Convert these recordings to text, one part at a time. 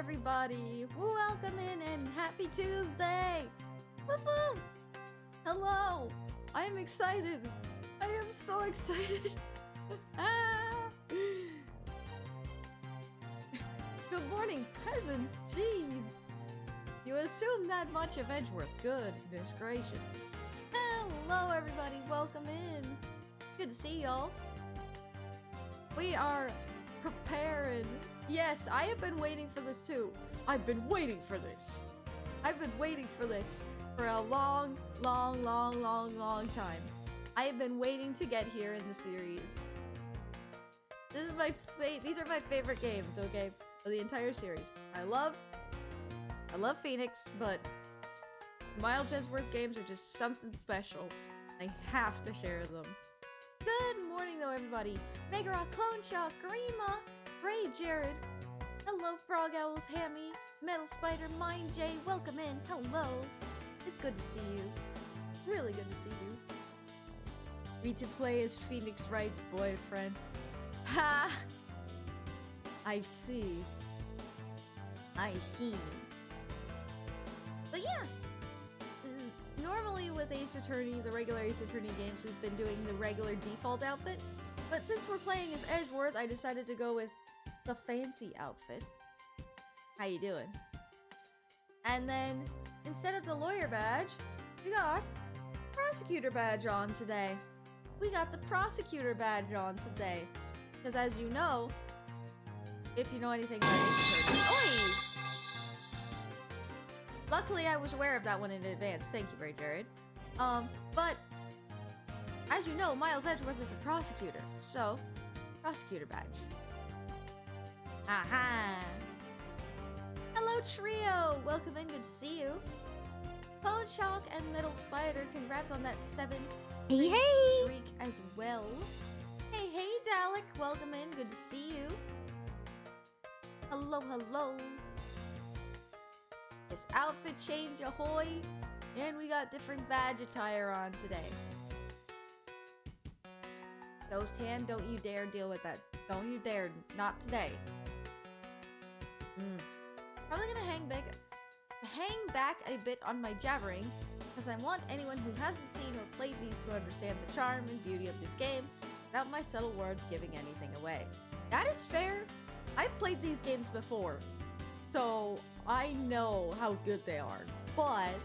everybody! Welcome in and happy Tuesday! Woo-hoo! Hello! I am excited! I am so excited! Good morning, peasants! Jeez! You assume that much of Edgeworth. Goodness gracious. Hello everybody, welcome in! Good to see y'all. We are preparing. Yes, I have been waiting for this too. I've been waiting for this. I've been waiting for this for a long time. I have been waiting to get here in the series. This is these are my favorite games, okay? Of the entire series. I love Phoenix, but Miles Edgeworth games are just something special. I have to share them. Good morning though everybody. Megarock, Clone Shock, Garima, Ray, Jared. Hello Frog Owls, Hammy, Metal Spider, Mind J, welcome in. Hello. It's good to see you. Really good to see you. Me to play as Phoenix Wright's boyfriend. Ha! I see. I see. But yeah. Normally with Ace Attorney, the regular Ace Attorney games, we've been doing the regular default outfit. But since we're playing as Edgeworth, I decided to go with the fancy outfit. How you doing? And then, instead of the lawyer badge, we got prosecutor badge on today. We got the prosecutor badge on today. Because as you know, if you know anything about Ace Attorney... Oi! Luckily, I was aware of that one in advance. Thank you, Ray Jared. But as you know, Miles Edgeworth is a prosecutor, so prosecutor badge. Aha! Hello, trio. Welcome in. Good to see you. Clone Shock and Metal Spider. Congrats on that 7 streak as well. Hey, Dalek. Welcome in. Good to see you. Hello. This outfit change ahoy, and we got different badge attire on today. Ghost Hand, don't you dare deal with that. Don't you dare. Not today. Probably gonna hang back a bit on my jabbering, because I want anyone who hasn't seen or played these to understand the charm and beauty of this game without my subtle words giving anything away. That is fair. I've played these games before, so I know how good they are, but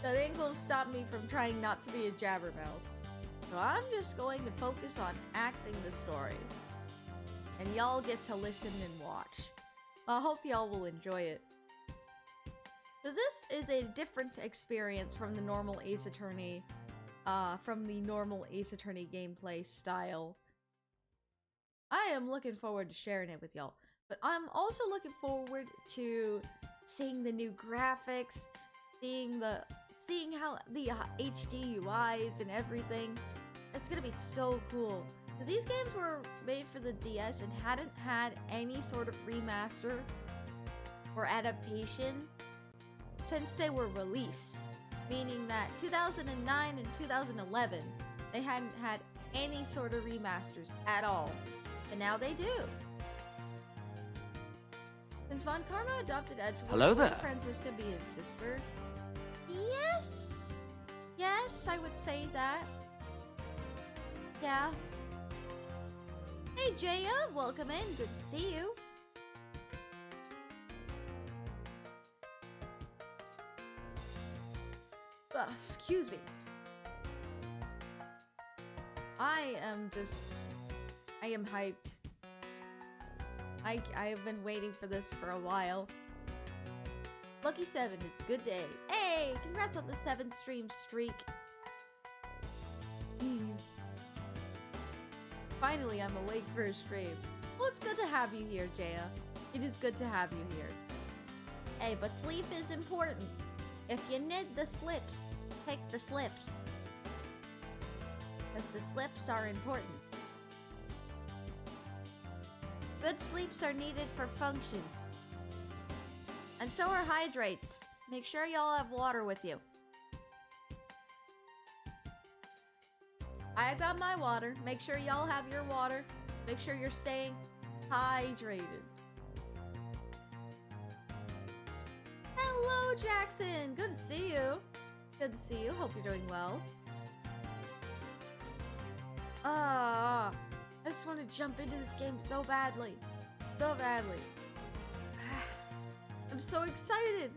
that ain't gonna stop me from trying not to be a jabbermouth. So I'm just going to focus on acting the story, and y'all get to listen and watch. I hope y'all will enjoy it. So this is a different experience from the normal Ace Attorney, gameplay style. I am looking forward to sharing it with y'all. But I'm also looking forward to seeing the new graphics, seeing how the HD UIs and everything. It's gonna be so cool. Because these games were made for the DS and hadn't had any sort of remaster or adaptation since they were released. Meaning that 2009 and 2011, they hadn't had any sort of remasters at all. But now they do. Since Von Karma adopted Edgeworth, hello there. Francisca be his sister? Yes! Yes, I would say that. Yeah. Hey Jaya, welcome in. Good to see you. Excuse me. I am hyped. I have been waiting for this for a while. Lucky 7, it's a good day. Hey, congrats on the 7th stream streak. Finally, I'm awake for a stream. Well, it's good to have you here, Jaya. It is good to have you here. Hey, but sleep is important. If you need the slips, take the slips. Because the slips are important. Good sleeps are needed for function. And so are hydrates. Make sure y'all have water with you. I got my water. Make sure y'all have your water. Make sure you're staying hydrated. Hello, Jackson! Good to see you. Good to see you. Hope you're doing well. I just want to jump into this game so badly. So badly. I'm so excited.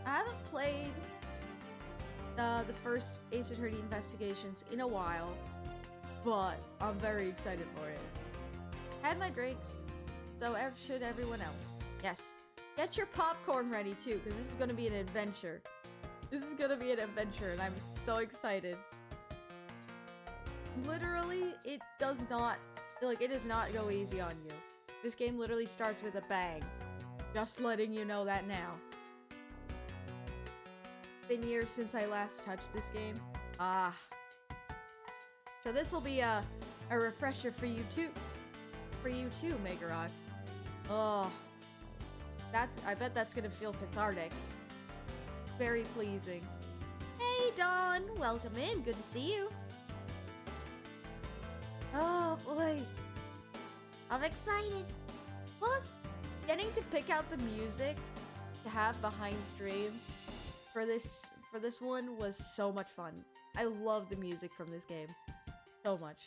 I haven't played the first Ace Attorney Investigations in a while, but I'm very excited for it. Had my drinks, so should everyone else. Yes. Get your popcorn ready too, because this is going to be an adventure. This is going to be an adventure, and I'm so excited. Literally, it does not go easy on you. This game literally starts with a bang. Just letting you know that now. Been years since I last touched this game. So this will be a refresher for you too. For you too, Megarod. Oh. I bet that's gonna feel cathartic. Very pleasing. Hey Dawn! Welcome in. Good to see you. Oh boy. I'm excited. Plus, getting to pick out the music to have behind stream for this one was so much fun. I love the music from this game so much.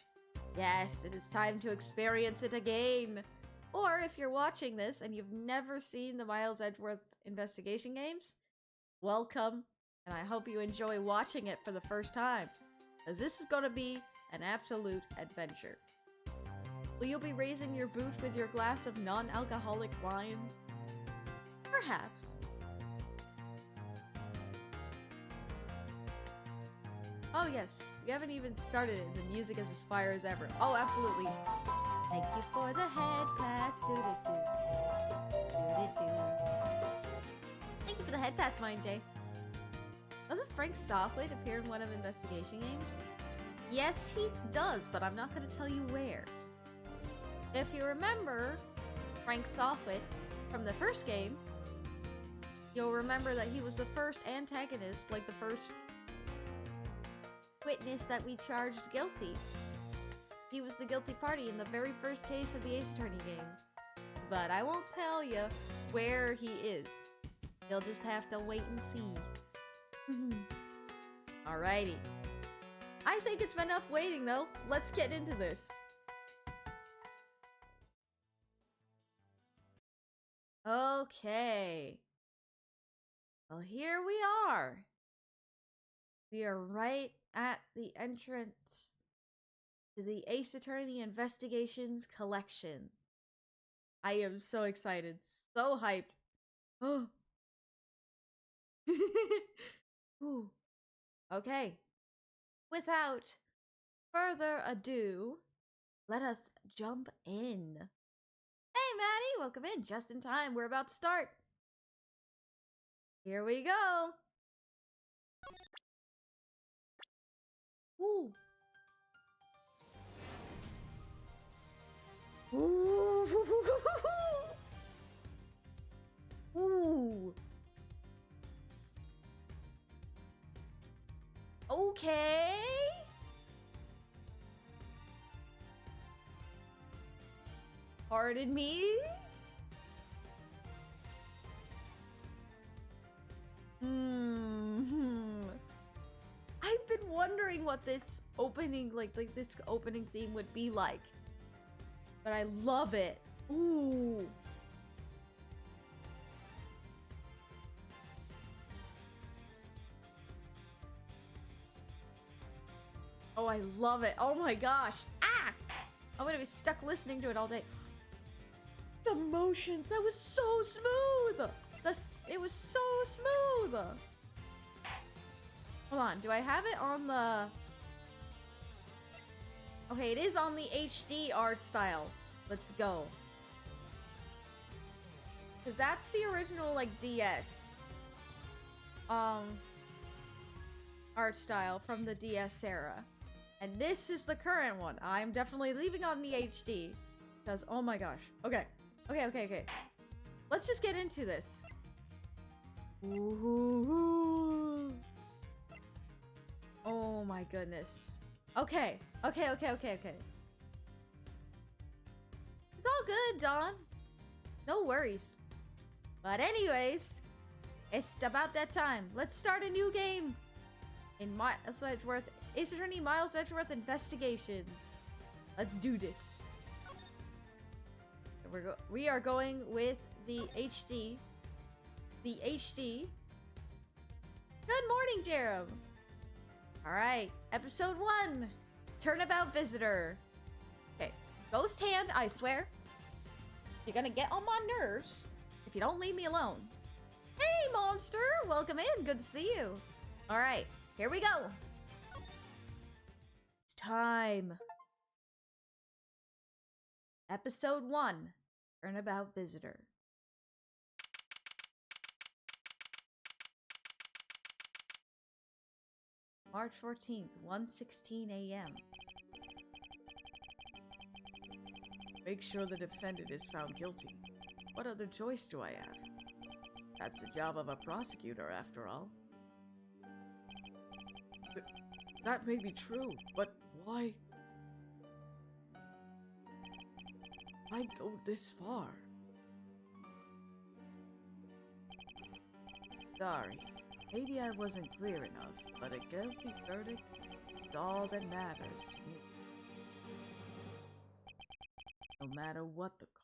Yes, it is time to experience it again. Or if you're watching this and you've never seen the Miles Edgeworth investigation games, welcome, and I hope you enjoy watching it for the first time, as this is going to be an absolute adventure. Will you be raising your boot with your glass of non-alcoholic wine? Perhaps. Oh yes, we haven't even started it. The music is as fire as ever. Oh, absolutely. Thank you for the head pats. Thank you for the head pats, Mind J. Doesn't Frank Software appear in one of investigation games? Yes, he does, but I'm not going to tell you where. If you remember Frank Software from the first game, you'll remember that he was the first antagonist, like the first witness that we charged guilty. He was the guilty party in the very first case of the Ace Attorney game. But I won't tell you where he is. You'll just have to wait and see. Alrighty. I think it's been enough waiting though. Let's get into this. Okay. Well, here we are. We are right at the entrance to the Ace Attorney Investigations collection. I am so excited, so hyped. Oh. Ooh. Okay. Without further ado, let us jump in. Hey, Maddie, welcome in. Just in time. We're about to start. Here we go. Ooh. Ooh. Ooh. Okay. Pardon me? I've been wondering what this opening, like this opening theme would be like. But I love it. Ooh. Oh, I love it. Oh my gosh. Ah! I'm gonna be stuck listening to it all day. The motions, that was so smooth! It was so smooth! Hold on, do I have it on the... Okay, it is on the HD art style. Let's go. Because that's the original, like, DS. Art style from the DS era. And this is the current one. I'm definitely leaving on the HD. Because, oh my gosh. Okay. Okay. Let's just get into this. Ooh. Oh my goodness. Okay. It's all good, Dawn. No worries. But anyways, it's about that time. Let's start a new game in Miles Edgeworth. Ace Attorney Miles Edgeworth Investigations. Let's do this. We are going with the HD. The HD. Good morning, Jerem. Alright, episode 1. Turnabout Visitor. Okay, ghost hand, I swear. You're gonna get on my nerves if you don't leave me alone. Hey, monster! Welcome in, good to see you. Alright, here we go. It's time. Episode 1. Turnabout Visitor. March 14th, 1:16 a.m. Make sure the defendant is found guilty. What other choice do I have? That's the job of a prosecutor, after all. That may be true, but why? Why go this far? Sorry, maybe I wasn't clear enough, but a guilty verdict is all that matters to me. No matter what the cost.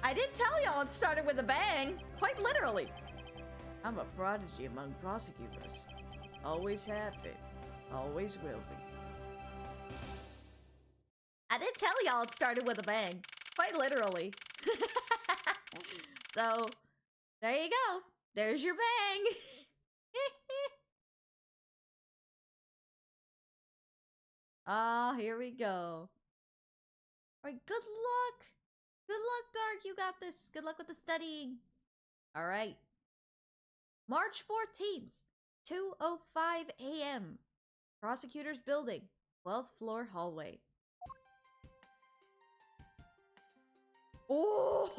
I did tell y'all it started with a bang, quite literally. I'm a prodigy among prosecutors. Always have been. Always will be. I did tell y'all it started with a bang, quite literally. So, there you go. There's your bang. Ah, here we go. Alright, good luck. Good luck, Dark. You got this. Good luck with the studying. Alright. March 14th, 2:05 a.m. Prosecutor's Building, 12th floor hallway. Oh!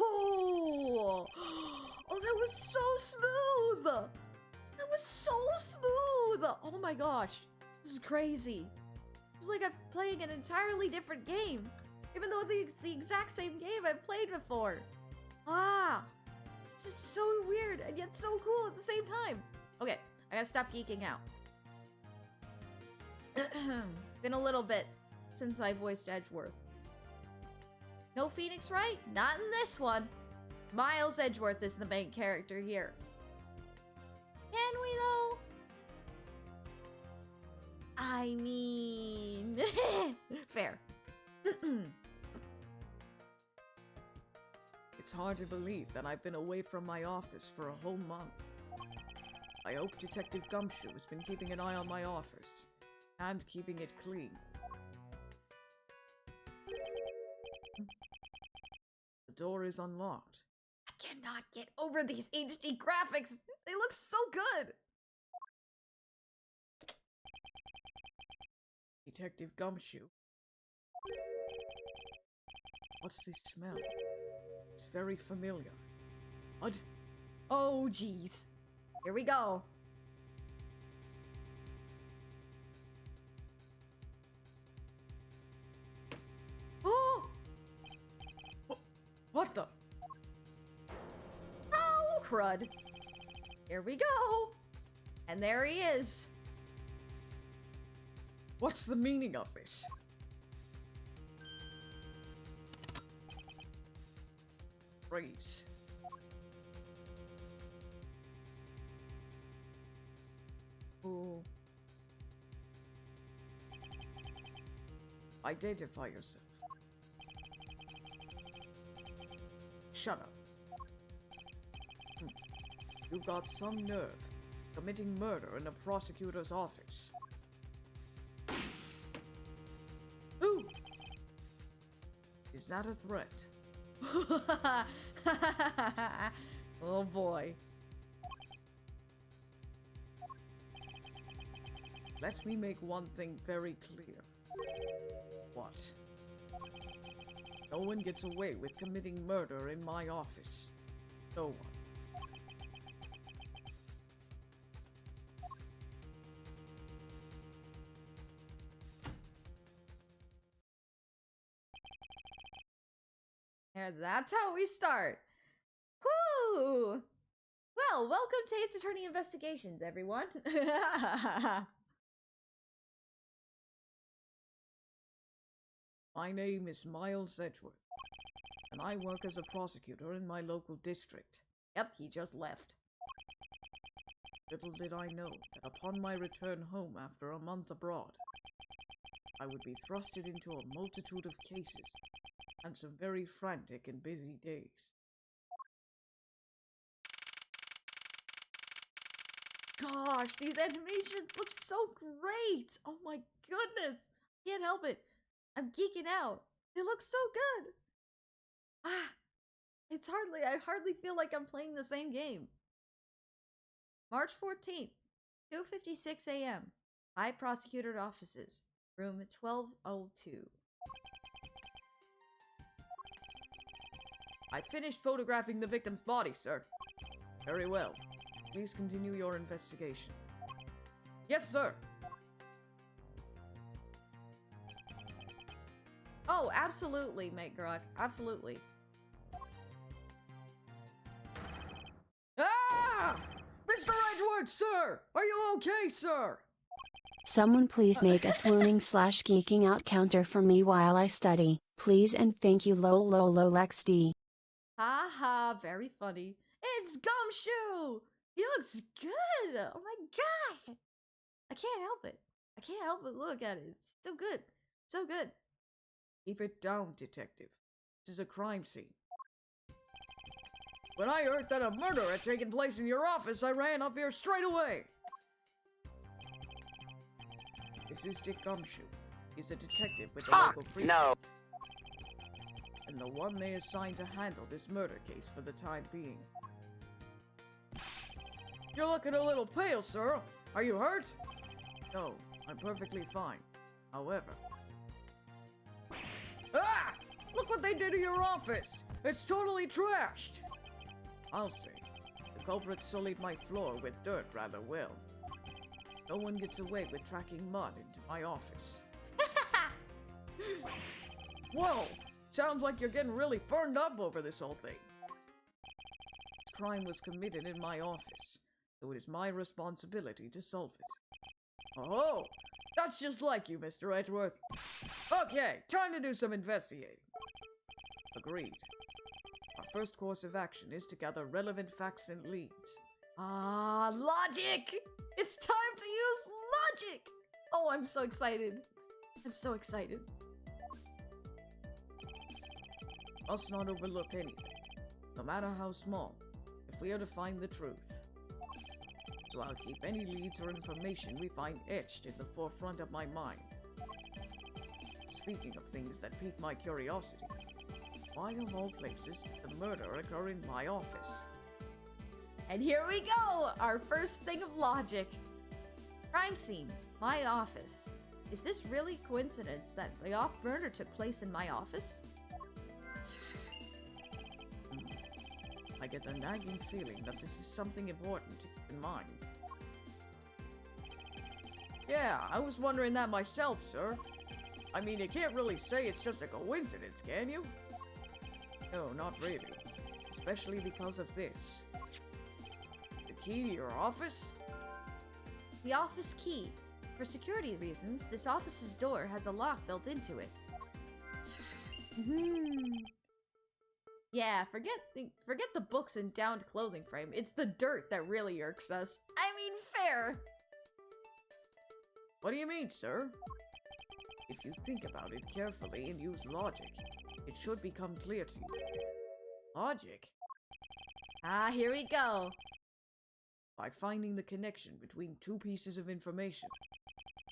Oh, that was so smooth! That was so smooth! Oh my gosh. This is crazy. It's like I'm playing an entirely different game. Even though it's the exact same game I've played before. Ah! This is so weird and yet so cool at the same time. Okay, I gotta stop geeking out. Been a little bit since I voiced Edgeworth. No Phoenix, right? Not in this one. Miles Edgeworth is the main character here. Can we though? I mean... Fair. It's hard to believe that I've been away from my office for a whole month. I hope Detective Gumshoe has been keeping an eye on my office, and keeping it clean. The door is unlocked. I cannot get over these HD graphics. They look so good. Detective Gumshoe. What's this smell? It's very familiar. What? Oh, jeez. Here we go. Oh! What the? Oh, crud. Here we go. And there he is. What's the meaning of this? Freeze. Who? Identify yourself. Shut up. You got some nerve. Committing murder in a prosecutor's office. Ooh! Is that a threat? Oh boy. Let me make one thing very clear. What? No one gets away with committing murder in my office. No one. And that's how we start. Whoo! Well, welcome to Ace Attorney Investigations, everyone. My name is Miles Edgeworth, and I work as a prosecutor in my local district. Yep, he just left. Little did I know that upon my return home after a month abroad, I would be thrusted into a multitude of cases and some very frantic and busy days. Gosh, these animations look so great! Oh my goodness! Can't help it. I'm geeking out. It looks so good. I hardly feel like I'm playing the same game. March 14th, 2:56 a.m. High Prosecutor Offices, room 1202. I finished photographing the victim's body, sir. Very well. Please continue your investigation. Yes, sir. Oh, absolutely, Mate Grok. Absolutely. Ah! Mr. Edgeworth, sir! Are you okay, sir? Someone please make a swooning/geeking out counter for me while I study, please and thank you lol Lex D. Haha, very funny. It's Gumshoe! He looks good! Oh my gosh! I can't help it. I can't help but look at it. It's so good. So good. Keep it down, detective. This is a crime scene. When I heard that a murder had taken place in your office, I ran up here straight away. This is Dick Gumshoe. He's a detective with the local precinct. No. And the one they assigned to handle this murder case for the time being. You're looking a little pale, sir. Are you hurt? No, I'm perfectly fine. However... Ah! Look what they did to your office! It's totally trashed! I'll say, the culprit sullied my floor with dirt rather well. No one gets away with tracking mud into my office. Whoa! Sounds like you're getting really burned up over this whole thing. This crime was committed in my office, so it is my responsibility to solve it. Oh, that's just like you, Mr. Edgeworth. Okay, time to do some investigating. Agreed. Our first course of action is to gather relevant facts and leads. Ah, logic! It's time to use logic! Oh, I'm so excited. I'm so excited. Must not overlook anything, no matter how small, if we are to find the truth. So I'll keep any leads or information we find etched in the forefront of my mind. Speaking of things that pique my curiosity, why of all places did the murder occur in my office? And here we go! Our first thing of logic. Crime scene. My office. Is this really coincidence that the murder took place in my office? I get the nagging feeling that this is something important to keep in mind. Yeah, I was wondering that myself, sir. I mean, you can't really say it's just a coincidence, can you? No, not really. Especially because of this. The key to your office? The office key. For security reasons, this office's door has a lock built into it. Yeah, forget the books and downed clothing frame. It's the dirt that really irks us. I mean, fair. What do you mean, sir? If you think about it carefully and use logic, it should become clear to you. Logic? Ah, here we go. By finding the connection between two pieces of information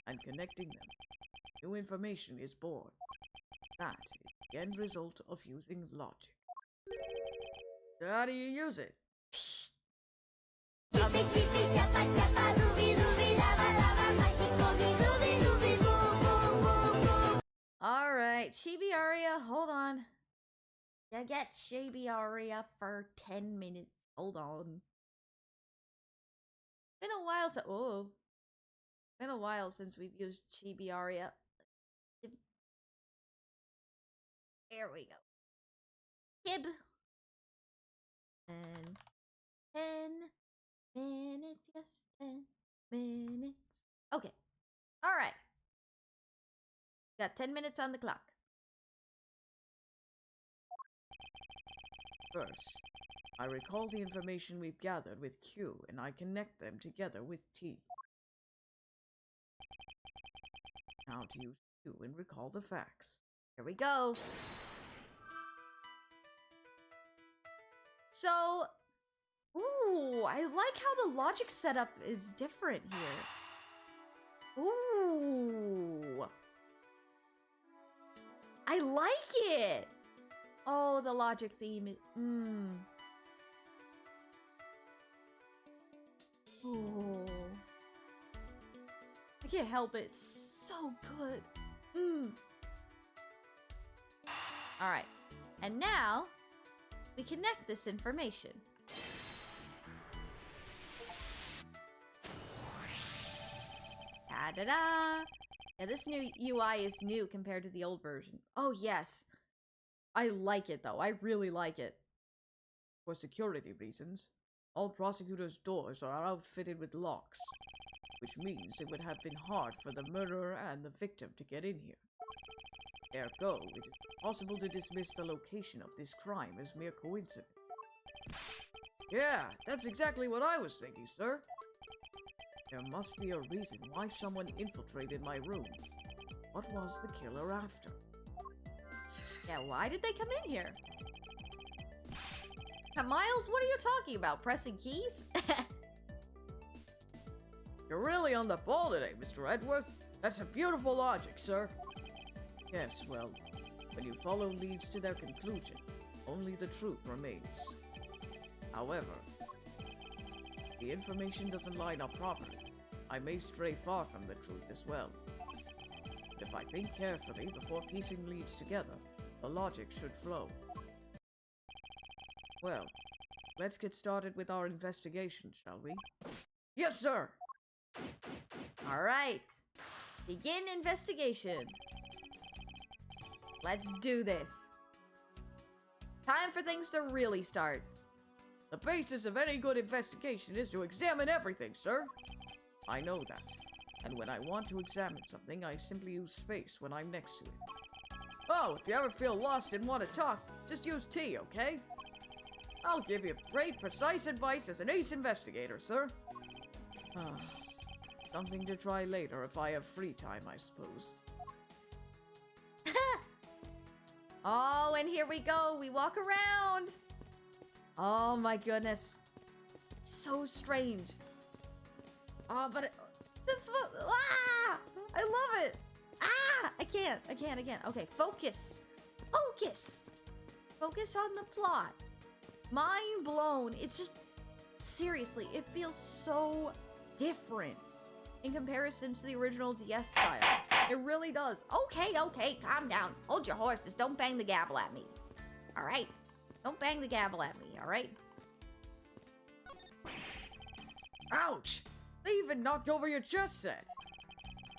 and connecting them, new information is born. That is the end result of using logic. So how do you use it? Alright, Chibi Aria, hold on. You get Chibi Aria for 10 minutes. Hold on. Been a while been a while since we've used Chibi Aria. There we go. Skib. And 10 minutes, yes, 10 minutes. Okay. Alright. Got 10 minutes on the clock. First, I recall the information we've gathered with Q, and I connect them together with T. Now to use Q and recall the facts. Here we go. So, ooh, I like how the logic setup is different here. Ooh. I like it. Oh, the logic theme is, Oh. I can't help it. It's so good. Alright. And now, we connect this information. Da-da-da! Yeah, this new UI is new compared to the old version. Oh, yes. I like it, though. I really like it. For security reasons, all prosecutors' doors are outfitted with locks, which means it would have been hard for the murderer and the victim to get in here. Ergo, it is possible to dismiss the location of this crime as mere coincidence. Yeah, that's exactly what I was thinking, sir. There must be a reason why someone infiltrated my room. What was the killer after? Yeah, why did they come in here? Miles, what are you talking about? Pressing keys? You're really on the ball today, Mr. Edgeworth. That's a beautiful logic, sir. Yes, well, when you follow leads to their conclusion, only the truth remains. However, the information doesn't line up properly. I may stray far from the truth as well. If I think carefully before piecing leads together, the logic should flow. Well, let's get started with our investigation, shall we? Yes, sir! Alright. Begin investigation. Let's do this. Time for things to really start. The basis of any good investigation is to examine everything, sir. I know that. And when I want to examine something, I simply use space when I'm next to it. Oh, if you ever feel lost and want to talk, just use T, okay? I'll give you great, precise advice as an ace investigator, sir. Something to try later if I have free time, I suppose. Oh, and here we go. We walk around. Oh my goodness. So strange. Oh, but I love it. I can't. Okay, focus. Focus on the plot. Mind blown. It's just, seriously, it feels so different in comparison to the original DS style. It really does. Okay, calm down. Hold your horses. Don't bang the gavel at me. All right? Don't bang the gavel at me, all right? Ouch! They even knocked over your chess set.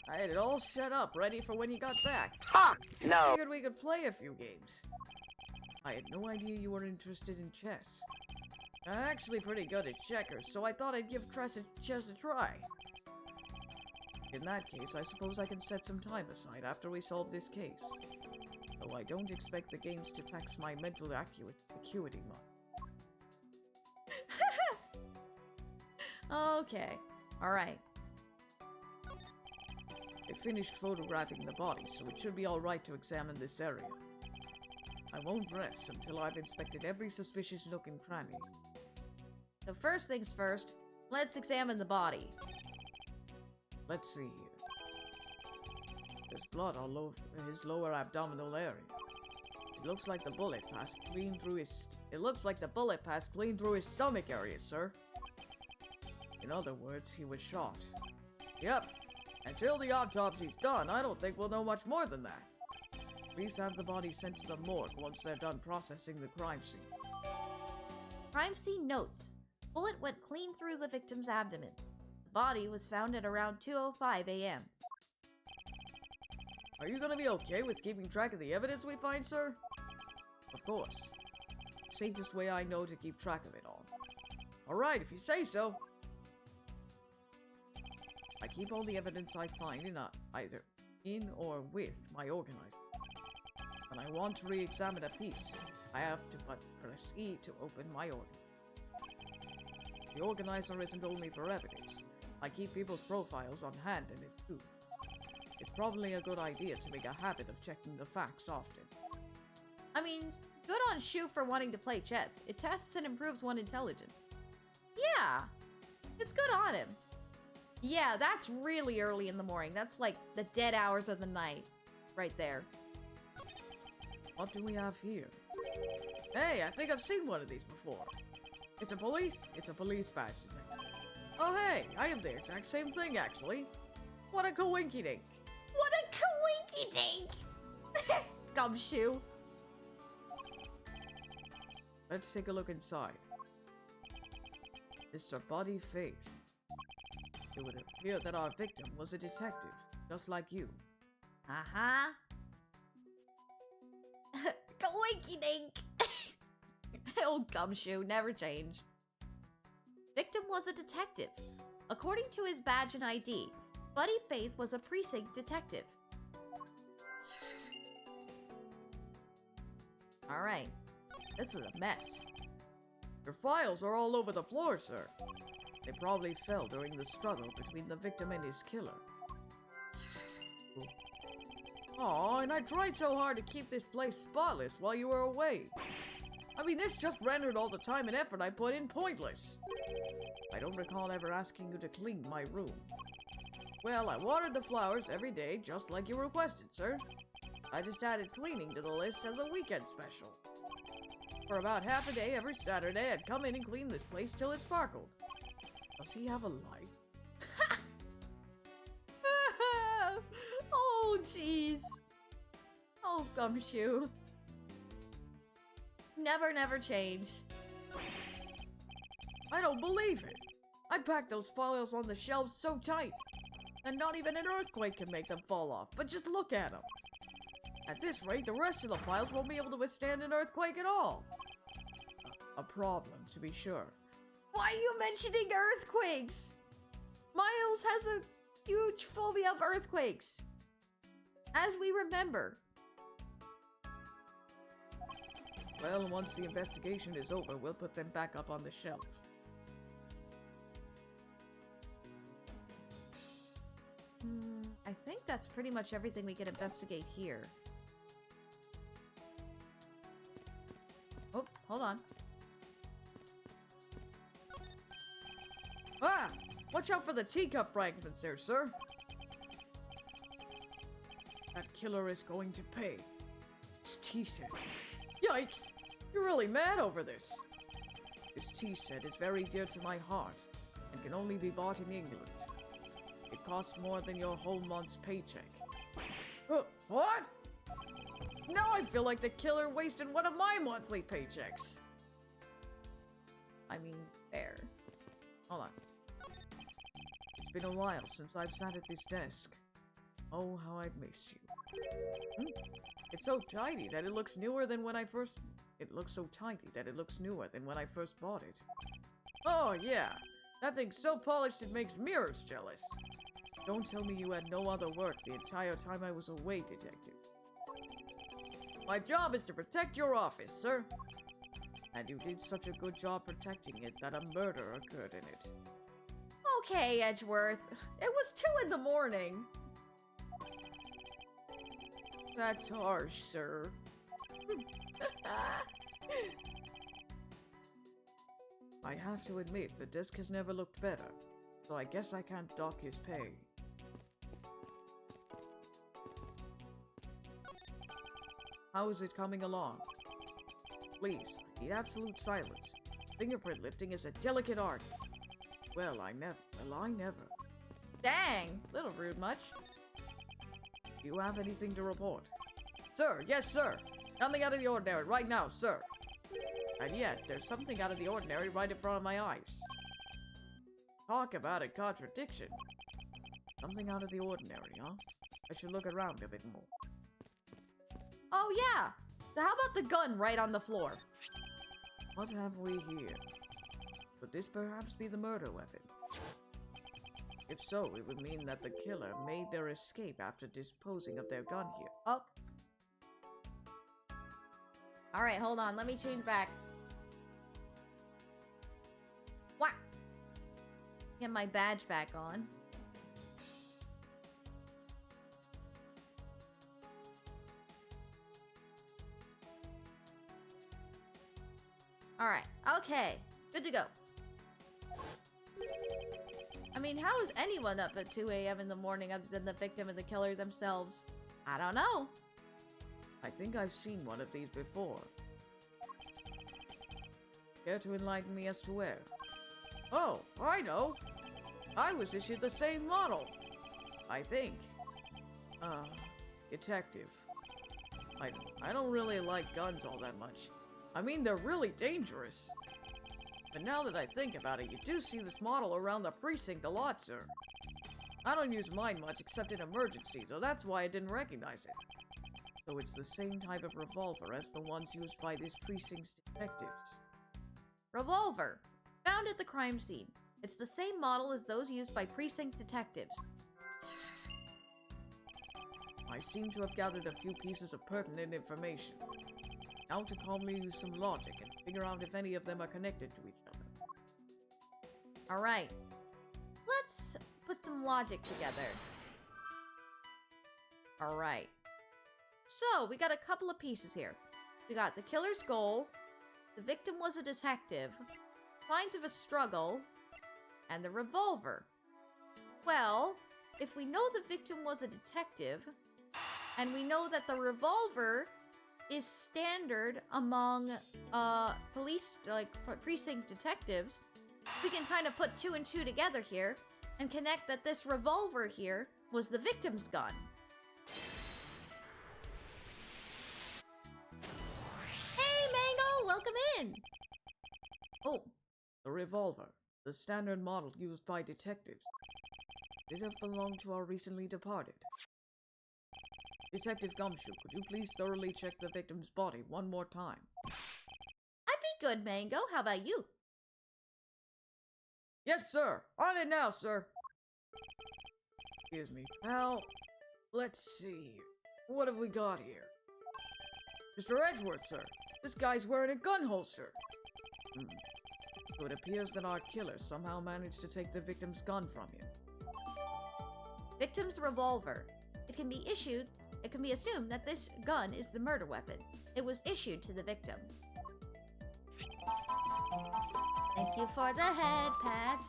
I had it all set up, ready for when you got back. Ha! No. Figured we could play a few games. I had no idea you were interested in chess. I'm actually pretty good at checkers, so I thought I'd give chess a try. In that case, I suppose I can set some time aside after we solve this case. Though I don't expect the games to tax my mental acuity much. Okay. All right. I finished photographing the body, so it should be alright to examine this area. I won't rest until I've inspected every suspicious nook and cranny. So first things first, let's examine the body. Let's see here. There's blood all over his lower abdominal area. It looks like the bullet passed clean through his stomach area, sir. In other words, he was shot. Yep. Until the autopsy's done, I don't think we'll know much more than that. Please have the body sent to the morgue once they're done processing the crime scene. Crime scene notes. Bullet went clean through the victim's abdomen. The body was found at around 2:05 a.m. Are you gonna be okay with keeping track of the evidence we find, sir? Of course. Safest way I know to keep track of it all. Alright, if you say so. I keep all the evidence I find in either in or with my organizer. When I want to re-examine a piece, I have to press E to open my organizer. The organizer isn't only for evidence. I keep people's profiles on hand in it too. It's probably a good idea to make a habit of checking the facts often. I mean, good on Shu for wanting to play chess. It tests and improves one's intelligence. Yeah, it's good on him. Yeah, that's really early in the morning. That's like the dead hours of the night. Right there. What do we have here? Hey, I think I've seen one of these before. It's a police badge detector. Oh hey, I have the exact same thing actually. What a coinky-dink. What a coinky-dink! Gumshoe. Let's take a look inside. Mr. Body Face. It would appear that our victim was a detective, just like you. Uh-huh. Coinky-dink! Old Gumshoe, never change. Victim was a detective. According to his badge and ID, Buddy Faith was a precinct detective. Alright. This was a mess. Your files are all over the floor, sir. They probably fell during the struggle between the victim and his killer. Aw, and I tried so hard to keep this place spotless while you were away. I mean, this just rendered all the time and effort I put in pointless. I don't recall ever asking you to clean my room. Well, I watered the flowers every day, just like you requested, sir. I just added cleaning to the list as a weekend special. For about half a day every Saturday, I'd come in and clean this place till it sparkled. Does he have a life? Oh, jeez. Oh, Gumshoe. Never, never change. I don't believe it. I packed those files on the shelves so tight. And not even an earthquake can make them fall off, but just look at them. At this rate, the rest of the files won't be able to withstand an earthquake at all. A problem, to be sure. Why are you mentioning earthquakes? Miles has a huge phobia of earthquakes. As we remember. Well, once the investigation is over, we'll put them back up on the shelf. I think that's pretty much everything we can investigate here. Oh, hold on. Ah! Watch out for the teacup fragments there, sir. That killer is going to pay. This tea set. Yikes! You're really mad over this. This tea set is very dear to my heart and can only be bought in England. It costs more than your whole month's paycheck. What? Now I feel like the killer wasted one of my monthly paychecks. I mean, fair. Hold on. It's been a while since I've sat at this desk. Oh, how I've missed you. It's so tidy that it looks newer than when I first... It looks so tidy that it looks newer than when I first bought it. Oh, yeah. That thing's so polished it makes mirrors jealous. Don't tell me you had no other work the entire time I was away, detective. My job is to protect your office, sir. And you did such a good job protecting it that a murder occurred in it. Okay, Edgeworth. It was 2 in the morning. That's harsh, sir. I have to admit, the disc has never looked better, so I guess I can't dock his pay. How is it coming along? Please, the absolute silence. Fingerprint lifting is a delicate art. Well, I never. Dang, little rude much. Do you have anything to report? Sir, yes, sir. Nothing out of the ordinary right now, sir. And yet, there's something out of the ordinary right in front of my eyes. Talk about a contradiction. Something out of the ordinary, huh? I should look around a bit more. Oh, yeah. So how about the gun right on the floor? What have we here? Could this perhaps be the murder weapon? If so, it would mean that the killer made their escape after disposing of their gun here. Oh. Alright, hold on. Let me change back. What? Get my badge back on. Alright, okay. Good to go. I mean, how is anyone up at 2 a.m. in the morning other than the victim and the killer themselves? I don't know. I think I've seen one of these before. Care to enlighten me as to where? Oh, I know! I was issued the same model! I think. Detective. I don't really like guns all that much. I mean, they're really dangerous. But now that I think about it, you do see this model around the precinct a lot, sir. I don't use mine much except in emergency, so that's why I didn't recognize it. So it's the same type of revolver as the ones used by this precinct's detectives. Revolver. Found at the crime scene. It's the same model as those used by precinct detectives. I seem to have gathered a few pieces of pertinent information. Now to calmly use some logic and figure out if any of them are connected to each other. Alright. Let's put some logic together. Alright. So, we got a couple of pieces here. We got the killer's goal, the victim was a detective, signs of a struggle, and the revolver. Well, if we know the victim was a detective, and we know that the revolver is standard among police, like precinct detectives, we can kind of put 2 and 2 together here and connect that this revolver here was the victim's gun. Hey, Mango! Welcome in! Oh. The revolver, the standard model used by detectives, did have belonged to our recently departed. Detective Gumshoe, could you please thoroughly check the victim's body one more time? I'd be good, Mango. How about you? Yes, sir. On it now, sir. Excuse me, pal. Let's see. What have we got here? Mr. Edgeworth, sir. This guy's wearing a gun holster. So it appears that our killer somehow managed to take the victim's gun from him. Victim's revolver. It can be assumed that this gun is the murder weapon. It was issued to the victim. Thank you for the head pats.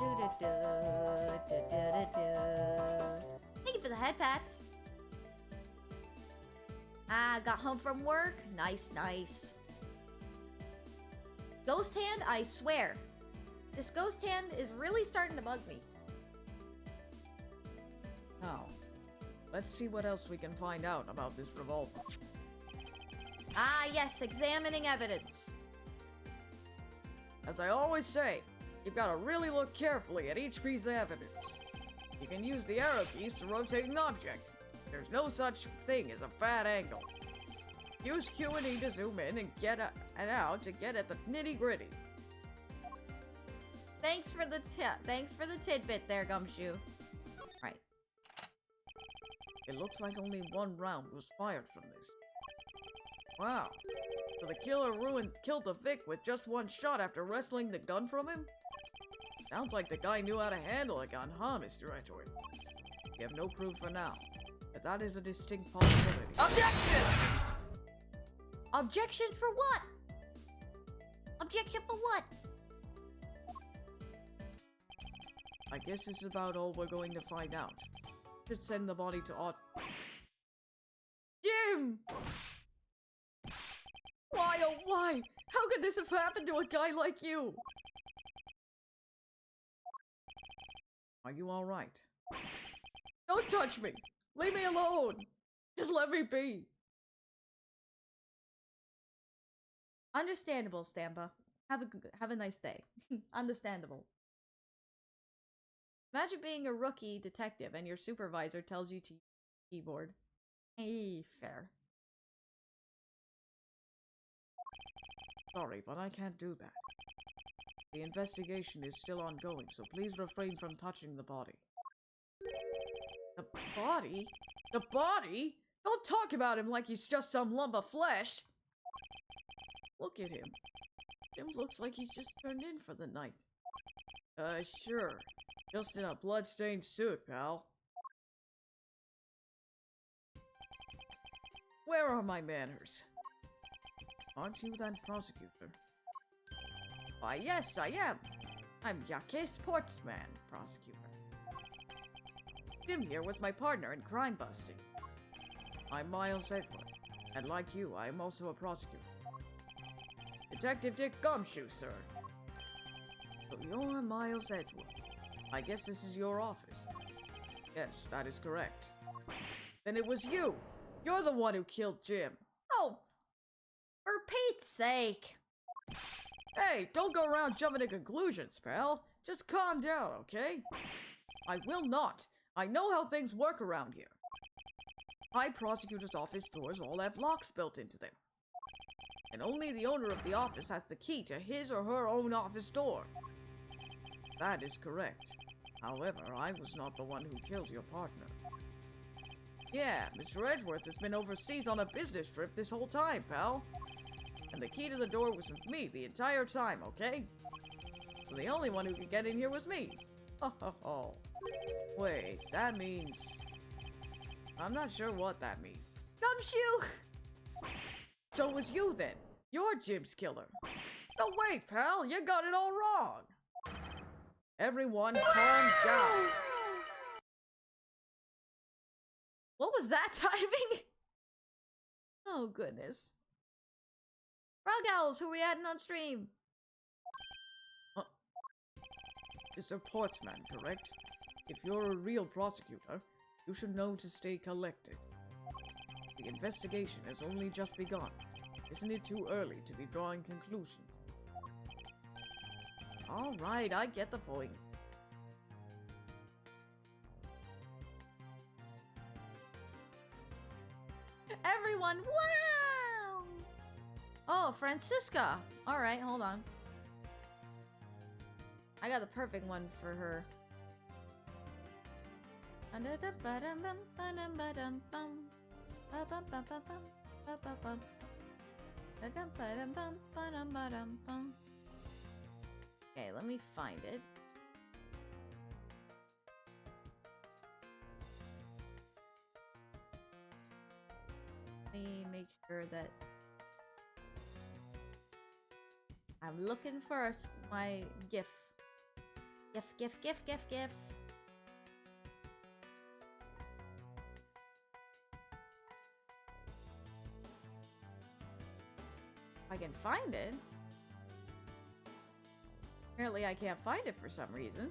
Thank you for the head pats. Ah, got home from work. Nice, nice. Ghost hand, I swear. This ghost hand is really starting to bug me. Now, let's see what else we can find out about this revolver. Ah, yes, examining evidence. As I always say, you've got to really look carefully at each piece of evidence. You can use the arrow keys to rotate an object. There's no such thing as a bad angle. Use Q and E to zoom in and out to get at the nitty-gritty. Thanks for the tidbit there, Gumshoe. Right. It looks like only one round was fired from this. Wow. So the killer killed the Vic with just one shot after wresting the gun from him? Sounds like the guy knew how to handle a gun, huh, Mr. Edgeworth? We have no proof for now, but that is a distinct possibility. Objection! Objection for what? Objection for what? I guess this is about all we're going to find out. Should send the body to Jim! Why, oh why? How could this have happened to a guy like you? Are you alright? Don't touch me! Leave me alone! Just let me be! Understandable, Stampa. Have a nice day. Understandable. Imagine being a rookie detective and your supervisor tells you to use the keyboard. Hey, fair. Sorry, but I can't do that. The investigation is still ongoing, so please refrain from touching the body. The body? The body? Don't talk about him like he's just some lump of flesh! Look at him. Jim looks like he's just turned in for the night. Sure. Just in a blood-stained suit, pal. Where are my manners? Aren't you that prosecutor? Why, yes, I am. I'm Yake Sportsman, prosecutor. Jim here was my partner in crime busting. I'm Miles Edgeworth, and like you, I am also a prosecutor. Detective Dick Gumshoe, sir. So you're Miles Edgeworth. I guess this is your office. Yes, that is correct. Then it was you! You're the one who killed Jim. Oh, for Pete's sake. Hey, don't go around jumping to conclusions, pal. Just calm down, okay? I will not. I know how things work around here. High prosecutor's office doors all have locks built into them. And only the owner of the office has the key to his or her own office door. That is correct. However, I was not the one who killed your partner. Yeah, Mr. Edgeworth has been overseas on a business trip this whole time, pal. And the key to the door was with me the entire time, okay? So the only one who could get in here was me. Ho ho ho. Wait, that means... I'm not sure what that means. Gumshoe! So it was you then. You're Jim's killer. No, wait, pal. You got it all wrong. Everyone, calm down. What was that timing? Oh, goodness. Frog Owls, who are we adding on stream? Mr. Portsman, correct? If you're a real prosecutor, you should know to stay collected. The investigation has only just begun. Isn't it too early to be drawing conclusions? Alright, I get the point. Everyone, wow! Oh, Francisca. Alright, hold on. I got the perfect one for her. Okay, let me find it. Let me make sure that I'm looking for my GIF. GIF. I can find it. Apparently I can't find it for some reason.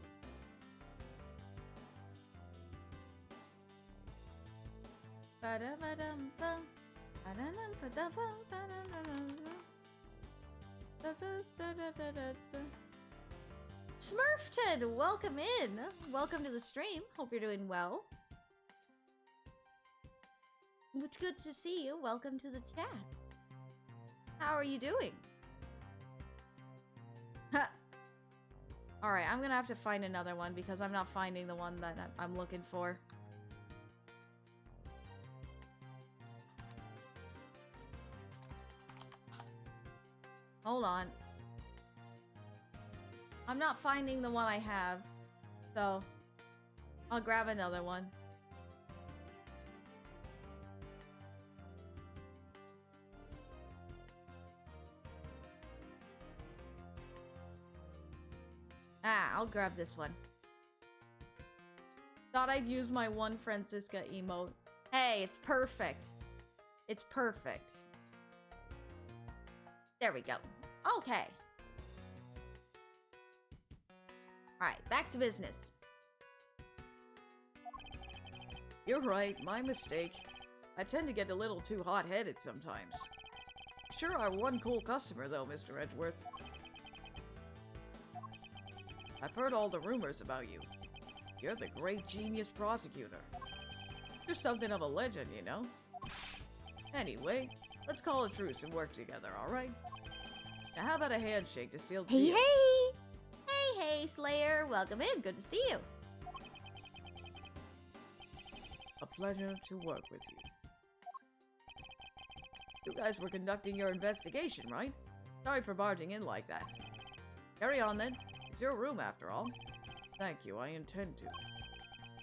Smurfton, welcome in. Welcome to the stream. Hope you're doing well. It's good to see you. Welcome to the chat. How are you doing? Alright, I'm gonna have to find another one because I'm not finding the one that I'm looking for. Hold on. I'm not finding the one I have, so I'll grab another one. I'll grab this one. Thought I'd use my one Francisca emote. Hey, it's perfect. It's perfect. There we go. Okay. Alright, back to business. You're right, my mistake. I tend to get a little too hot-headed sometimes. Sure are one cool customer though, Mr. Edgeworth. I've heard all the rumors about you. You're the great genius prosecutor. You're something of a legend, you know? Anyway, let's call a truce and work together, alright? Now how about a handshake to seal the Hey, deal? hey! Hey, hey, Slayer. Welcome in. Good to see you. A pleasure to work with you. You guys were conducting your investigation, right? Sorry for barging in like that. Carry on then. It's your room after all. Thank you, I intend to.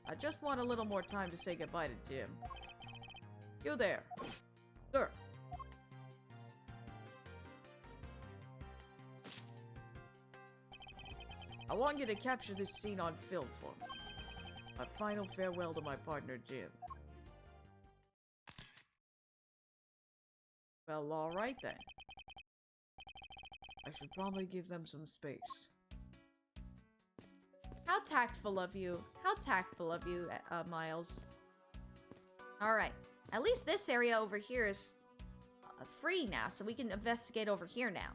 I just want a little more time to say goodbye to Jim. You there. Sir. I want you to capture this scene on film for me. A final farewell to my partner, Jim. Well, alright then. I should probably give them some space. How tactful of you. How tactful of you, Miles. Alright. At least this area over here is free now, so we can investigate over here now.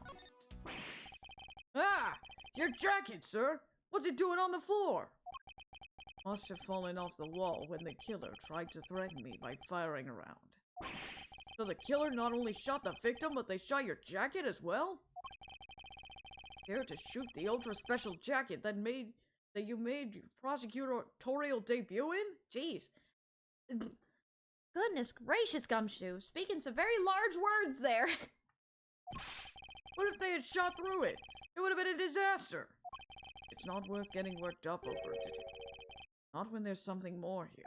Ah! Your jacket, sir! What's it doing on the floor? Must have fallen off the wall when the killer tried to threaten me by firing around. So the killer not only shot the victim, but they shot your jacket as well? Dare to shoot the ultra-special jacket that you made your prosecutorial debut in? Jeez. Goodness gracious, Gumshoe. Speaking some very large words there. What if they had shot through it? It would have been a disaster. It's not worth getting worked up over it. Not when there's something more here.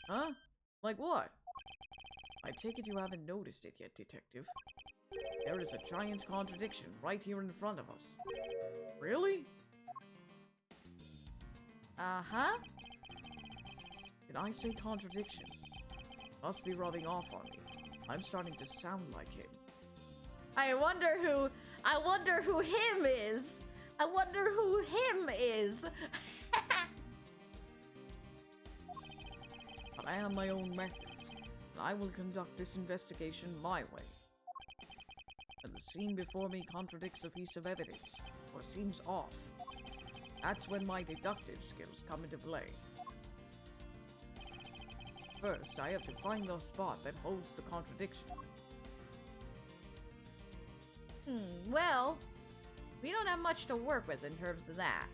Huh? Like what? I take it you haven't noticed it yet, Detective. There is a giant contradiction right here in front of us. Really? Uh-huh. Did I say contradiction? Must be rubbing off on me. I'm starting to sound like him. I wonder who him is. I wonder who him is. But I have my own methods, and I will conduct this investigation my way. When the scene before me contradicts a piece of evidence, or seems off, that's when my deductive skills come into play. First, I have to find the spot that holds the contradiction. Well, we don't have much to work with in terms of that.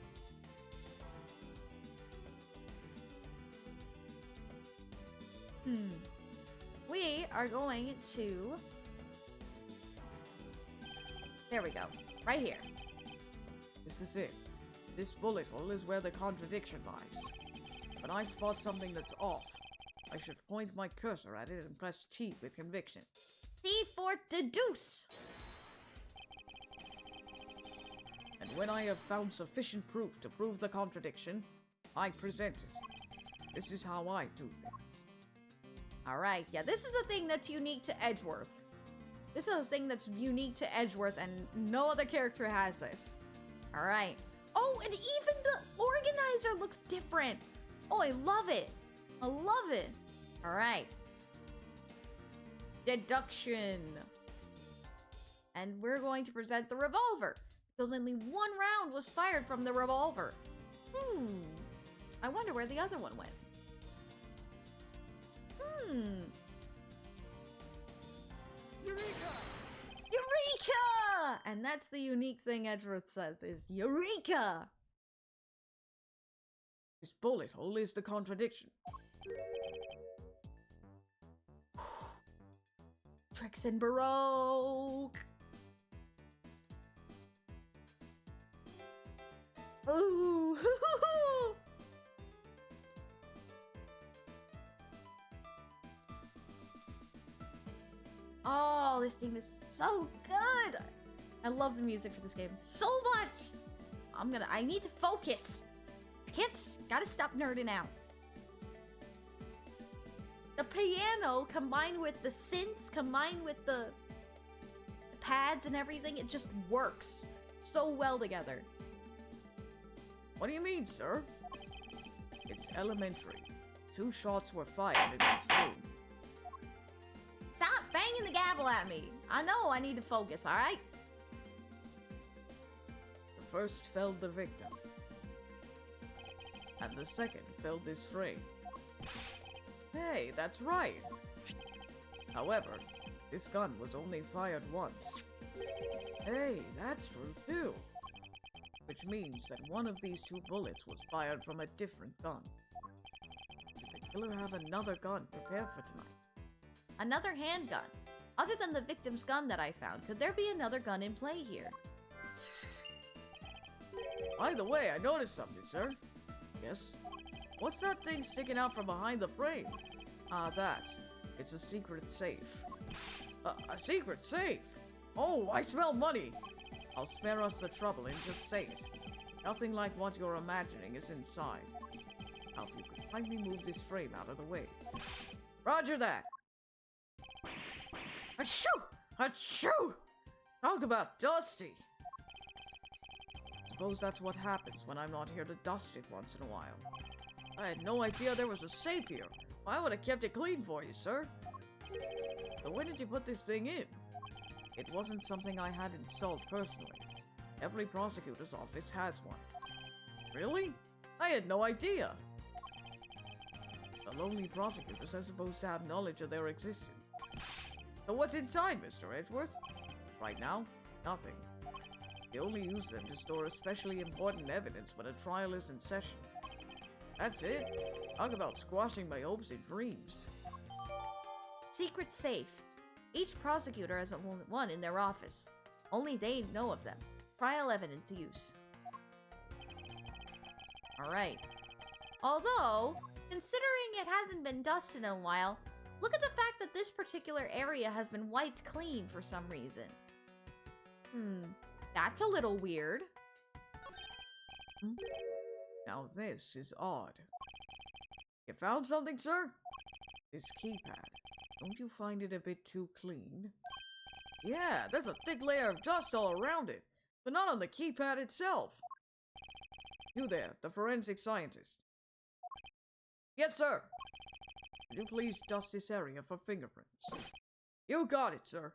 We are going to... There we go. Right here. This is it. This bullet hole is where the contradiction lies. When I spot something that's off, I should point my cursor at it and press T with conviction. T for deduce. And when I have found sufficient proof to prove the contradiction, I present it. This is how I do things. Alright, yeah, this is a thing that's unique to Edgeworth. This is a thing that's unique to Edgeworth, and no other character has this. Alright. Oh, and even the organizer looks different. Oh, I love it. I love it. Alright. Deduction. And we're going to present the revolver, because only one round was fired from the revolver. I wonder where the other one went. Eureka! And that's the unique thing Edgeworth says, is Eureka! This bullet hole is the contradiction. Tricks and Baroque! Ooh! Oh, this theme is so good! I love the music for this game so much! I need to focus. Gotta stop nerding out. The piano combined with the synths, combined with the pads and everything, it just works so well together. What do you mean, sir? It's elementary. 2 shots were fired in this room. Stop banging the gavel at me. I know I need to focus, alright? The first felled the victim, and the second felled this frame. Hey, that's right. However, this gun was only fired once. Hey, that's true too. Which means that one of these two bullets was fired from a different gun. Did the killer have another gun prepared for tonight? Another handgun. Other than the victim's gun that I found, could there be another gun in play here? By the way, I noticed something, sir. Yes? What's that thing sticking out from behind the frame? Ah, that. It's a secret safe. A secret safe? Oh, I smell money! I'll spare us the trouble and just say it. Nothing like what you're imagining is inside. Now, if you could kindly move this frame out of the way. Roger that! Achoo! Achoo! Talk about dusty! Suppose that's what happens when I'm not here to dust it once in a while. I had no idea there was a safe here. I would have kept it clean for you, sir. So when did you put this thing in? It wasn't something I had installed personally. Every prosecutor's office has one. Really? I had no idea. The lonely prosecutors are supposed to have knowledge of their existence. So what's inside, Mr. Edgeworth? Right now, nothing. They only use them to store especially important evidence when a trial is in session. That's it. Talk about squashing my hopes and dreams. Secret safe. Each prosecutor has one in their office. Only they know of them. Trial evidence use. Alright. Although, considering it hasn't been dusted in a while, look at the fact that this particular area has been wiped clean for some reason. That's a little weird. Now this is odd. You found something, sir? This keypad. Don't you find it a bit too clean? Yeah, there's a thick layer of dust all around it, but not on the keypad itself. You there, the forensic scientist. Yes, sir. Could you please dust this area for fingerprints? You got it, sir.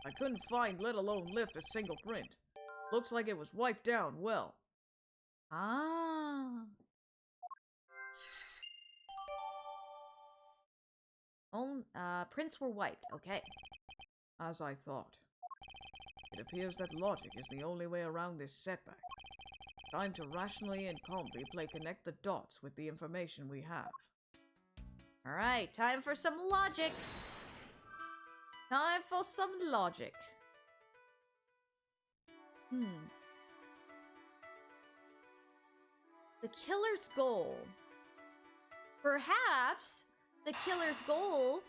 I couldn't find, let alone lift, a single print. Looks like it was wiped down well. Ah. Prints were wiped. Okay. As I thought. It appears that logic is the only way around this setback. Time to rationally and calmly connect the dots with the information we have. Alright, time for some logic. Time for some logic. The killer's goal. Perhaps the killer's goal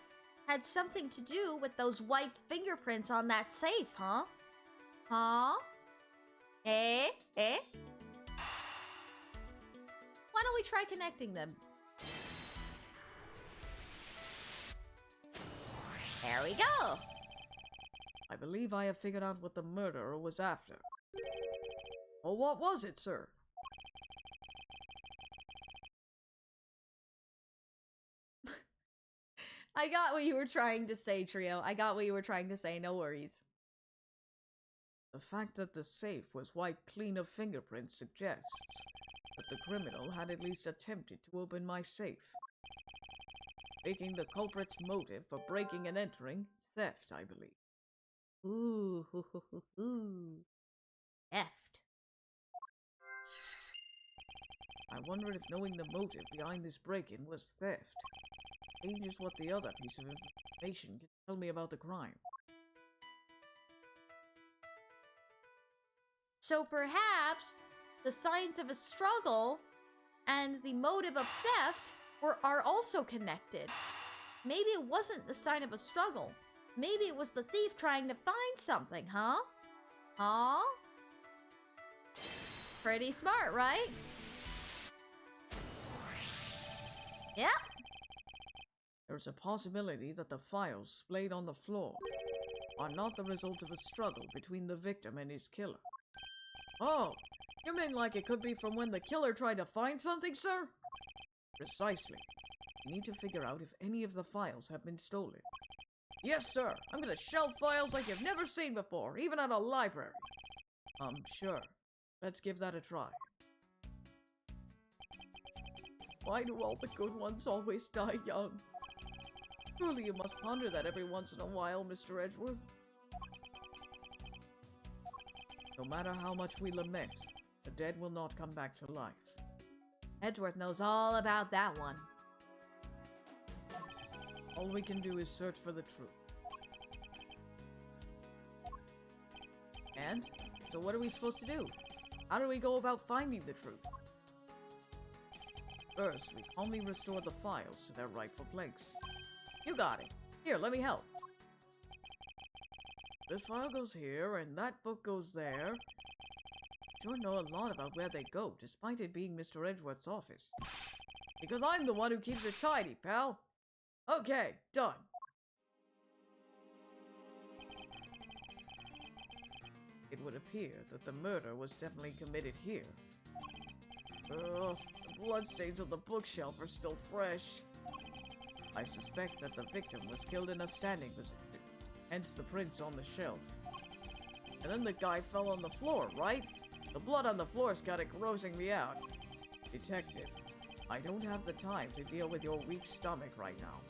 had something to do with those wiped fingerprints on that safe, huh? Huh? Eh? Eh? Why don't we try connecting them? There we go. I believe I have figured out what the murderer was after. Well, what was it, sir? I got what you were trying to say, Trio. I got what you were trying to say. No worries. The fact that the safe was wiped clean of fingerprints suggests that the criminal had at least attempted to open my safe, making the culprit's motive for breaking and entering theft, I believe. Ooh, hoo, hoo, hoo, hoo. Theft. I wonder if knowing the motive behind this break-in was theft changes what the other piece of information can tell me about the crime. So perhaps the signs of a struggle and the motive of theft are also connected. Maybe it wasn't the sign of a struggle. Maybe it was the thief trying to find something, huh? Huh? Pretty smart, right? Yep. There's a possibility that the files splayed on the floor are not the result of a struggle between the victim and his killer. Oh, you mean like it could be from when the killer tried to find something, sir? Precisely. We need to figure out if any of the files have been stolen. Yes, sir. I'm gonna shelve files like you've never seen before, even at a library. Sure. Let's give that a try. Why do all the good ones always die young? Surely you must ponder that every once in a while, Mr. Edgeworth. No matter how much we lament, the dead will not come back to life. Edgeworth knows all about that one. All we can do is search for the truth. And? So what are we supposed to do? How do we go about finding the truth? First, we calmly restore the files to their rightful place. You got it. Here, let me help. This file goes here, and that book goes there. Sure know a lot about where they go, despite it being Mr. Edgeworth's office. Because I'm the one who keeps it tidy, pal. Okay, done. It would appear that the murder was definitely committed here. Ugh, the bloodstains on the bookshelf are still fresh. I suspect that the victim was killed in a standing position, hence the prints on the shelf. And then the guy fell on the floor, right? The blood on the floor's got it grossing me out. Detective, I don't have the time to deal with your weak stomach right now.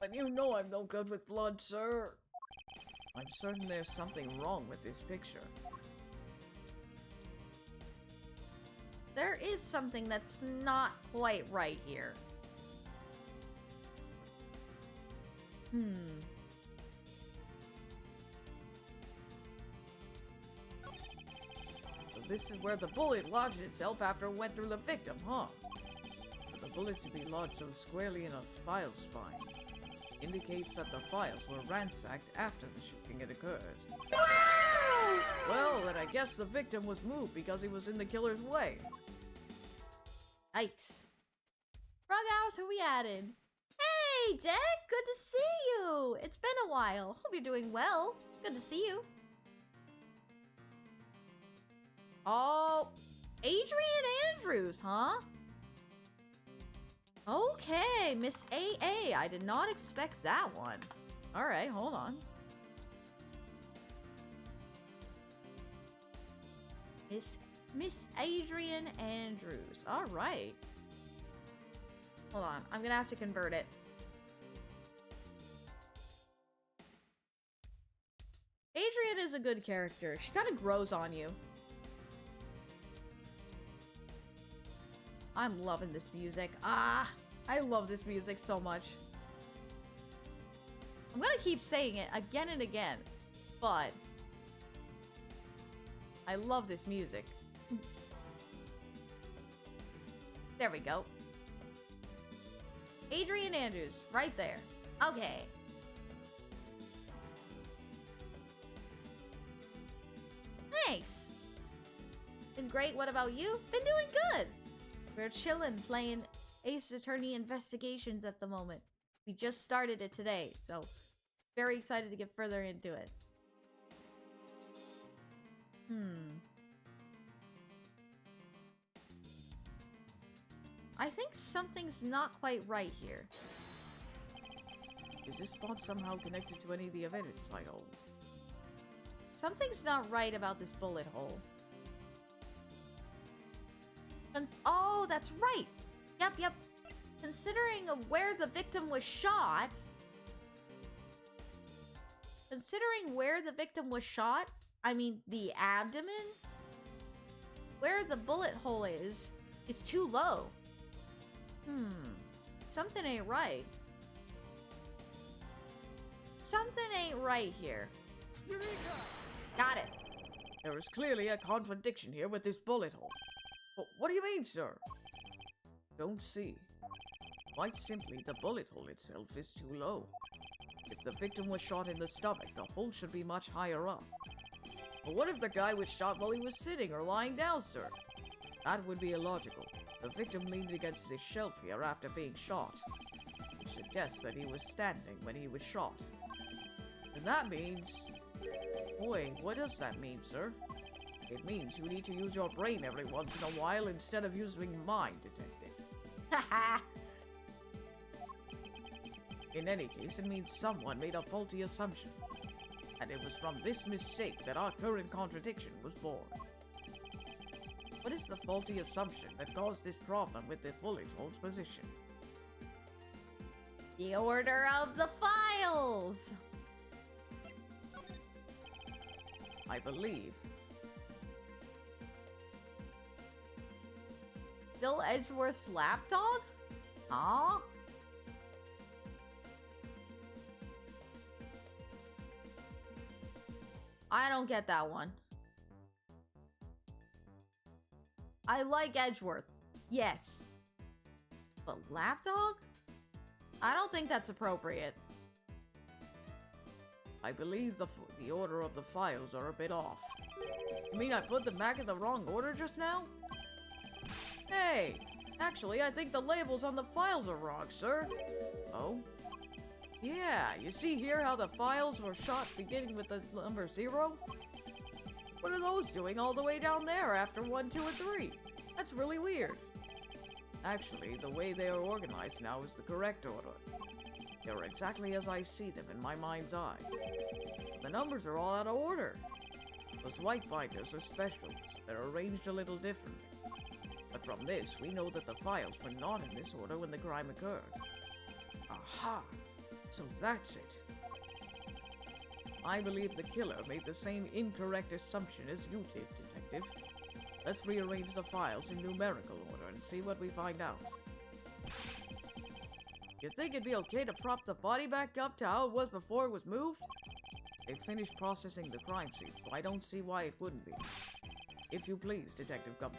But you know I'm no good with blood, sir. I'm certain there's something wrong with this picture. There is something that's not quite right here. So this is where the bullet lodged itself after it went through the victim, huh? For the bullet to be lodged so squarely in a file spine indicates that the files were ransacked after the shooting had occurred. Wow! Well, then I guess the victim was moved because he was in the killer's way. Yikes. Frog house, who we added? Hey, Deck! Good to see you! It's been a while. Hope you're doing well. Good to see you. Oh, Adrian Andrews, huh? Okay, Miss AA. I did not expect that one. Alright, hold on. Miss Adrian Andrews. Alright. Hold on, I'm gonna have to convert it. Adrian is a good character. She kind of grows on you. I'm loving this music. Ah, I love this music so much. I'm gonna keep saying it again and again, but I love this music. There we go. Adrian Andrews, right there. Okay. Thanks. Been great. What about you? Been doing good. We're chilling, playing Ace Attorney Investigations at the moment. We just started it today, so very excited to get further into it. I think something's not quite right here. Is this spot somehow connected to any of the evidence I hold? Something's not right about this bullet hole. Oh, that's right! Yep. Considering where the victim was shot... I mean, the abdomen? Where the bullet hole is too low. Something ain't right. Something ain't right here. Got it. There is clearly a contradiction here with this bullet hole. What do you mean, sir? Don't see. Quite simply, the bullet hole itself is too low. If the victim was shot in the stomach, the hole should be much higher up. But what if the guy was shot while he was sitting or lying down, sir? That would be illogical. The victim leaned against this shelf here after being shot, which suggests that he was standing when he was shot. And that means... Boy, what does that mean, sir? It means you need to use your brain every once in a while instead of using mind detecting. Haha. In any case, it means someone made a faulty assumption. And it was from this mistake that our current contradiction was born. What is the faulty assumption that caused this problem with the bullet hole's position? The order of the files! I believe. Still Edgeworth's lapdog? Huh? I don't get that one. I like Edgeworth. Yes. But lapdog? I don't think that's appropriate. I believe the order of the files are a bit off. You mean I put them back in the wrong order just now? Hey! Actually, I think the labels on the files are wrong, sir. Oh? Yeah, you see here how the files were shot beginning with the number 0? What are those doing all the way down there after 1, 2, and 3? That's really weird. Actually, the way they are organized now is the correct order. They're exactly as I see them in my mind's eye. The numbers are all out of order. Those white binders are special, so they're arranged a little differently. But from this, we know that the files were not in this order when the crime occurred. Aha! So that's it. I believe the killer made the same incorrect assumption as you did, Detective. Let's rearrange the files in numerical order and see what we find out. You think it'd be okay to prop the body back up to how it was before it was moved? They finished processing the crime scene, so I don't see why it wouldn't be. If you please, Detective Gumshoe.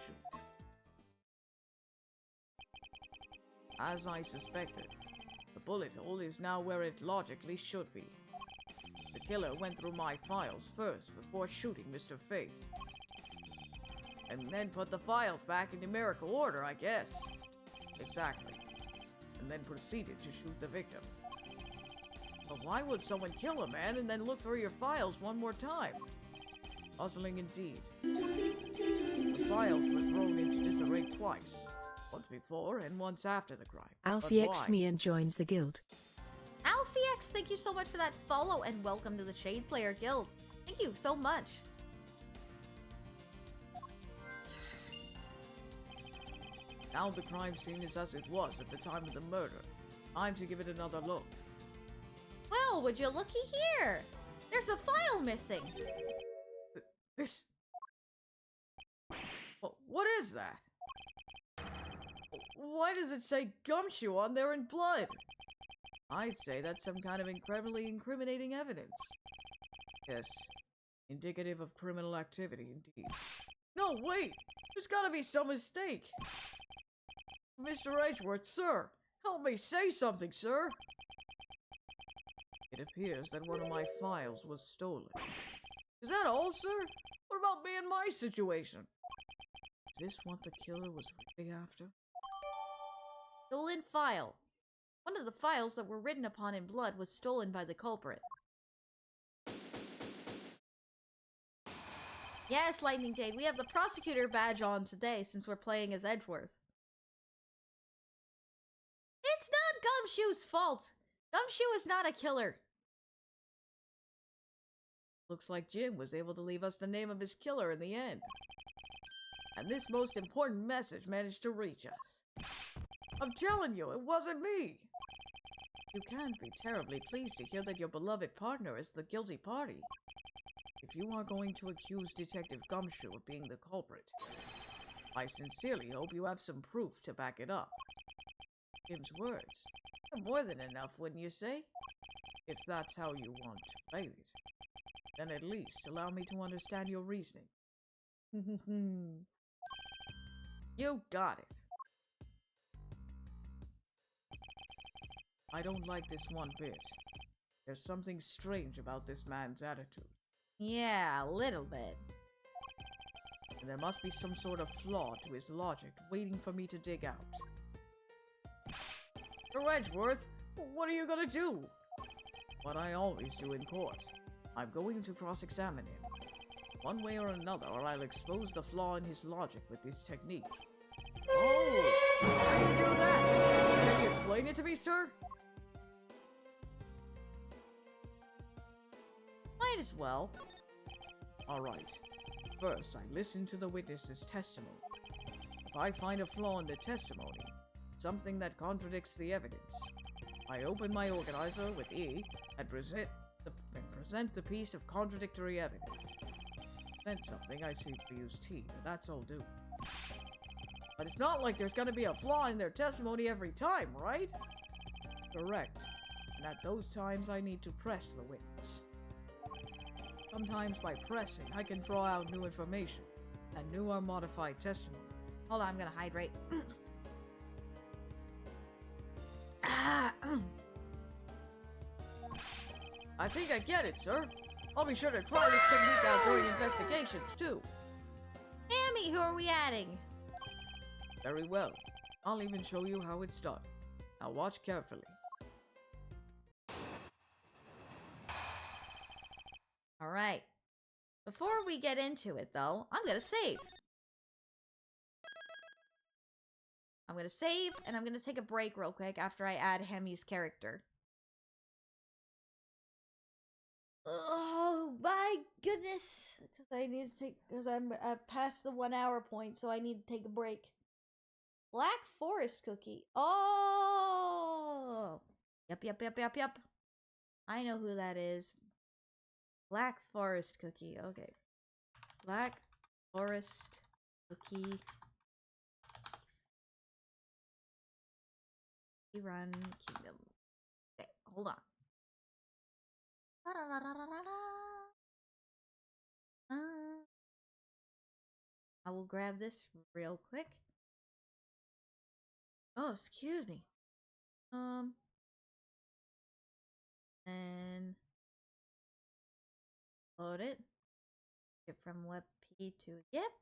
As I suspected, the bullet hole is now where it logically should be. The killer went through my files first before shooting Mr. Faith. And then put the files back in numerical order, I guess. Exactly. And then proceeded to shoot the victim. But why would someone kill a man and then look through your files one more time? Puzzling indeed. The files were thrown into disarray twice. Once before and once after the crime. Alfie X me and joins the guild. Alfie X, thank you so much for that follow and welcome to the Shadeslayer Guild. Thank you so much. Now the crime scene is as it was at the time of the murder. Time to give it another look. Well, would you looky here? There's a file missing. This... What is that? Why does it say Gumshoe on there in blood? I'd say that's some kind of incredibly incriminating evidence. Yes, indicative of criminal activity indeed. No, wait! There's gotta be some mistake! Mr. Edgeworth, sir! Help me say something, sir! It appears that one of my files was stolen. Is that all, sir? What about me and my situation? Is this what the killer was really after? Stolen file. One of the files that were written upon in blood was stolen by the culprit. Yes, Lightning Jade, we have the prosecutor badge on today since we're playing as Edgeworth. It's not Gumshoe's fault! Gumshoe is not a killer. Looks like Jim was able to leave us the name of his killer in the end. And this most important message managed to reach us. I'm telling you, it wasn't me! You can't be terribly pleased to hear that your beloved partner is the guilty party. If you are going to accuse Detective Gumshoe of being the culprit, I sincerely hope you have some proof to back it up. Jim's words are more than enough, wouldn't you say? If that's how you want to play it, then at least allow me to understand your reasoning. You got it. I don't like this one bit. There's something strange about this man's attitude. Yeah, a little bit. And there must be some sort of flaw to his logic waiting for me to dig out. Mr. Edgeworth, what are you gonna do? What I always do in court. I'm going to cross-examine him. One way or another, or I'll expose the flaw in his logic with this technique. Oh! How do you do that? Can you explain it to me, sir? Might as well. Alright. First, I listen to the witness's testimony. If I find a flaw in the testimony, something that contradicts the evidence, I open my organizer with E and present the piece of contradictory evidence. Present something, I simply use T, but that's all do. But it's not like there's gonna be a flaw in their testimony every time, right? Correct. And at those times, I need to press the witness. Sometimes by pressing, I can draw out new information and new or modified testimony. Hold on, I'm gonna hydrate. I think I get it, sir. I'll be sure to try this technique out during investigations, too. Hammy, who are we adding? Very well. I'll even show you how it's done. Now watch carefully. Alright. Before we get into it, though, I'm gonna save. I'm gonna save, and I'm gonna take a break real quick after I add Hemi's character. Oh my goodness! Because I need to take, because I'm past the 1 hour point, so I need to take a break. Black Forest cookie. Oh! Yep. I know who that is. Black Forest cookie. Okay. Black Forest cookie. Run Kingdom. Okay, hold on. I will grab this real quick. Oh, excuse me. And load it. Get from WebP to yep.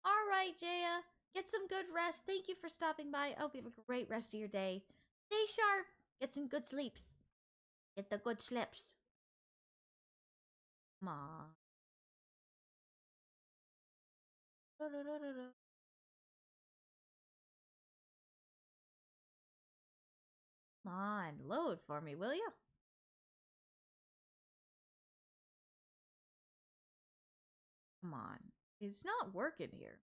All right, Jaya. Get some good rest. Thank you for stopping by. I hope you have a great rest of your day. Stay sharp. Get some good sleeps. Get the good slips. Come on. Come on, load for me, will you? Come on. It's not working here.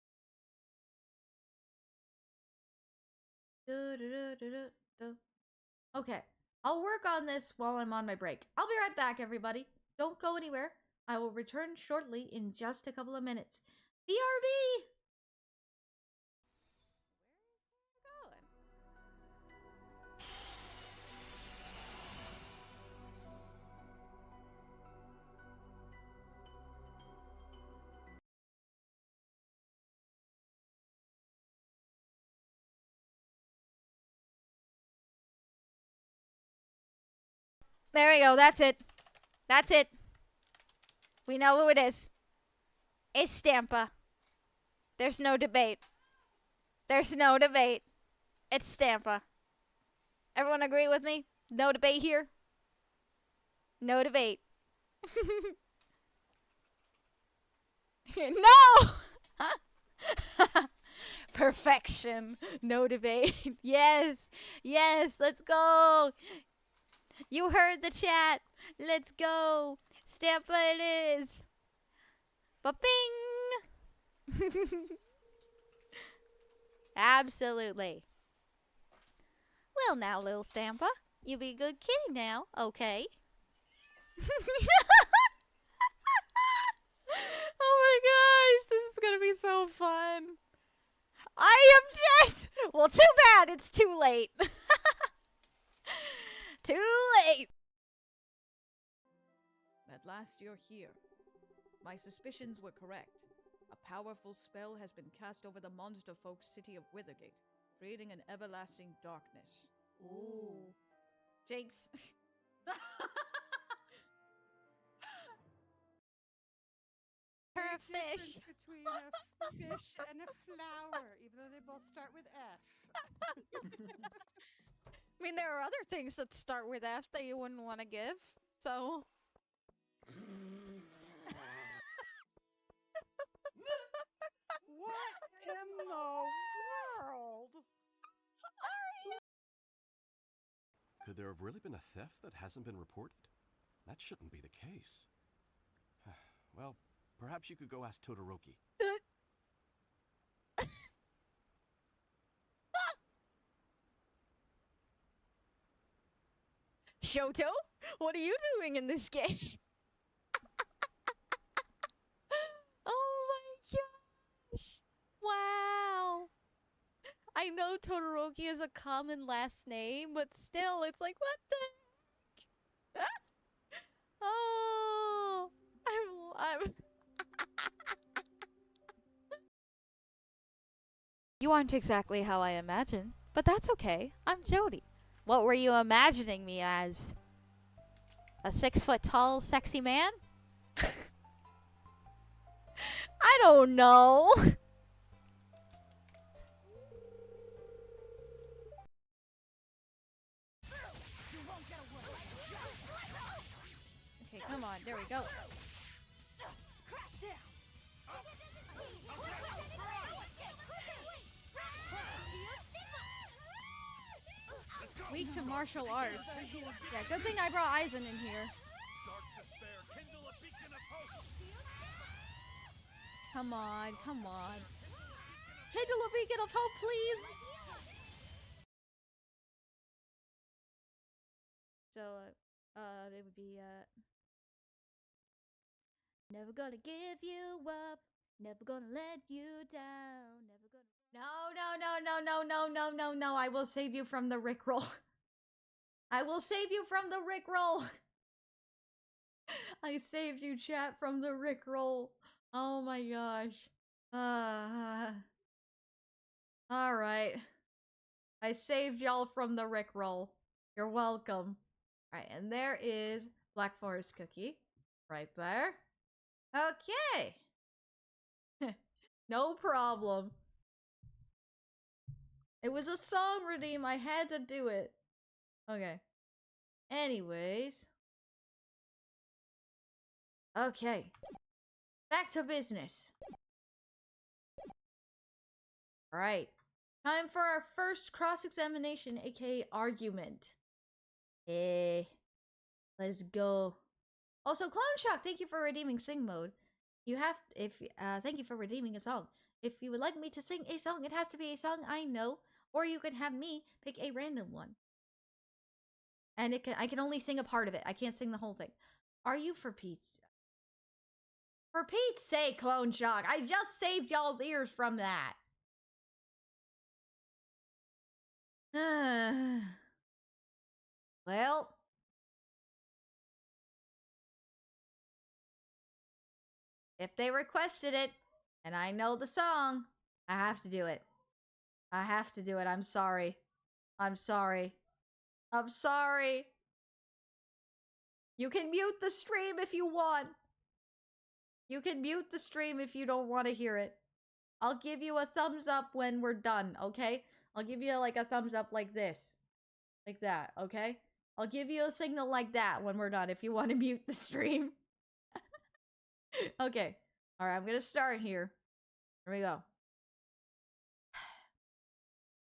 Okay, I'll work on this while I'm on my break. I'll be right back, everybody. Don't go anywhere. I will return shortly in just a couple of minutes. BRB! Where is that going? There we go. That's it. That's it. We know who it is. It's Stampa. There's no debate. There's no debate. It's Stampa. Everyone agree with me? No debate here? No debate. No! Perfection. No debate. Yes. Yes. Let's go. You heard the chat. Let's go. Stampa it is. Ba-bing. Absolutely. Well now, little Stampa. You be a good kitty now, okay? Oh my gosh, this is gonna be so fun. I object! Well, too bad, it's too late. Too late. At last you're here. My suspicions were correct. A powerful spell has been cast over the monster folk city of Withergate, creating an everlasting darkness. Ooh. Jinx. Big Fish. difference between a fish and a flower, even though they both start with F. I mean, there are other things that start with F that you wouldn't want to give, so. What in the world? Could there have really been a theft that hasn't been reported? That shouldn't be the case. Well, perhaps you could go ask Todoroki. Shoto? What are you doing in this game? Oh my gosh. Wow. I know Todoroki is a common last name, but still, it's like, what the heck? Oh, I'm You aren't exactly how I imagined, but that's okay. I'm Jody. What were you imagining me as? A 6-foot-tall, sexy man? I don't know. Okay, come on. There we go. Weak to martial arts. Yeah, good thing I brought Aizen in here. Come on, come on. Kindle a beacon of hope, please! So, it would be, never gonna give you up, never gonna let you down, never gonna... No, I will save you from the Rickroll. I will save you from the Rickroll. I saved you, chat, from the Rickroll. Oh my gosh. Alright. I saved y'all from the Rickroll. You're welcome. Alright, and there is Black Forest Cookie. Right there. Okay. No problem. It was a song redeem. I had to do it. Okay. Anyways. Okay. Back to business. Alright. Time for our first cross-examination, aka argument. Let's go. Also, Clone Shock, thank you for redeeming Sing Mode. Thank you for redeeming a song. If you would like me to sing a song, it has to be a song I know, or you can have me pick a random one. And I can only sing a part of it. I can't sing the whole thing. Are you for Pete's sake, Clone Shock? I just saved y'all's ears from that. Well. If they requested it, and I know the song, I have to do it. I have to do it. I'm sorry. I'm sorry. I'm sorry. You can mute the stream if you want. You can mute the stream if you don't want to hear it. I'll give you a thumbs up when we're done, okay? I'll give you like a thumbs up like this. Like that, okay? I'll give you a signal like that when we're done if you want to mute the stream. Okay. Alright, I'm gonna start here. Here we go.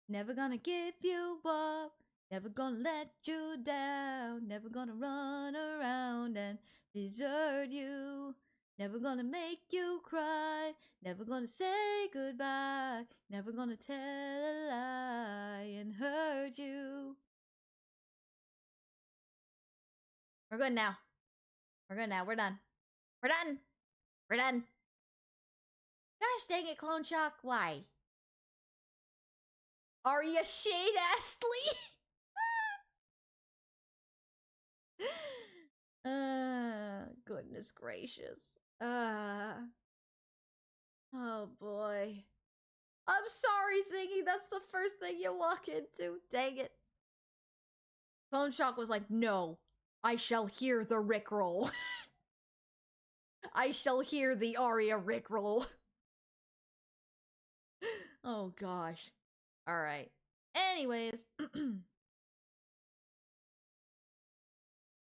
Never gonna give you up. Never gonna let you down. Never gonna run around and desert you. Never gonna make you cry. Never gonna say goodbye. Never gonna tell a lie and hurt you. We're good now. We're good now. We're done. We're done. We're done. Gosh dang it, Clone Shock. Why? Are you Shade Astley? Goodness gracious. Oh boy. I'm sorry, Ziggy. That's the first thing you walk into. Dang it. Clone Shock was like, no, I shall hear the Rickroll. I shall hear the Aria Rickroll. Oh gosh. Alright. Anyways.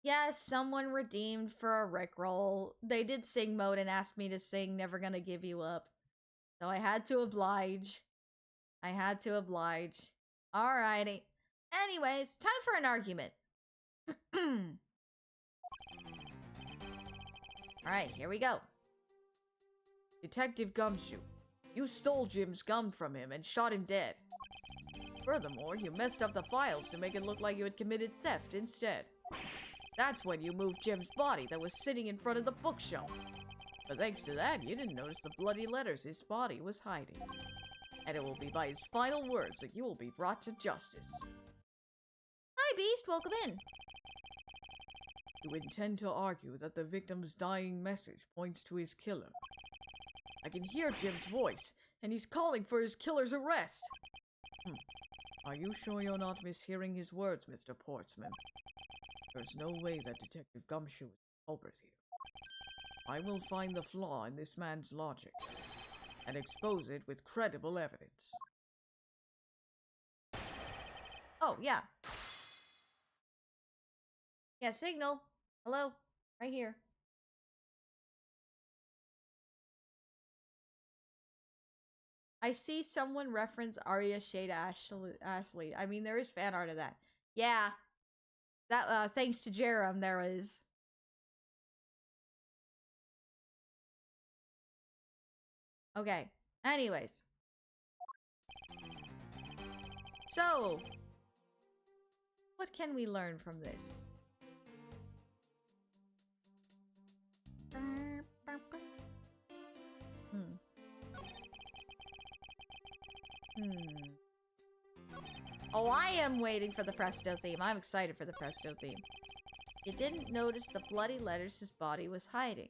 Yes, someone redeemed for a Rickroll. They did sing mode and asked me to sing Never Gonna Give You Up. So I had to oblige. I had to oblige. Alrighty. Anyways, time for an argument. Alright, here we go. Detective Gumshoe, you stole Jim's gum from him and shot him dead. Furthermore, you messed up the files to make it look like you had committed theft instead. That's when you moved Jim's body that was sitting in front of the bookshelf. But thanks to that, you didn't notice the bloody letters his body was hiding. And it will be by his final words that you will be brought to justice. Hi, Beast. Welcome in. You intend to argue that the victim's dying message points to his killer. I can hear Jim's voice, and he's calling for his killer's arrest. Are you sure you're not mishearing his words, Mr. Portsman? There's no way that Detective Gumshoe is the culprit here. I will find the flaw in this man's logic and expose it with credible evidence. Oh, yeah. Yeah, signal. Hello. Right here. I see someone reference Arya Shade Ashley. I mean, there is fan art of that. Yeah. That, thanks to Jerem, there is. Okay. Anyways. So, what can we learn from this? Oh, I am waiting for the Presto theme. I'm excited for the Presto theme. You didn't notice the bloody letters his body was hiding.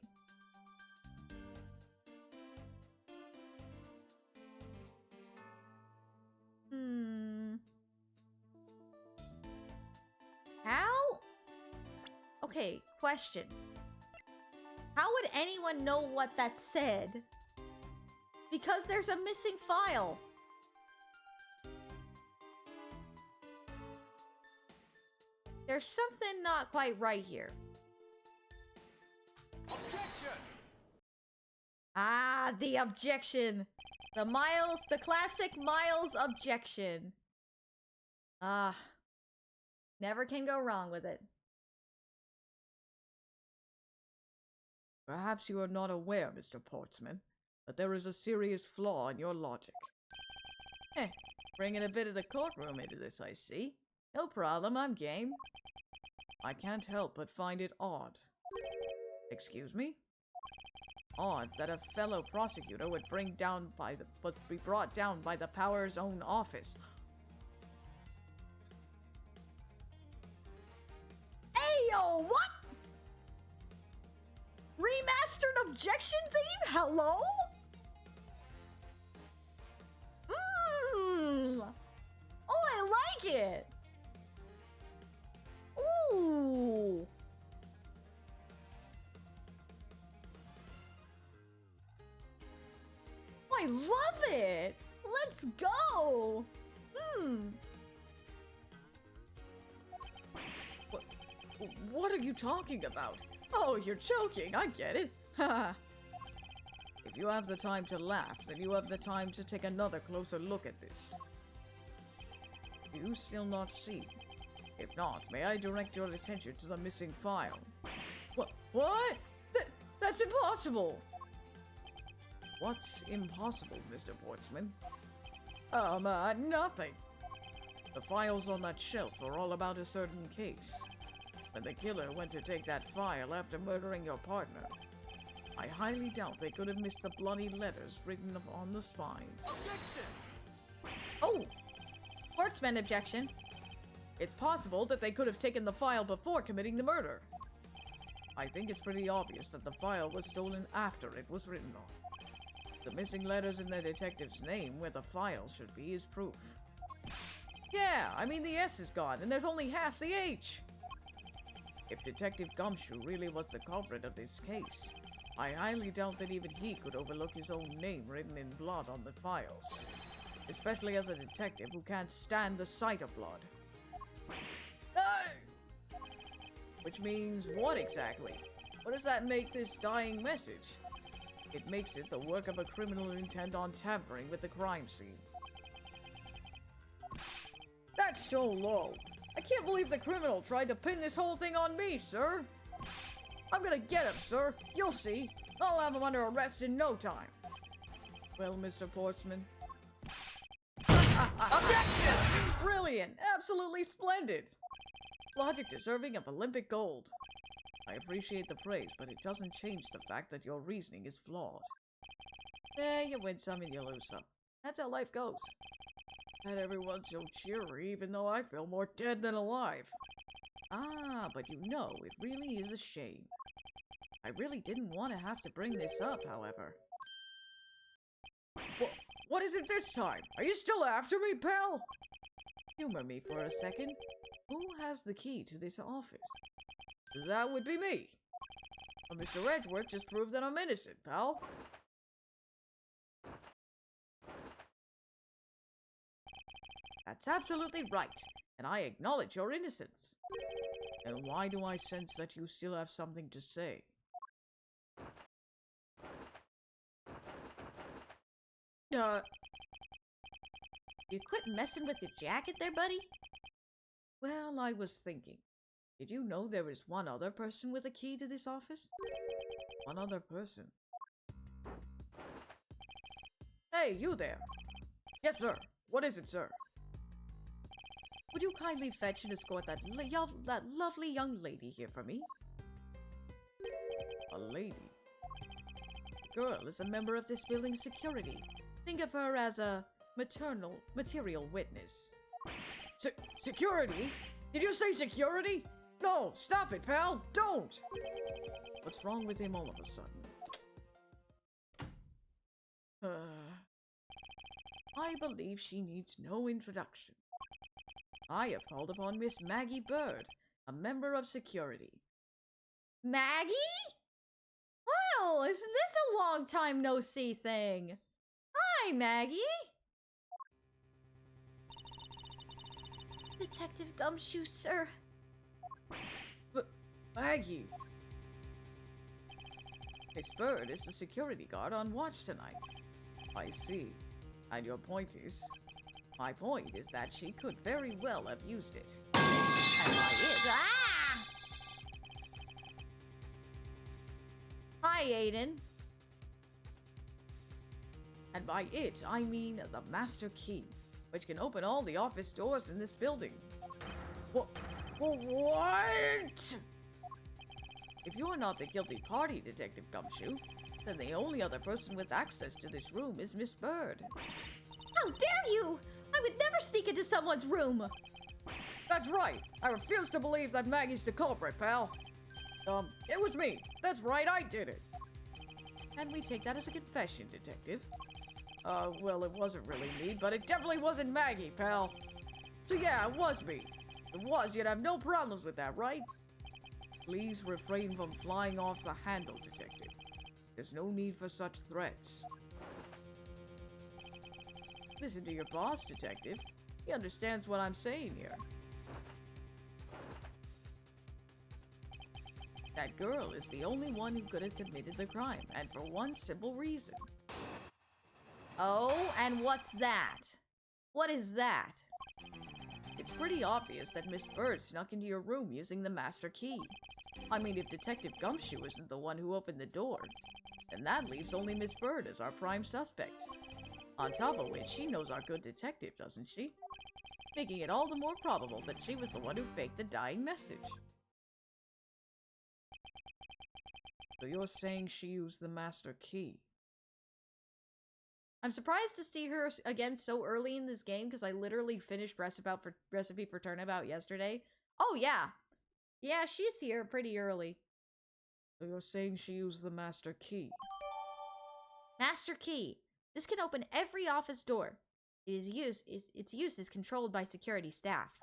How? Okay, question. How would anyone know what that said? Because there's a missing file. There's something not quite right here. Objection! Ah, the objection. The classic Miles objection. Ah, never can go wrong with it. Perhaps you are not aware, Mr. Portsman, that there is a serious flaw in your logic. Bringing a bit of the courtroom into this, I see. No problem, I'm game. I can't help but find it odd. Excuse me? Odd that a fellow prosecutor would be brought down by the power's own office. Ayo, what? Remastered objection theme? Hello? Oh, I like it. Ooh. I love it. Let's go. What are you talking about? Oh, you're joking. I get it. Haha. If you have the time to laugh, then you have the time to take another closer look at this. Do you still not see? If not, may I direct your attention to the missing file? What? That's impossible! What's impossible, Mr. Portsman? Nothing. The files on that shelf are all about a certain case. When the killer went to take that file after murdering your partner, I highly doubt they could have missed the bloody letters written on the spines. Objection! Oh! Sportsman objection. It's possible that they could have taken the file before committing the murder. I think it's pretty obvious that the file was stolen after it was written on. The missing letters in the detective's name where the file should be is proof. Yeah, I mean the S is gone and there's only half the H. If Detective Gumshoe really was the culprit of this case, I highly doubt that even he could overlook his own name written in blood on the files. Especially as a detective who can't stand the sight of blood. Which means what exactly? What does that make this dying message? It makes it the work of a criminal intent on tampering with the crime scene. That's so low. I can't believe the criminal tried to pin this whole thing on me, sir. I'm gonna get him, sir. You'll see. I'll have him under arrest in no time. Well, Mr. Portsman. Objection! Brilliant. Absolutely splendid. Logic deserving of Olympic gold. I appreciate the praise, but it doesn't change the fact that your reasoning is flawed. You win some and you lose some. That's how life goes. Not everyone's so cheery, even though I feel more dead than alive. Ah, but you know, it really is a shame. I really didn't want to have to bring this up, however. What is it this time? Are you still after me, pal? Humor me for a second. Who has the key to this office? That would be me. Well, Mr. Edgeworth just proved that I'm innocent, pal. That's absolutely right, and I acknowledge your innocence. And why do I sense that you still have something to say? You quit messing with your jacket there, buddy? Well, I was thinking. Did you know there is one other person with a key to this office? One other person. Hey, you there! Yes, sir. What is it, sir? Would you kindly fetch and escort that lovely young lady here for me? A lady? The girl is a member of this building's security. Think of her as a material witness. Security? Did you say security? No, stop it, pal! Don't! What's wrong with him all of a sudden? I believe she needs no introduction. I have called upon Miss Maggie Bird, a member of security. Maggie? Well, isn't this a long time no see thing? Hi, Maggie. Detective Gumshoe, sir. But, Maggie. Miss Bird is the security guard on watch tonight. I see. And your point is? My point is that she could very well have used it. And by it... Ah! Hi, Aiden. And by it, I mean the master key, which can open all the office doors in this building. What? If you're not the guilty party, Detective Gumshoe, then the only other person with access to this room is Miss Bird. How dare you! I would never sneak into someone's room! That's right! I refuse to believe that Maggie's the culprit, pal. It was me. That's right, I did it. And we take that as a confession, Detective. Well, it wasn't really me, but it definitely wasn't Maggie, pal. So yeah, it was me. If it was, you'd have no problems with that, right? Please refrain from flying off the handle, Detective. There's no need for such threats. Listen to your boss, Detective. He understands what I'm saying here. That girl is the only one who could have committed the crime, and for one simple reason. Oh, and what's that? What is that? It's pretty obvious that Miss Bird snuck into your room using the master key. I mean, if Detective Gumshoe isn't the one who opened the door, then that leaves only Miss Bird as our prime suspect. On top of which, she knows our good detective, doesn't she? Making it all the more probable that she was the one who faked the dying message. So you're saying she used the master key? I'm surprised to see her again so early in this game, because I literally finished Recipe for Turnabout yesterday. Oh, yeah. Yeah, she's here pretty early. So you're saying she used the master key? Master key. This can open every office door. Its use is controlled by security staff.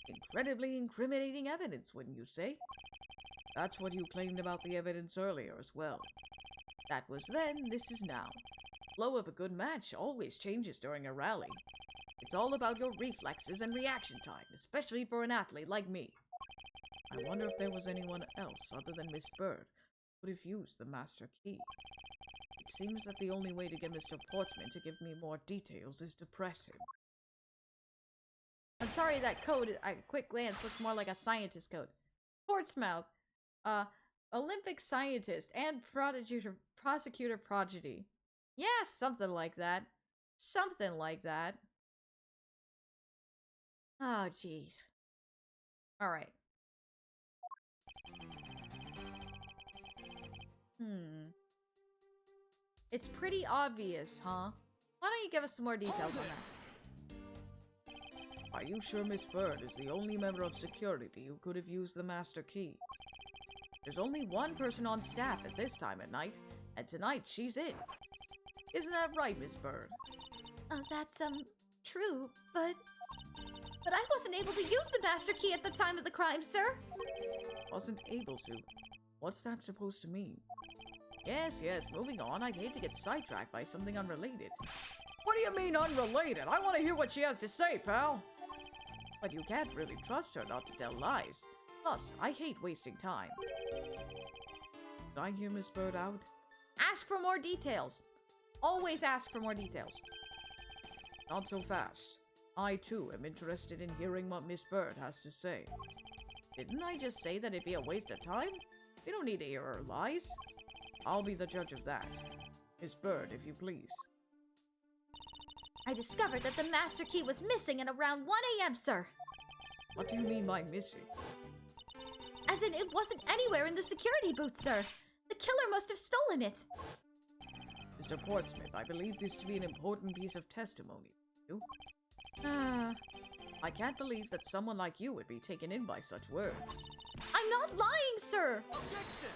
Incredibly incriminating evidence, wouldn't you say? That's what you claimed about the evidence earlier as well. That was then, this is now. Flow of a good match always changes during a rally. It's all about your reflexes and reaction time, especially for an athlete like me. I wonder if there was anyone else other than Miss Bird who would have used the master key. It seems that the only way to get Mr. Portsman to give me more details is to press him. I'm sorry, that code at a quick glance looks more like a scientist code. Portsmouth. Olympic scientist and prosecutor prodigy. Yeah, something like that. Something like that. Oh, jeez. Alright. It's pretty obvious, huh? Why don't you give us some more details on that? Are you sure Miss Bird is the only member of security who could have used the master key? There's only one person on staff at this time at night, and tonight she's it. Isn't that right, Miss Bird? That's, true, but I wasn't able to use the master key at the time of the crime, sir. Wasn't able to? What's that supposed to mean? Yes, moving on. I'd hate to get sidetracked by something unrelated. What do you mean unrelated? I want to hear what she has to say, pal. But you can't really trust her not to tell lies. Plus, I hate wasting time. Did I hear Miss Bird out? Ask for more details. Always ask for more details. Not so fast. I, too, am interested in hearing what Miss Bird has to say. Didn't I just say that it'd be a waste of time? We don't need to hear her lies. I'll be the judge of that. Miss Bird, if you please. I discovered that the master key was missing at around 1 a.m., sir. What do you mean by missing? As in, it wasn't anywhere in the security booth, sir. The killer must have stolen it. Mr. Portsmouth, I believe this to be an important piece of testimony. You? I can't believe that someone like you would be taken in by such words. I'm not lying, sir. Objection!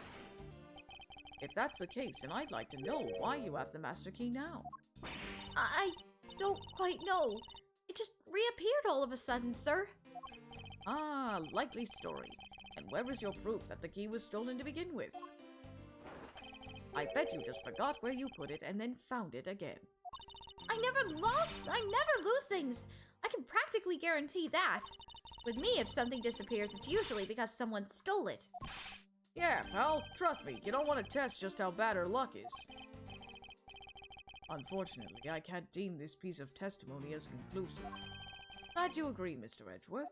If that's the case, then I'd like to know why you have the master key now. I don't quite know. It just reappeared all of a sudden, sir. Ah, likely story. And where was your proof that the key was stolen to begin with? I bet you just forgot where you put it and then found it again. I never lose things. I can practically guarantee that. With me, if something disappears, it's usually because someone stole it. Yeah, pal, trust me, you don't want to test just how bad her luck is. Unfortunately, I can't deem this piece of testimony as conclusive. Glad you agree, Mr. Edgeworth.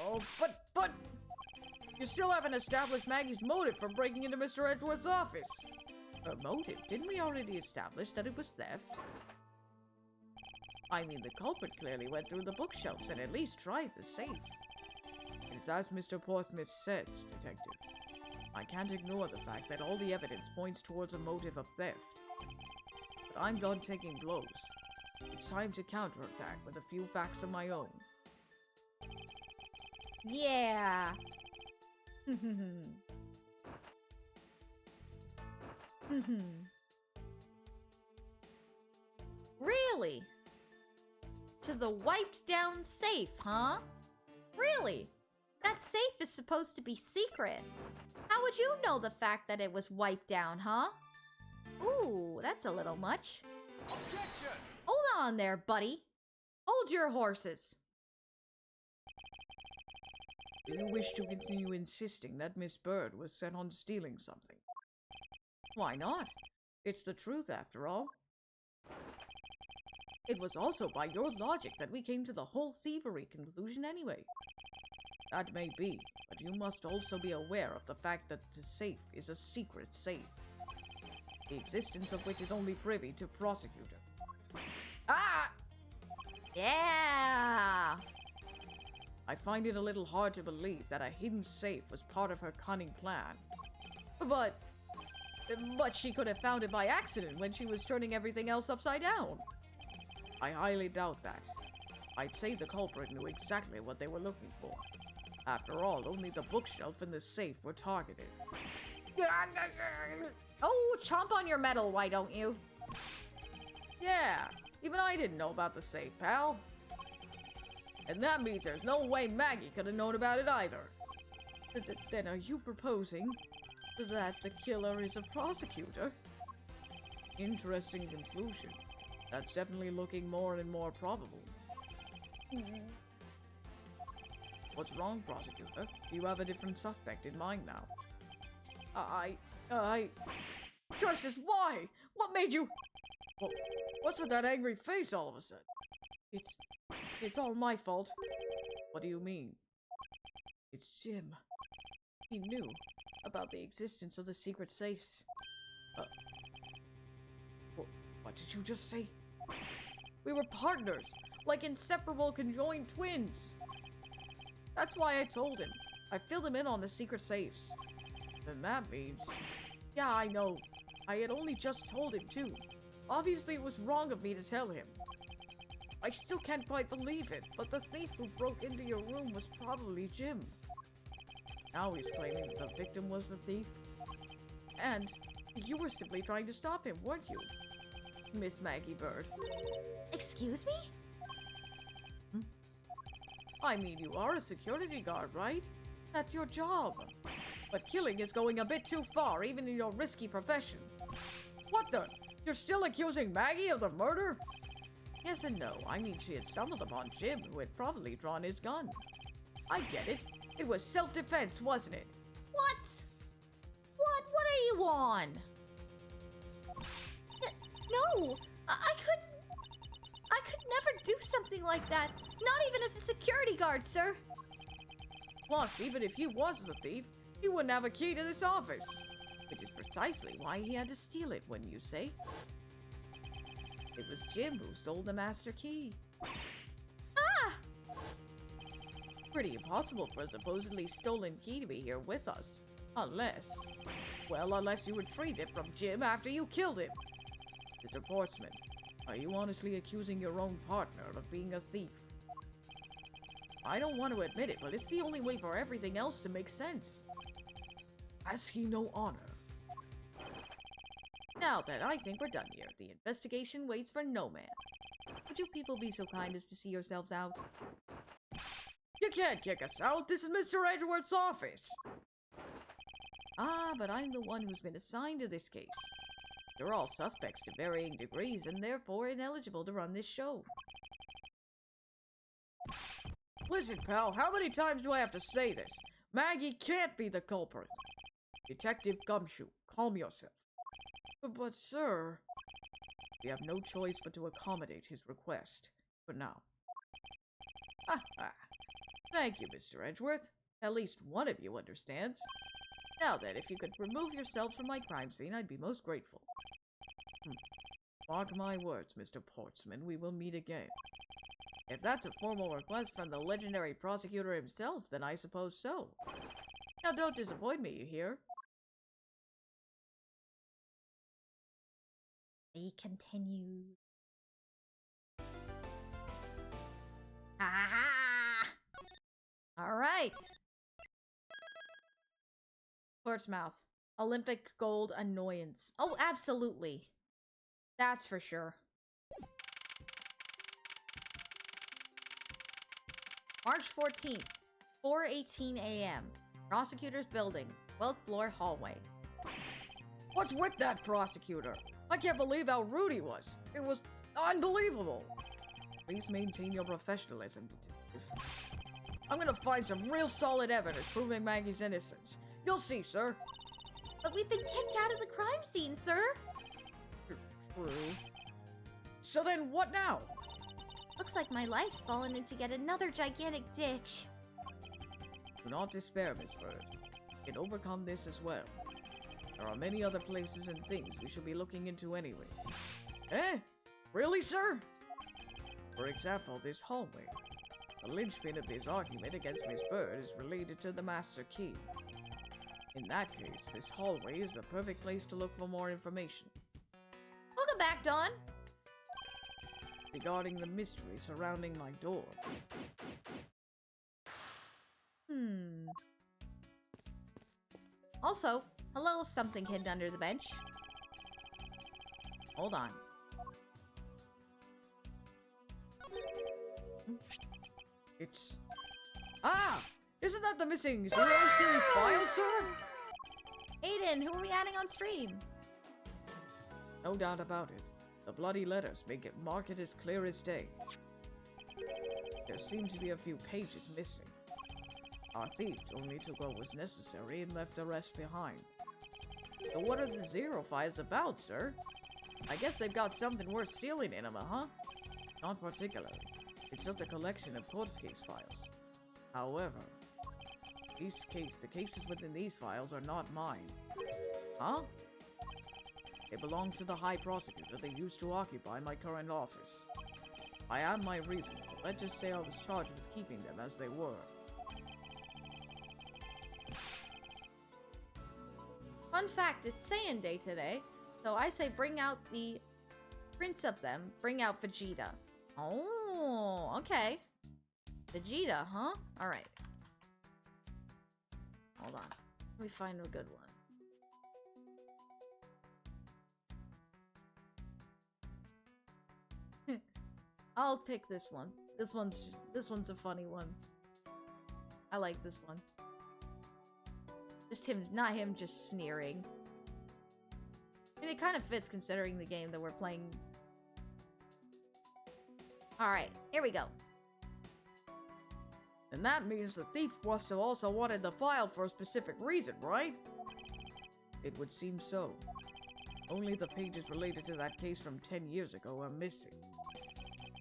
Oh, but... You still haven't established Maggie's motive for breaking into Mr. Edgeworth's office. Her motive? Didn't we already establish that it was theft? I mean, the culprit clearly went through the bookshelves and at least tried the safe. It's as Mr. Portsmouth said, Detective. I can't ignore the fact that all the evidence points towards a motive of theft. But I'm done taking blows. It's time to counterattack with a few facts of my own. Yeah. Really? To the wiped down safe, huh? Really? That safe is supposed to be secret. How would you know the fact that it was wiped down, huh? Ooh, that's a little much. Objection! Hold on there, buddy. Hold your horses. Do you wish to continue insisting that Miss Bird was set on stealing something? Why not? It's the truth, after all. It was also by your logic that we came to the whole thievery conclusion anyway. That may be, but you must also be aware of the fact that the safe is a secret safe, the existence of which is only privy to prosecutor. Ah! Yeah! I find it a little hard to believe that a hidden safe was part of her cunning plan. But she could have found it by accident when she was turning everything else upside down. I highly doubt that. I'd say the culprit knew exactly what they were looking for. After all, only the bookshelf and the safe were targeted. Oh, chomp on your metal, why don't you? Yeah, even I didn't know about the safe, pal. And that means there's no way Maggie could have known about it either. Then are you proposing that the killer is a prosecutor? Interesting conclusion. That's definitely looking more and more probable. What's wrong, prosecutor? Do you have a different suspect in mind now? Curses, why? What made you... What's with that angry face all of a sudden? It's all my fault. What do you mean? It's Jim. He knew about the existence of the secret safes. What did you just say? We were partners, like inseparable conjoined twins. That's why I told him. I filled him in on the secret safes. Then that means... Yeah, I know. I had only just told him, too. Obviously, it was wrong of me to tell him. I still can't quite believe it, but the thief who broke into your room was probably Jim. Now he's claiming the victim was the thief. And you were simply trying to stop him, weren't you, Miss Maggie Bird? Excuse me? I mean, you are a security guard, right? That's your job. But killing is going a bit too far, even in your risky profession. What the? You're still accusing Maggie of the murder? Yes and no. I mean, she had stumbled upon Jim, who had probably drawn his gun. I get it. It was self-defense, wasn't it? What? What are you on? No, I could never do something like that. Not even as a security guard, sir. Plus, even if he was the thief, he wouldn't have a key to this office. Which is precisely why he had to steal it, wouldn't you say? It was Jim who stole the master key. Ah! Pretty impossible for a supposedly stolen key to be here with us. Unless you retrieved it from Jim after you killed him. Mr. Portsman, are you honestly accusing your own partner of being a thief? I don't want to admit it, but it's the only way for everything else to make sense. Has he no honor? Now then, I think we're done here. The investigation waits for no man. Would you people be so kind as to see yourselves out? You can't kick us out. This is Mr. Edgeworth's office. Ah, but I'm the one who's been assigned to this case. You're all suspects to varying degrees and therefore ineligible to run this show. Listen, pal, how many times do I have to say this? Maggie can't be the culprit. Detective Gumshoe, calm yourself. But sir... We have no choice but to accommodate his request. For now. Thank you, Mr. Edgeworth. At least one of you understands. Now then, if you could remove yourselves from my crime scene, I'd be most grateful. Mark my words, Mr. Portsman, we will meet again. If that's a formal request from the legendary prosecutor himself, then I suppose so. Now don't disappoint me, you hear? They continue. Aha! All right. Portsmouth. Olympic gold annoyance. Oh, absolutely. That's for sure. March 14th, 4:18 a.m. Prosecutor's building, 12th floor hallway. What's with that prosecutor? I can't believe how rude he was. It was unbelievable. Please maintain your professionalism, detective. I'm gonna find some real solid evidence proving Maggie's innocence. You'll see, sir. But we've been kicked out of the crime scene, sir. True. So then what now? Looks like my life's fallen into yet another gigantic ditch. Do not despair, Miss Bird. We can overcome this as well. There are many other places and things we should be looking into anyway. Eh? Really, sir? For example, this hallway. The linchpin of this argument against Miss Bird is related to the master key. In that case, this hallway is the perfect place to look for more information. Welcome back, Dawn. Regarding the mystery surrounding my door. Also, hello, something hidden under the bench. Hold on. It's... Ah! Isn't that the missing 0 series file, sir? Aiden, who are we adding on stream? No doubt about it. The bloody letters make it mark it as clear as day. There seem to be a few pages missing. Our thieves only took what was necessary and left the rest behind. So what are the 0 files about, sir? I guess they've got something worth stealing in them, huh? Not particularly. It's just a collection of court case files. However, the cases within these files are not mine. Huh? They belong to the High Prosecutor that used to occupy my current office. I have my reason, but let's just say I was charged with keeping them as they were. Fun fact, it's Saiyan Day today. So I say bring out the prince of them. Bring out Vegeta. Oh, okay. Vegeta, huh? Alright. Hold on. Let me find a good one. I'll pick this one. This one's a funny one. I like this one. Just him, not him just sneering. And it kind of fits considering the game that we're playing. Alright, here we go. And that means the thief must have also wanted the file for a specific reason, right? It would seem so. Only the pages related to that case from 10 years ago are missing.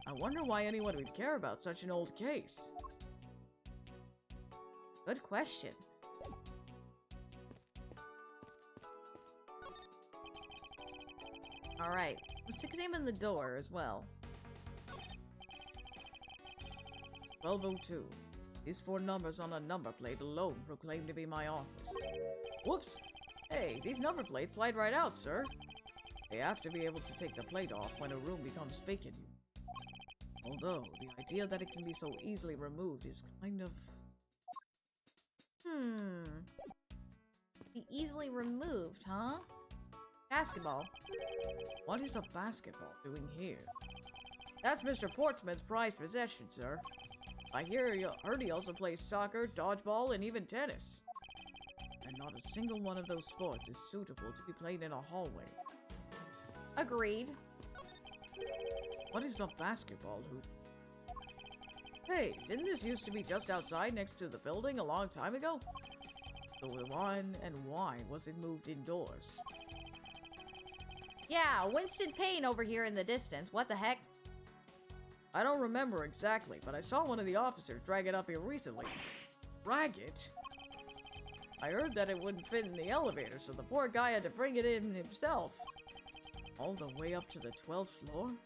I wonder why anyone would care about such an old case. Good question. Alright, let's examine the door as well. 1202. These 4 numbers on a number plate alone proclaim to be my office. Whoops! Hey, these number plates slide right out, sir. They have to be able to take the plate off when a room becomes vacant. Although, the idea that it can be so easily removed is kind of... Be easily removed, huh? Basketball. What is a basketball doing here? That's Mr. Portsmouth's prized possession, sir. I heard he also plays soccer, dodgeball, and even tennis. And not a single one of those sports is suitable to be played in a hallway. Agreed. What is a basketball hoop? Hey, didn't this used to be just outside next to the building a long time ago? So when and why was it moved indoors? Yeah, Winston Payne over here in the distance. What the heck? I don't remember exactly, but I saw one of the officers drag it up here recently. Drag it? I heard that it wouldn't fit in the elevator, so the poor guy had to bring it in himself. All the way up to the 12th floor?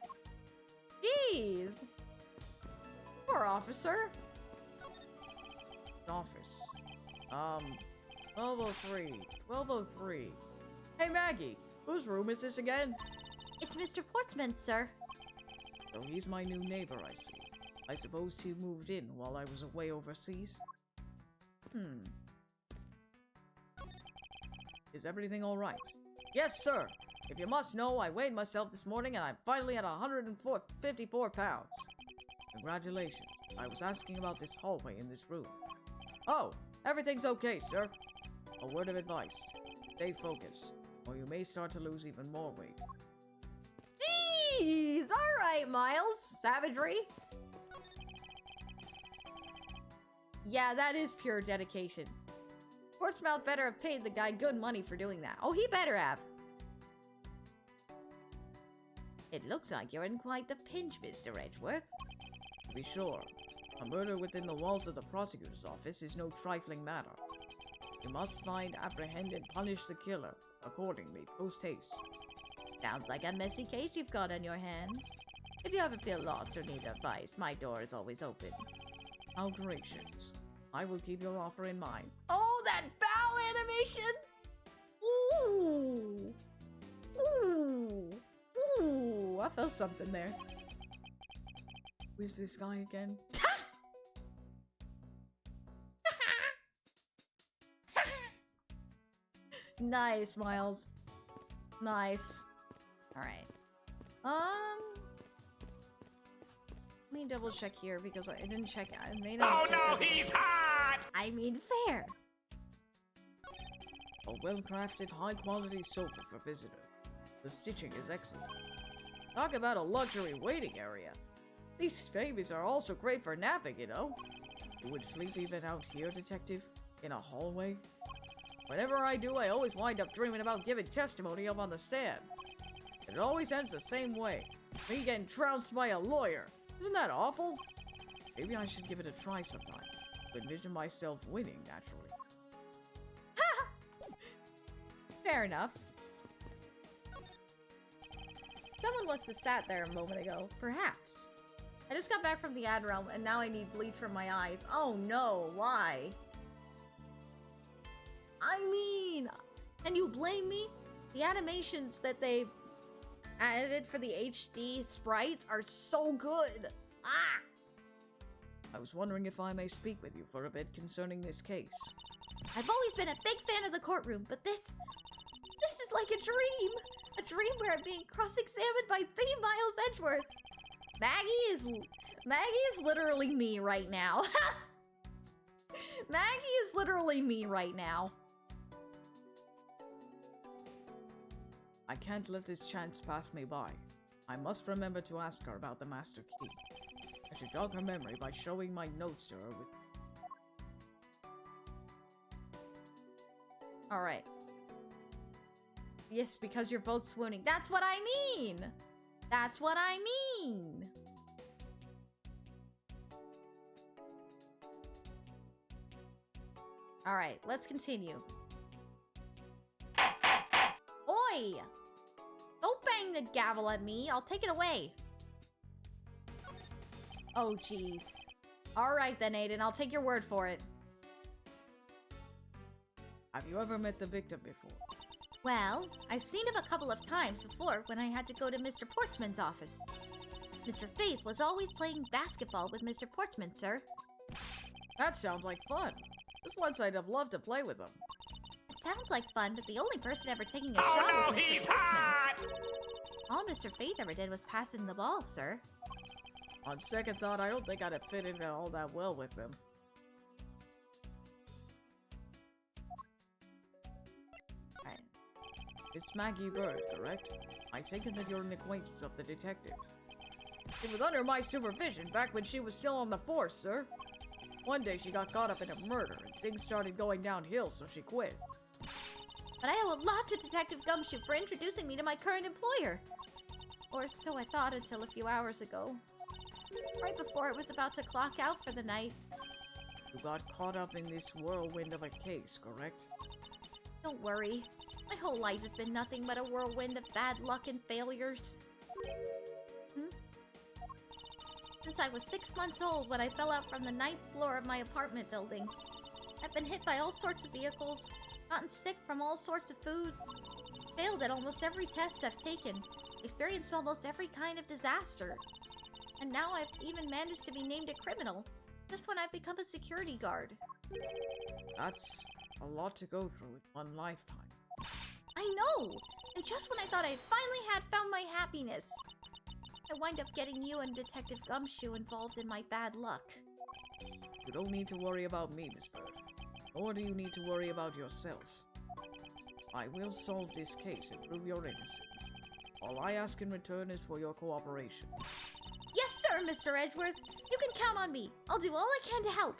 Jeez! Poor officer. Office. 1203. 1203. Hey Maggie, whose room is this again? It's Mr. Portsmouth, sir. So he's my new neighbor, I see. I suppose he moved in while I was away overseas? Is everything alright? Yes, sir! If you must know, I weighed myself this morning and I'm finally at 154 pounds. Congratulations. I was asking about this hallway in this room. Oh, everything's okay, sir. A word of advice. Stay focused, or you may start to lose even more weight. Jeez! Alright, Miles. Savagery. Yeah, that is pure dedication. Portsmouth better have paid the guy good money for doing that. Oh, he better have. It looks like you're in quite the pinch, Mr. Edgeworth. To be sure, a murder within the walls of the prosecutor's office is no trifling matter. You must find, apprehend, and punish the killer, accordingly, post-haste. Sounds like a messy case you've got on your hands. If you ever feel lost or need advice, my door is always open. How gracious. I will keep your offer in mind. Oh, that bow animation! Ooh! Ooh! Ooh! I felt something there. Who's this guy again? Nice, Miles. Nice. Alright. Let me double check here because I didn't check. I made Oh no, he's hot! I mean, fair. A well-crafted, high-quality sofa for visitor. The stitching is excellent. Talk about a luxury waiting area. These babies are also great for napping, you know. You would sleep even out here, detective? In a hallway? Whenever I do, I always wind up dreaming about giving testimony up on the stand. And it always ends the same way. Me getting trounced by a lawyer. Isn't that awful? Maybe I should give it a try sometime. To envision myself winning, naturally. Fair enough. Someone must have sat there a moment ago. Perhaps. I just got back from the ad realm and now I need bleach from my eyes. Oh no, why? I mean, And you blame me? The animations that they added for the HD sprites are so good. Ah! I was wondering if I may speak with you for a bit concerning this case. I've always been a big fan of the courtroom, but this is like a dream. A dream where I'm being cross-examined by 3 Miles Edgeworth. Maggie is literally me right now. Maggie is literally me right now. I can't let this chance pass me by. I must remember to ask her about the master key. I should jog her memory by showing my notes to her with... Alright. Yes, because you're both swooning. That's what I mean! That's what I mean! Alright, let's continue. Oi! Don't bang the gavel at me. I'll take it away. Oh, jeez. Alright then, Aiden. I'll take your word for it. Have you ever met the victim before? Well, I've seen him a couple of times before when I had to go to Mr. Portsman's office. Mr. Faith was always playing basketball with Mr. Portsman, sir. That sounds like fun. Just once I'd have loved to play with him. It sounds like fun, but the only person ever taking a Oh shot no, was Mr. he's Portsman. hot! All Mr. Faith ever did was passing the ball, sir. On second thought, I don't think I'd have fit in all that well with him. Alright. It's Maggie Bird, correct? I take it that you're an acquaintance of the detective. It was under my supervision back when she was still on the force, sir. One day she got caught up in a murder and things started going downhill, so she quit. But I owe a lot to Detective Gumshoe for introducing me to my current employer. Or so I thought until a few hours ago. Right before it was about to clock out for the night. You got caught up in this whirlwind of a case, correct? Don't worry. My whole life has been nothing but a whirlwind of bad luck and failures. Since I was 6 months old when I fell out from the 9th floor of my apartment building. I've been hit by all sorts of vehicles, gotten sick from all sorts of foods, failed at almost every test I've taken, experienced almost every kind of disaster. And now I've even managed to be named a criminal, just when I've become a security guard. That's a lot to go through in one lifetime. I know! And just when I thought I finally had found my happiness, I wind up getting you and Detective Gumshoe involved in my bad luck. You don't need to worry about me, Miss Bird. Nor do you need to worry about yourself. I will solve this case and prove your innocence. All I ask in return is for your cooperation. Yes, sir, Mr. Edgeworth. You can count on me. I'll do all I can to help.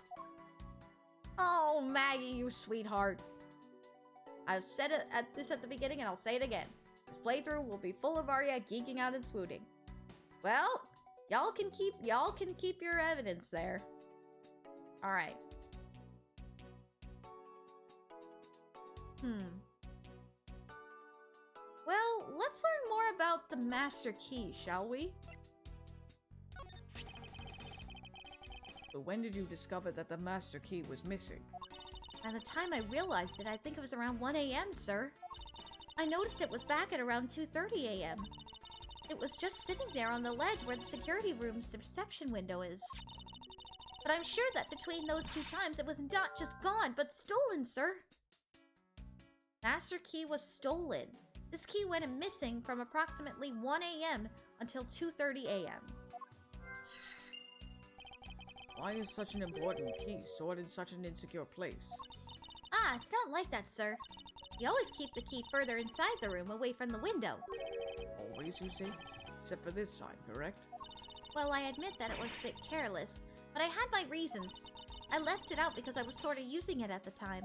Oh, Maggie, you sweetheart. I've said it at the beginning, and I'll say it again. This playthrough will be full of Arya geeking out and swooning. Well, y'all can keep your evidence there. All right. Well, let's learn more about the Master Key, shall we? So when did you discover that the master key was missing? By the time I realized it, I think it was around 1 a.m., sir. I noticed it was back at around 2:30 a.m. It was just sitting there on the ledge where the security room's reception window is. But I'm sure that between those 2 times, it was not just gone, but stolen, sir. Master Key was stolen. This key went missing from approximately 1 a.m. until 2:30 a.m. Why is such an important key stored in such an insecure place? Ah, it's not like that, sir. We always keep the key further inside the room, away from the window. Always, you see? Except for this time, correct? Well, I admit that it was a bit careless, but I had my reasons. I left it out because I was sort of using it at the time.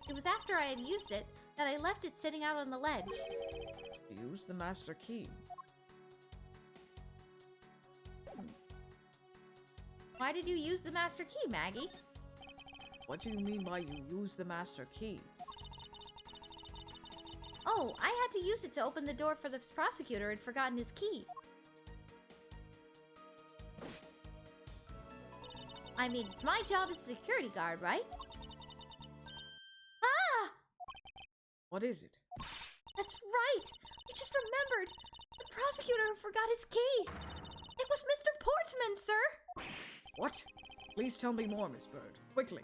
It was after I had used it that I left it sitting out on the ledge. Use the master key. Why did you use the master key, Maggie? What do you mean by you use the master key? Oh, I had to use it to open the door for the prosecutor who had forgotten his key. I mean, it's my job as a security guard, right? Ah! What is it? That's right! I just remembered! The prosecutor forgot his key! It was Mr. Portsman, sir! What? Please tell me more, Miss Bird. Quickly.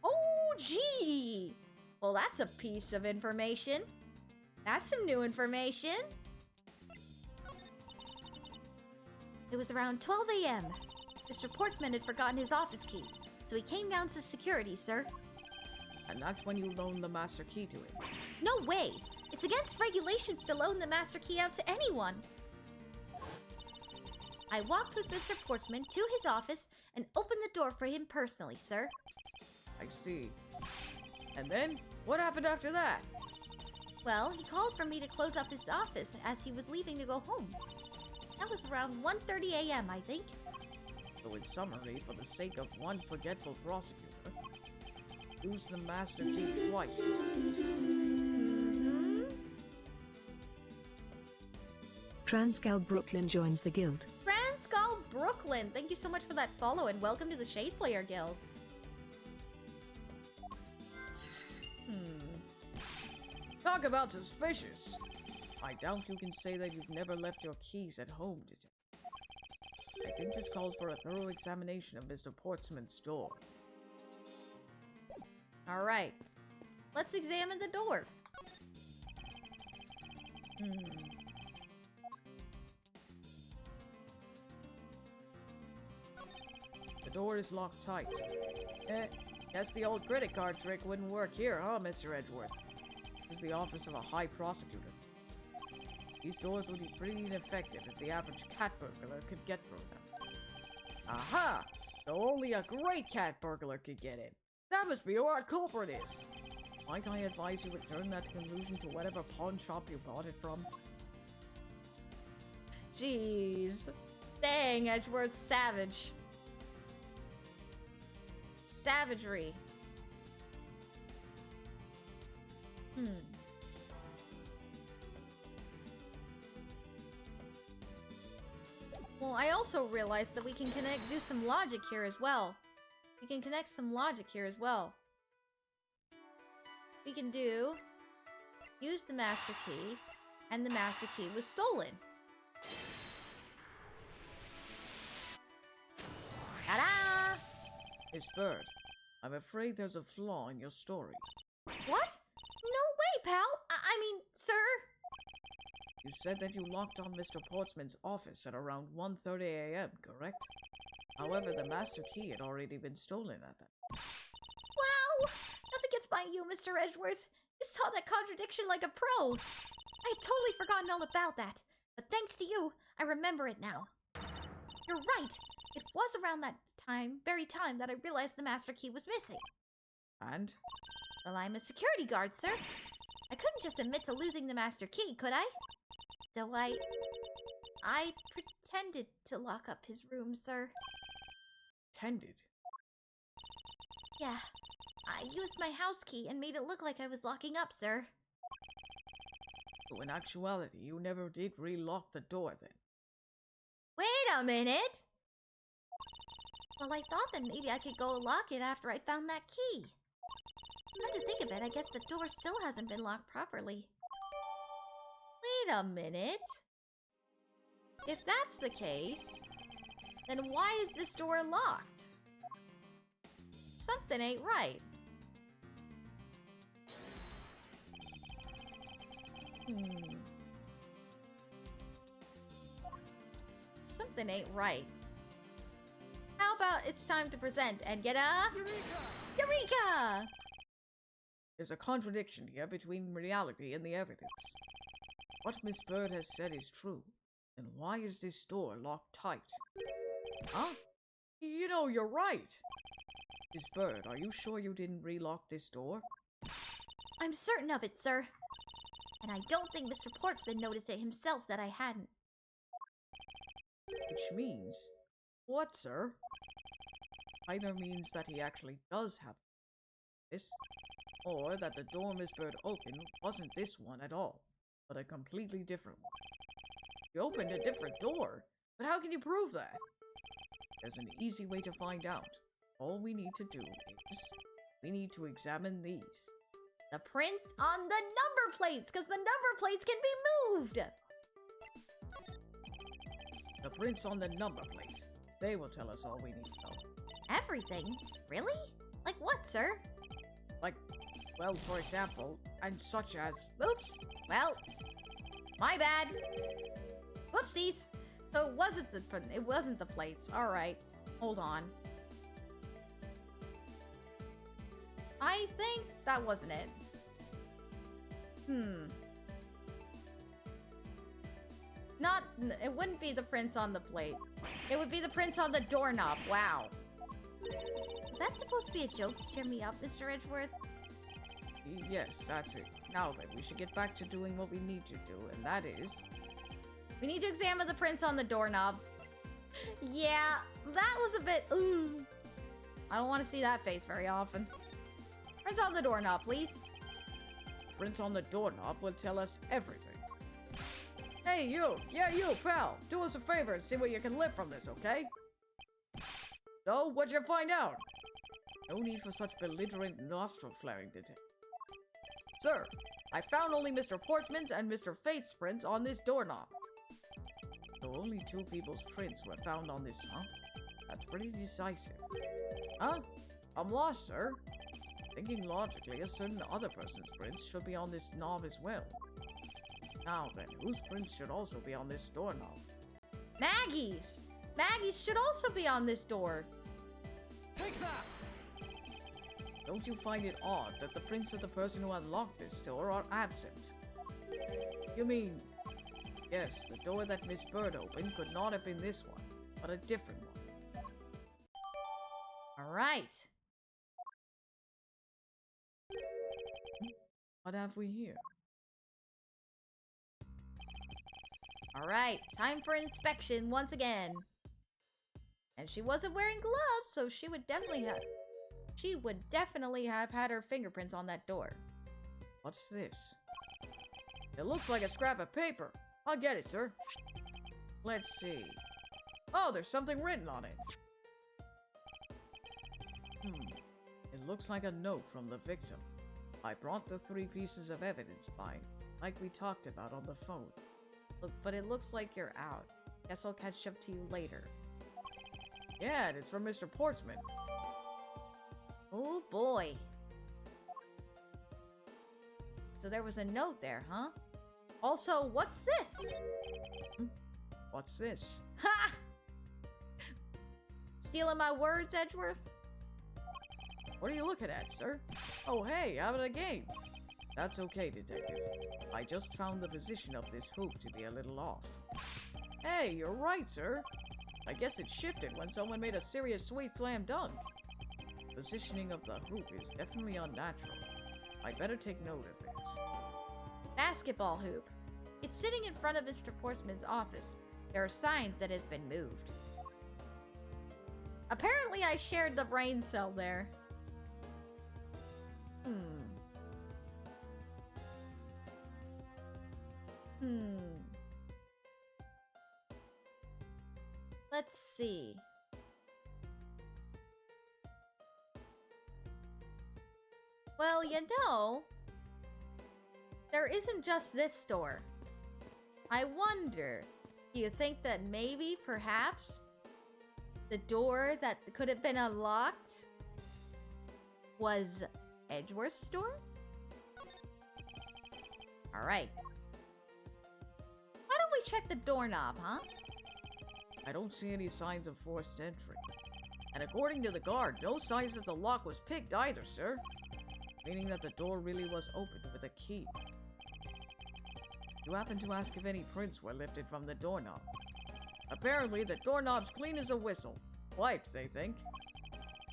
Oh, gee! Well, that's a piece of information. That's some new information. It was around 12 a.m. Mr. Portsman had forgotten his office key, so he came down to security, sir. And that's when you loaned the master key to him. No way! It's against regulations to loan the master key out to anyone. I walked with Mr. Portsman to his office and opened the door for him personally, sir. I see. And then, what happened after that? Well, he called for me to close up his office as he was leaving to go home. That was around 1:30 a.m., I think. So in summary, for the sake of one forgetful prosecutor, use the master key twice. Transgal Brooklyn joins the guild. Transgal Brooklyn, thank you so much for that follow and welcome to the Shade Slayer Guild. Talk about suspicious. I doubt you can say that you've never left your keys at home, Detective. I think this calls for a thorough examination of Mr. Portsman's door. Alright, let's examine the door. The door is locked tight. Guess the old credit card trick wouldn't work here, huh, Mr. Edgeworth? This is the office of a high prosecutor. These doors would be pretty ineffective if the average cat burglar could get through them. Aha! So only a great cat burglar could get in. That must be who our culprit is. Might I advise you return that conclusion to whatever pawn shop you bought it from? Jeez. Dang, Edgeworth's savage. Savagery. Well, I also realized that we can do some logic here as well. We can connect some logic here as well. We can use the master key, and the master key was stolen. Ta-da! Miss Bird, I'm afraid there's a flaw in your story. What? No way, pal! I mean, sir! You said that you locked on Mr. Portsman's office at around 1:30 a.m., correct? However, the master key had already been stolen at that. Wow! Nothing gets by you, Mr. Edgeworth. You saw that contradiction like a pro. I had totally forgotten all about that. But thanks to you, I remember it now. You're right. It was around that very time that I realized the master key was missing. And? Well, I'm a security guard, sir. I couldn't just admit to losing the master key, could I? So I pretended to lock up his room, sir. Pretended? Yeah. I used my house key and made it look like I was locking up, sir. So in actuality, you never did relock the door then? Wait a minute! Well, I thought that maybe I could go lock it after I found that key. Come to think of it, I guess the door still hasn't been locked properly. Wait a minute. If that's the case, then why is this door locked? Something ain't right. Something ain't right. How about it's time to present and get a... Eureka! There's a contradiction here between reality and the evidence. What Miss Bird has said is true. Then why is this door locked tight? Huh? You know, you're right! Miss Bird, are you sure you didn't relock this door? I'm certain of it, sir. And I don't think Mr. Portsman noticed it himself that I hadn't. Which means... What, sir? Either means that he actually does have this, or that the door Miss Bird opened wasn't this one at all, but a completely different one. You opened a different door, but how can you prove that? There's an easy way to find out. All we need to do is, we need to examine these. The prints on the number plates, because the number plates can be moved! The prints on the number plates. They will tell us all we need to know. Everything? Really? Like what, sir? Like, well, for example, and such as... Oops. Well, my bad. Whoopsies. So it wasn't the plates. All right. Hold on. I think that wasn't it. It wouldn't be the prints on the plate. It would be the prints on the doorknob. Wow. Is that supposed to be a joke to cheer me up, Mr. Edgeworth? Yes, that's it. Now then, we should get back to doing what we need to do, and that is... We need to examine the prints on the doorknob. Yeah, that was a bit... Ooh. I don't want to see that face very often. Prints on the doorknob, please. Prints on the doorknob will tell us everything. Hey, you! Yeah, you, pal! Do us a favor and see what you can live from this, okay? So, what'd you find out? No need for such belligerent nostril flaring detect. Sir, I found only Mr. Portsman's and Mr. Faith's prints on this doorknob. So only two people's prints were found on this, huh? That's pretty decisive. Huh? I'm lost, sir. Thinking logically, a certain other person's prints should be on this knob as well. Now then, whose prints should also be on this doorknob? Maggie's! Maggie's should also be on this door. Take that! Don't you find it odd that the prints of the person who unlocked this door are absent? You mean... Yes, the door that Miss Bird opened could not have been this one, but a different one. Alright. What have we here? Alright, time for inspection once again. And she wasn't wearing gloves, so she would definitely have had her fingerprints on that door. What's this? It looks like a scrap of paper. I'll get it, sir. Let's see. Oh, there's something written on it. It looks like a note from the victim. I brought the 3 pieces of evidence by, like we talked about on the phone. Look, but it looks like you're out. Guess I'll catch up to you later. Yeah, and it's from Mr. Portsman. Oh boy. So there was a note there, huh? Also, what's this? What's this? Ha! Stealing my words, Edgeworth? What are you looking at, sir? Oh, hey, having a game. That's okay, detective. I just found the position of this hoop to be a little off. Hey, you're right, sir. I guess it shifted when someone made a serious sweet slam dunk. Positioning of the hoop is definitely unnatural. I'd better take note of this. Basketball hoop. It's sitting in front of Mr. Portsman's office. There are signs that has been moved. Apparently I shared the brain cell there. Let's see. Well, you know, there isn't just this store. I wonder, do you think that maybe, perhaps, the door that could have been unlocked was Edgeworth's store? Alright. Why don't we check the doorknob, huh? I don't see any signs of forced entry. And according to the guard, no signs that the lock was picked either, sir. Meaning that the door really was opened with a key. You happen to ask if any prints were lifted from the doorknob. Apparently, the doorknob's clean as a whistle. Wiped, they think.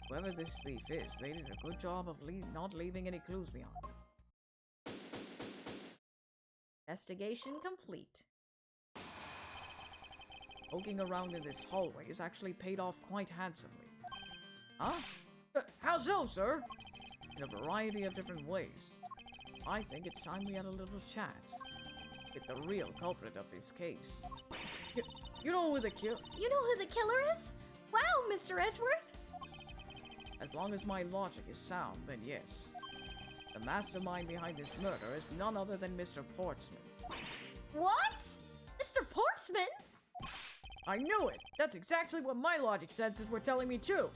Whoever this thief is, they did a good job of not leaving any clues behind. Investigation complete. Poking around in this hallway has actually paid off quite handsomely. Huh? How so, sir? In a variety of different ways. I think it's time we had a little chat with the real culprit of this case. You know who the killer... You know who the killer is? Wow, Mr. Edgeworth! As long as my logic is sound, then yes. The mastermind behind this murder is none other than Mr. Portsman. What? Mr. Portsman? I knew it! That's exactly what my logic senses were telling me too!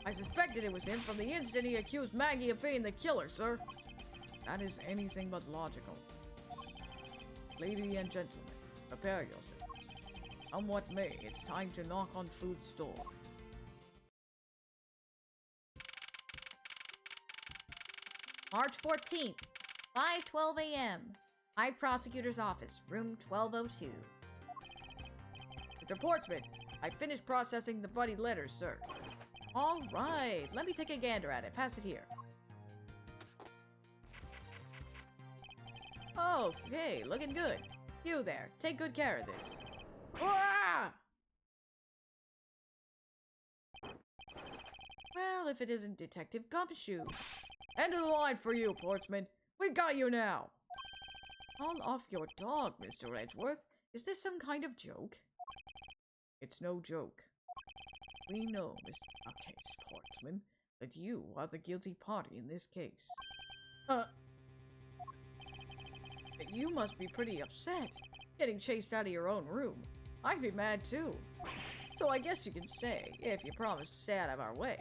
I suspected it was him from the instant he accused Maggie of being the killer, sir. That is anything but logical. Ladies and gentlemen, prepare yourselves. Come what may, it's time to knock on Truth's door. March 14th, 5:12 a.m. High Prosecutor's Office, room 1202. Mr. Portsman, I finished processing the buddy letters, sir. All right, let me take a gander at it. Pass it here. Okay, looking good. You there, take good care of this. Ah! Well, if it isn't Detective Gumshoe. End of the line for you, Portsman. We got you now. Call off your dog, Mr. Edgeworth. Is this some kind of joke? It's no joke. We know, Mr. Case Portsman, that you are the guilty party in this case. You must be pretty upset, getting chased out of your own room. I'd be mad too. So I guess you can stay, if you promise to stay out of our way.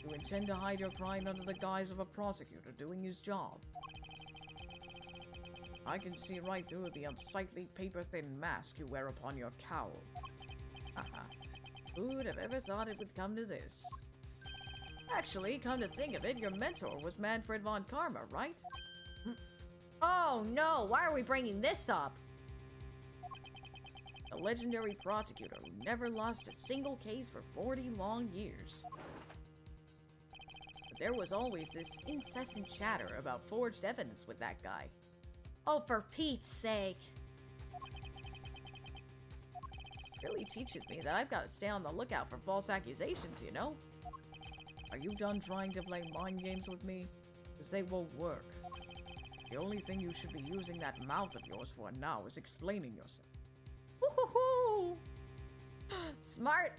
You intend to hide your crime under the guise of a prosecutor doing his job. I can see right through the unsightly paper-thin mask you wear upon your cowl. Haha. Who'd have ever thought it would come to this? Actually, come to think of it, your mentor was Manfred von Karma, right? Oh no, why are we bringing this up? A legendary prosecutor who never lost a single case for 40 long years. But there was always this incessant chatter about forged evidence with that guy. Oh, for Pete's sake. Really teaches me that I've got to stay on the lookout for false accusations, you know? Are you done trying to play mind games with me? Because they won't work. The only thing you should be using that mouth of yours for now is explaining yourself. Woohoo! Smart.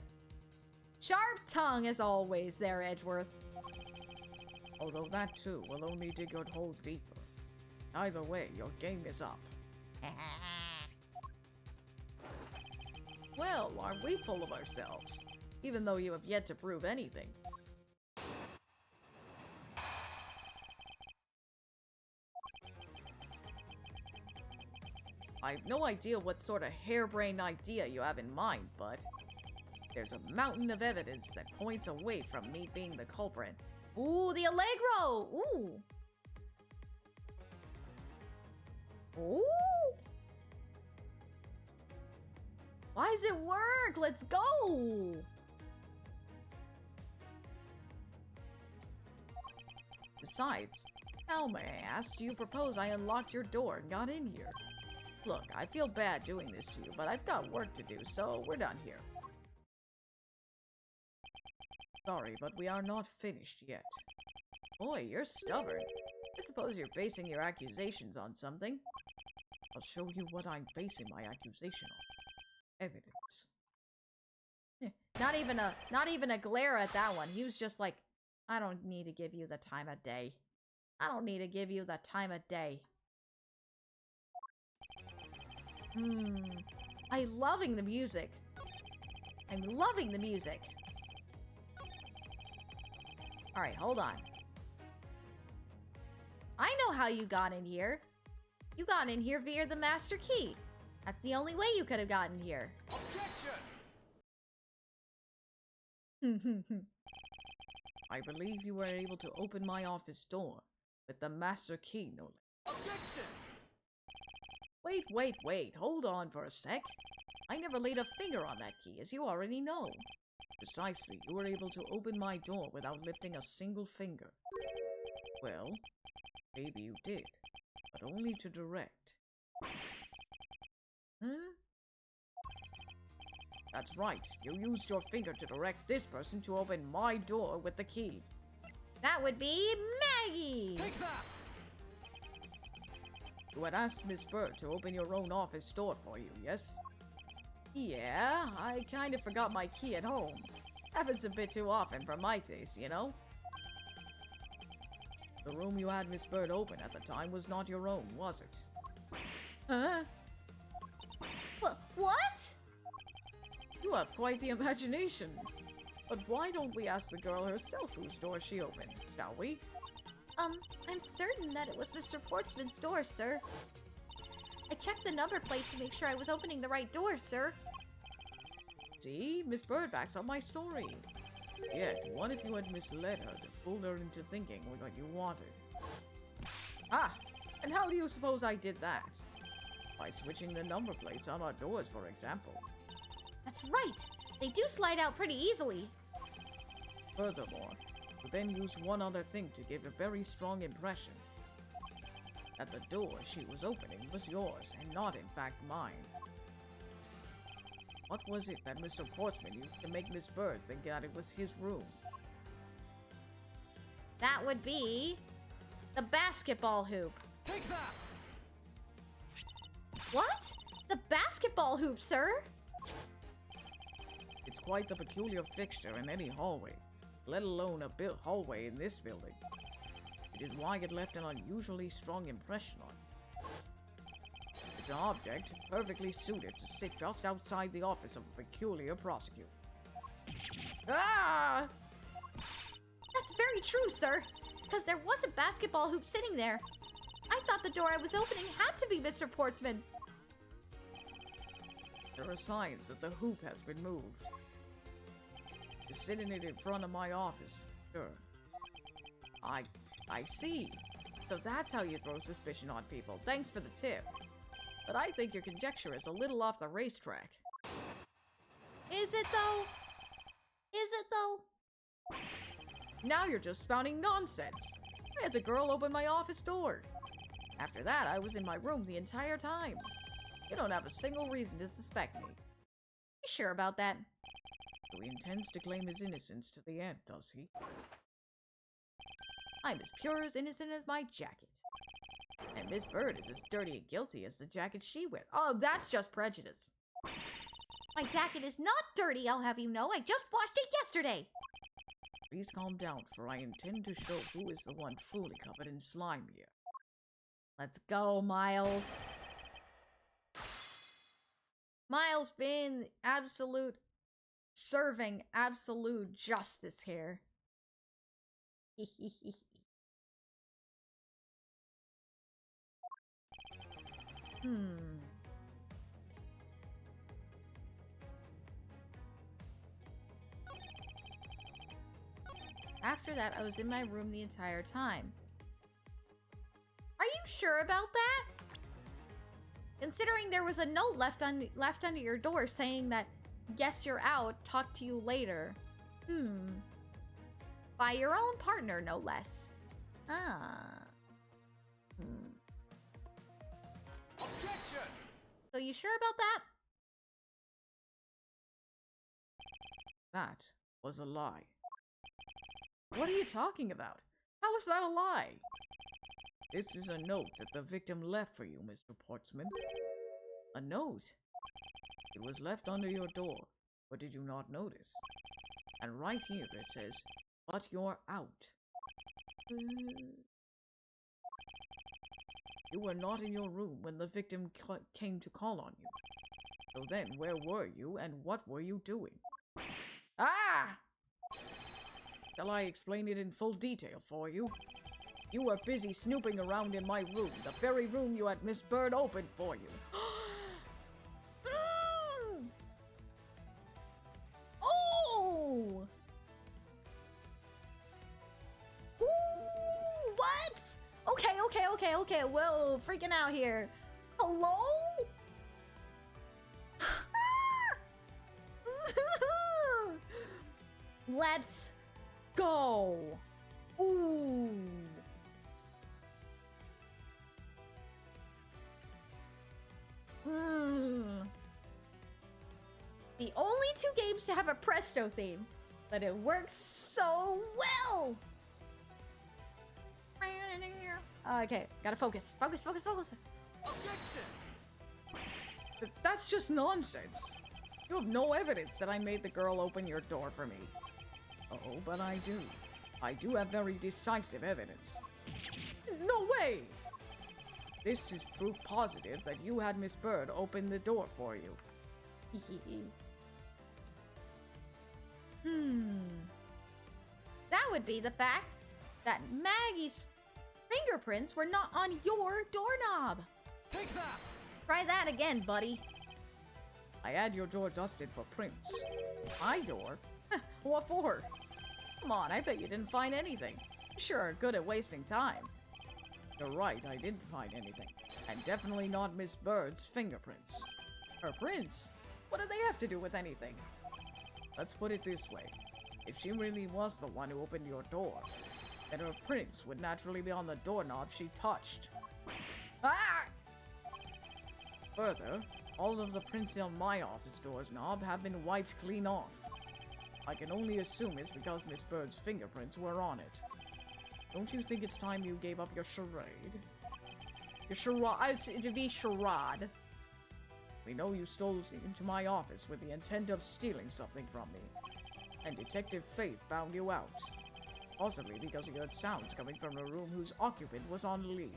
Sharp tongue as always there, Edgeworth. Although that too will only dig your hole deeper. Either way, your game is up. Well, aren't we full of ourselves? Even though you have yet to prove anything. I have no idea what sort of harebrained idea you have in mind, but there's a mountain of evidence that points away from me being the culprit. Ooh, the Allegro! Ooh! Ooh! Why does it work? Let's go! Besides, how, may I ask, do you propose I unlocked your door and got in here? Look, I feel bad doing this to you, but I've got work to do, so we're done here. Sorry, but we are not finished yet. Boy, you're stubborn. I suppose you're basing your accusations on something. I'll show you what I'm basing my accusation on. Evidence. Not even a glare at that one. He was just like, I don't need to give you the time of day. I don't need to give you the time of day. I'm loving the music. I'm loving the music. Alright, hold on. I know how you got in here. You got in here via the master key. That's the only way you could have gotten here. Objection! I believe you were able to open my office door with the master key, no less. Objection! Wait, hold on for a sec. I never laid a finger on that key, as you already know. Precisely, you were able to open my door without lifting a single finger. Well, maybe you did, but only to direct. Huh? That's right, you used your finger to direct this person to open my door with the key. That would be Maggie! Take that! You had asked Miss Bird to open your own office door for you, yes? Yeah, I kind of forgot my key at home. Happens a bit too often for my taste, you know? The room you had Miss Bird open at the time was not your own, was it? Huh? What? You have quite the imagination. But why don't we ask the girl herself whose door she opened, shall we? I'm certain that it was Mr. Portsman's door, sir. I checked the number plate to make sure I was opening the right door, sir. See? Miss Bird backs up my story. Yet, what if you had misled her to fool her into thinking what you wanted? Ah! And how do you suppose I did that? By switching the number plates on our doors, for example. That's right! They do slide out pretty easily. Furthermore, you then use one other thing to give a very strong impression. That the door she was opening was yours, and not in fact mine. What was it that Mr. Portsman used to make Miss Bird think that it was his room? That would be the basketball hoop. Take that! What? The basketball hoop, sir? It's quite the peculiar fixture in any hallway, let alone a hallway in this building. It is why it left an unusually strong impression on you. It's an object perfectly suited to sit just outside the office of a peculiar prosecutor. Ah! That's very true, sir. Because there was a basketball hoop sitting there. I thought the door I was opening had to be Mr. Portsman's. There are signs that the hoop has been moved. You're sitting it in front of my office, sure. I see. So that's how you throw suspicion on people. Thanks for the tip. But I think your conjecture is a little off the racetrack. Is it, though? Is it, though? Now you're just spouting nonsense. I had the girl open my office door. After that, I was in my room the entire time. You don't have a single reason to suspect me. You sure about that? So he intends to claim his innocence to the end, does he? I'm as pure as innocent as my jacket. And Miss Bird is as dirty and guilty as the jacket she wears. Oh, that's just prejudice. My jacket is not dirty, I'll have you know. I just washed it yesterday. Please calm down, for I intend to show who is the one truly covered in slime here. Let's go, Miles. Miles being serving absolute justice here. After that, I was in my room the entire time. Are you sure about that? Considering there was a note left under your door saying that, "Guess you're out, talk to you later." By your own partner, no less. Objection! So you sure about that? That was a lie. What are you talking about? How is that a lie? This is a note that the victim left for you, Mr. Portsman. A note? It was left under your door, but did you not notice? And right here it says, "But you're out." You were not in your room when the victim came to call on you. So then, where were you and what were you doing? Ah! Shall I explain it in full detail for you? You were busy snooping around in my room, the very room you had Miss Bird open for you. Oh! Ooh, what? Okay. Whoa, freaking out here. Hello? Let's go. Ooh. The only two games to have a Presto theme, but it works so well. Okay, gotta focus. Focus. Objection! That's just nonsense. You have no evidence that I made the girl open your door for me. Oh, but I do. I do have very decisive evidence. No way! This is proof positive that you had Miss Bird open the door for you. That would be the fact that Maggie's fingerprints were not on your doorknob. Take that! Try that again, buddy. I had your door dusted for prints. My door? What for? Come on, I bet you didn't find anything. Sure, good at wasting time. You're right, I didn't find anything. And definitely not Miss Bird's fingerprints. Her prints? What do they have to do with anything? Let's put it this way. If she really was the one who opened your door, then her prints would naturally be on the doorknob she touched. Ah! Further, all of the prints on my office door's knob have been wiped clean off. I can only assume it's because Miss Bird's fingerprints were on it. Don't you think it's time you gave up your charade? Your charade? To be charade. We know you stole into my office with the intent of stealing something from me. And Detective Faith found you out. Possibly because he heard sounds coming from a room whose occupant was on leave.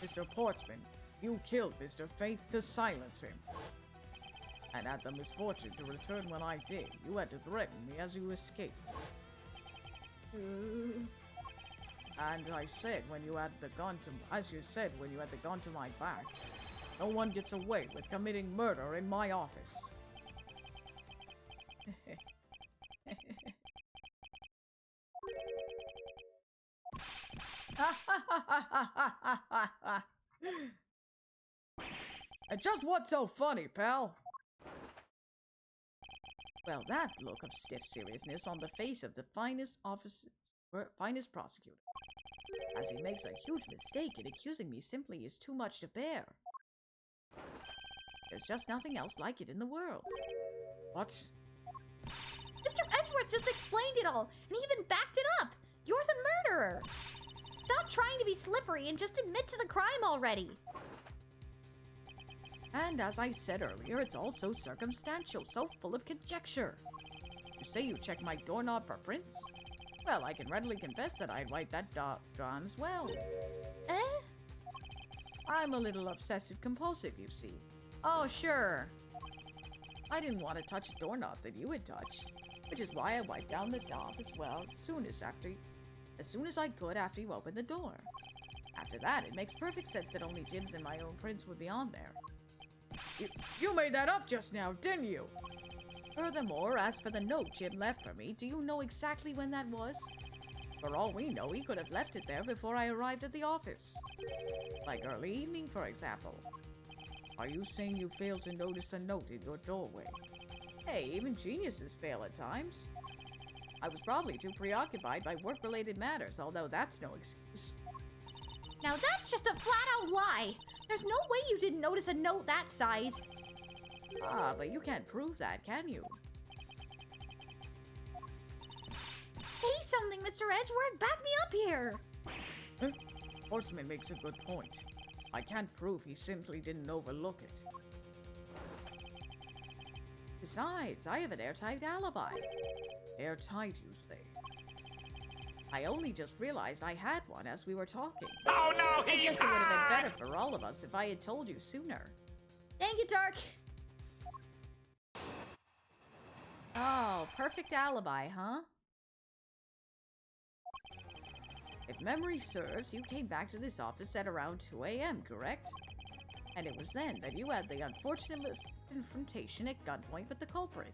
Mr. Portsman, you killed Mr. Faith to silence him. And had the misfortune to return when I did, you had to threaten me as you escaped. And I said when you had the gun to, as you said when you had the gun to my back, no one gets away with committing murder in my office. And just what's so funny, pal? Well, that look of stiff seriousness on the face of the finest prosecutor, as he makes a huge mistake in accusing me simply is too much to bear. There's just nothing else like it in the world. What? Mr. Edgeworth just explained it all, and he even backed it up. You're the murderer. Stop trying to be slippery and just admit to the crime already. And as I said earlier, it's all so circumstantial, so full of conjecture. You say you checked my doorknob for prints? Well, I can readily confess that I'd write that down as well. Eh? I'm a little obsessive-compulsive, you see. Oh, sure. I didn't want to touch a doorknob that you had touched, which is why I wiped down the knob as well as soon as I could after you opened the door. After that, it makes perfect sense that only Jim's and my own prints would be on there. You made that up just now, didn't you? Furthermore, as for the note Jim left for me, do you know exactly when that was? For all we know, he could have left it there before I arrived at the office. Like early evening, for example. Are you saying you failed to notice a note in your doorway? Hey, even geniuses fail at times. I was probably too preoccupied by work-related matters, although that's no excuse. Now that's just a flat-out lie. There's no way you didn't notice a note that size. Ah, but you can't prove that, can you? Say something, Mr. Edgeworth. Back me up here. Horseman makes a good point. I can't prove he simply didn't overlook it. Besides, I have an airtight alibi. Airtight, you say? I only just realized I had one as we were talking. Oh no, I he's guess it would have been hot! better for all of us if I had told you sooner. Dang it, Dark. Oh, perfect alibi, huh? If memory serves, you came back to this office at around 2 a.m., correct? And it was then that you had the unfortunate confrontation at gunpoint with the culprit.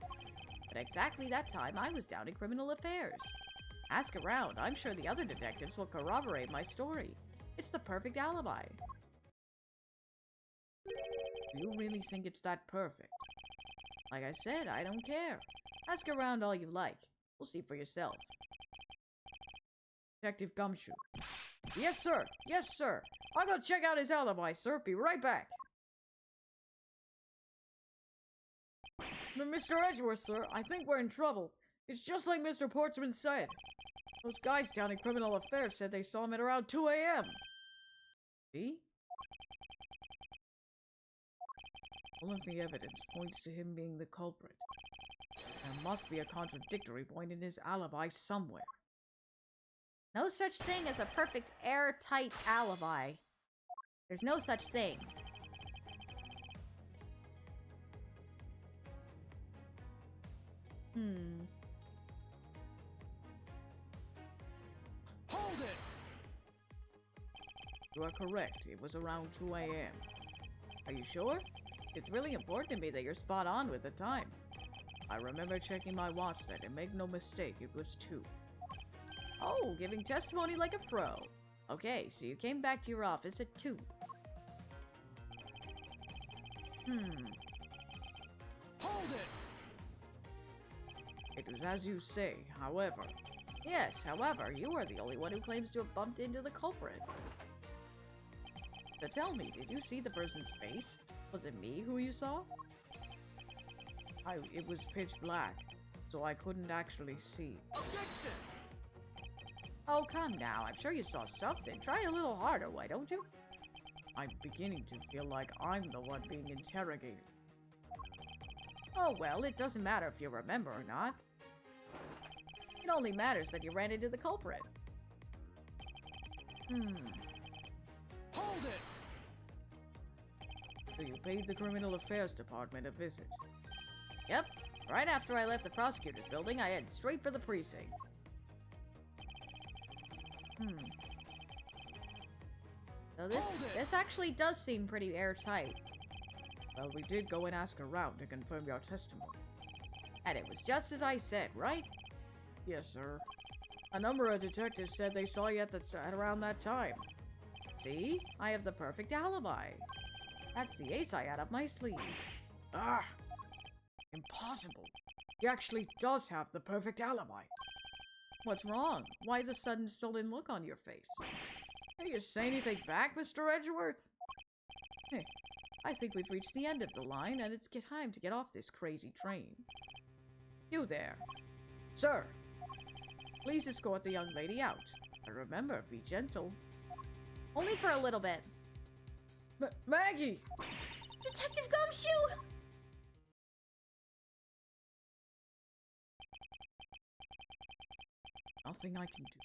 At exactly that time, I was down in criminal affairs. Ask around, I'm sure the other detectives will corroborate my story. It's the perfect alibi. Do you really think it's that perfect? Like I said, I don't care. Ask around all you like. We'll see for yourself. Detective Gumshoe. Yes, sir. Yes, sir. I'll go check out his alibi, sir. Be right back. Mr. Edgeworth, sir, I think we're in trouble. It's just like Mr. Portsman said. Those guys down in criminal affairs said they saw him at around 2 a.m. See? All of the evidence points to him being the culprit. There must be a contradictory point in his alibi somewhere. No such thing as a perfect airtight alibi. There's no such thing. Hold it! You are correct. It was around 2 a.m. Are you sure? It's really important to me that you're spot on with the time. I remember checking my watch then, and make no mistake, it was 2. Oh, giving testimony like a pro. Okay, so you came back to your office at 2. Hold it! It was as you say, however. Yes, however, you are the only one who claims to have bumped into the culprit. So tell me, did you see the person's face? Was it me who you saw? It was pitch black, so I couldn't actually see. Objection! Oh, come now, I'm sure you saw something. Try a little harder, why don't you? I'm beginning to feel like I'm the one being interrogated. Oh well, it doesn't matter if you remember or not. It only matters that you ran into the culprit. Hold it! So you paid the Criminal Affairs Department a visit. Yep. Right after I left the prosecutor's building, I head straight for the precinct. So this actually does seem pretty airtight. Well, we did go and ask around to confirm your testimony. And it was just as I said, right? Yes, sir. A number of detectives said they saw you at around that time. See? I have the perfect alibi. That's the ace I had up my sleeve. Ah! Impossible. He actually does have the perfect alibi. What's wrong? Why the sudden sullen look on your face? Can you say anything back, Mr. Edgeworth? Hey, I think we've reached the end of the line, and it's time to get off this crazy train. You there. Sir, please escort the young lady out. And remember, be gentle. Only for a little bit. Maggie! Detective Gumshoe! Nothing I can do.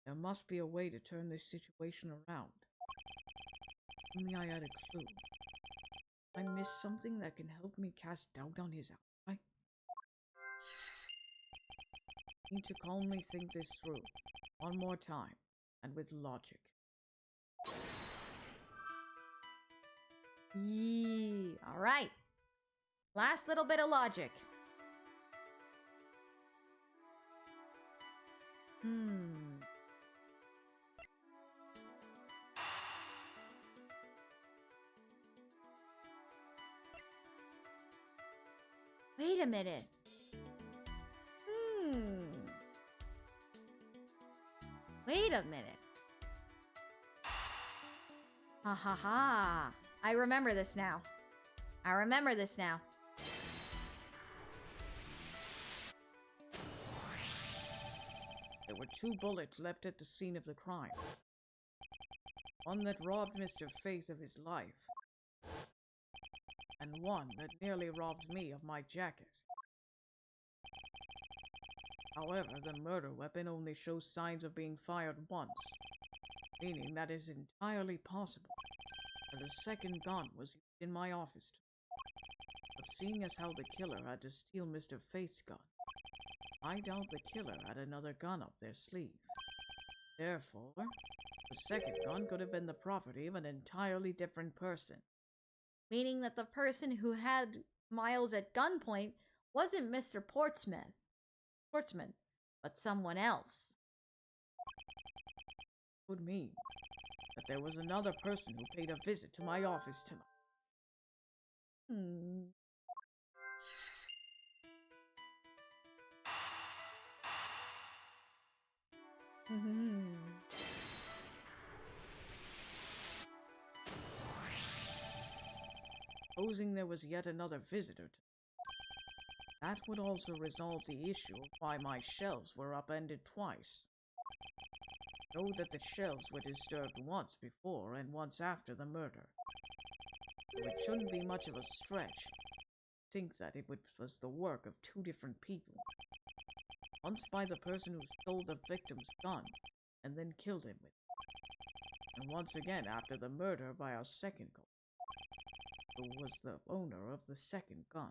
There must be a way to turn this situation around. Only I had a clue. I missed something that can help me cast doubt on his alibi. Need to calmly think this through. One more time. And with logic. Yee. Alright. Last little bit of logic. Wait a minute. Wait a minute. Ha ha ha. I remember this now. I remember this now. There were 2 bullets left at the scene of the crime. One that robbed Mr. Faith of his life. And one that nearly robbed me of my jacket. However, the murder weapon only shows signs of being fired once, meaning that it is entirely possible that a second gun was used in my office. But seeing as how the killer had to steal Mr. Faith's gun, I doubt the killer had another gun up their sleeve. Therefore, the second gun could have been the property of an entirely different person. Meaning that the person who had Miles at gunpoint wasn't Mr. Portsmouth, but someone else. Could mean that there was another person who paid a visit to my office tonight. Supposing there was yet another visitor. That would also resolve the issue of why my shelves were upended twice. Know that the shelves were disturbed once before and once after the murder. So it shouldn't be much of a stretch to think that it was the work of 2 different people. Once by the person who stole the victim's gun and then killed him with it. And once again after the murder by our second culprit, who was the owner of the second gun.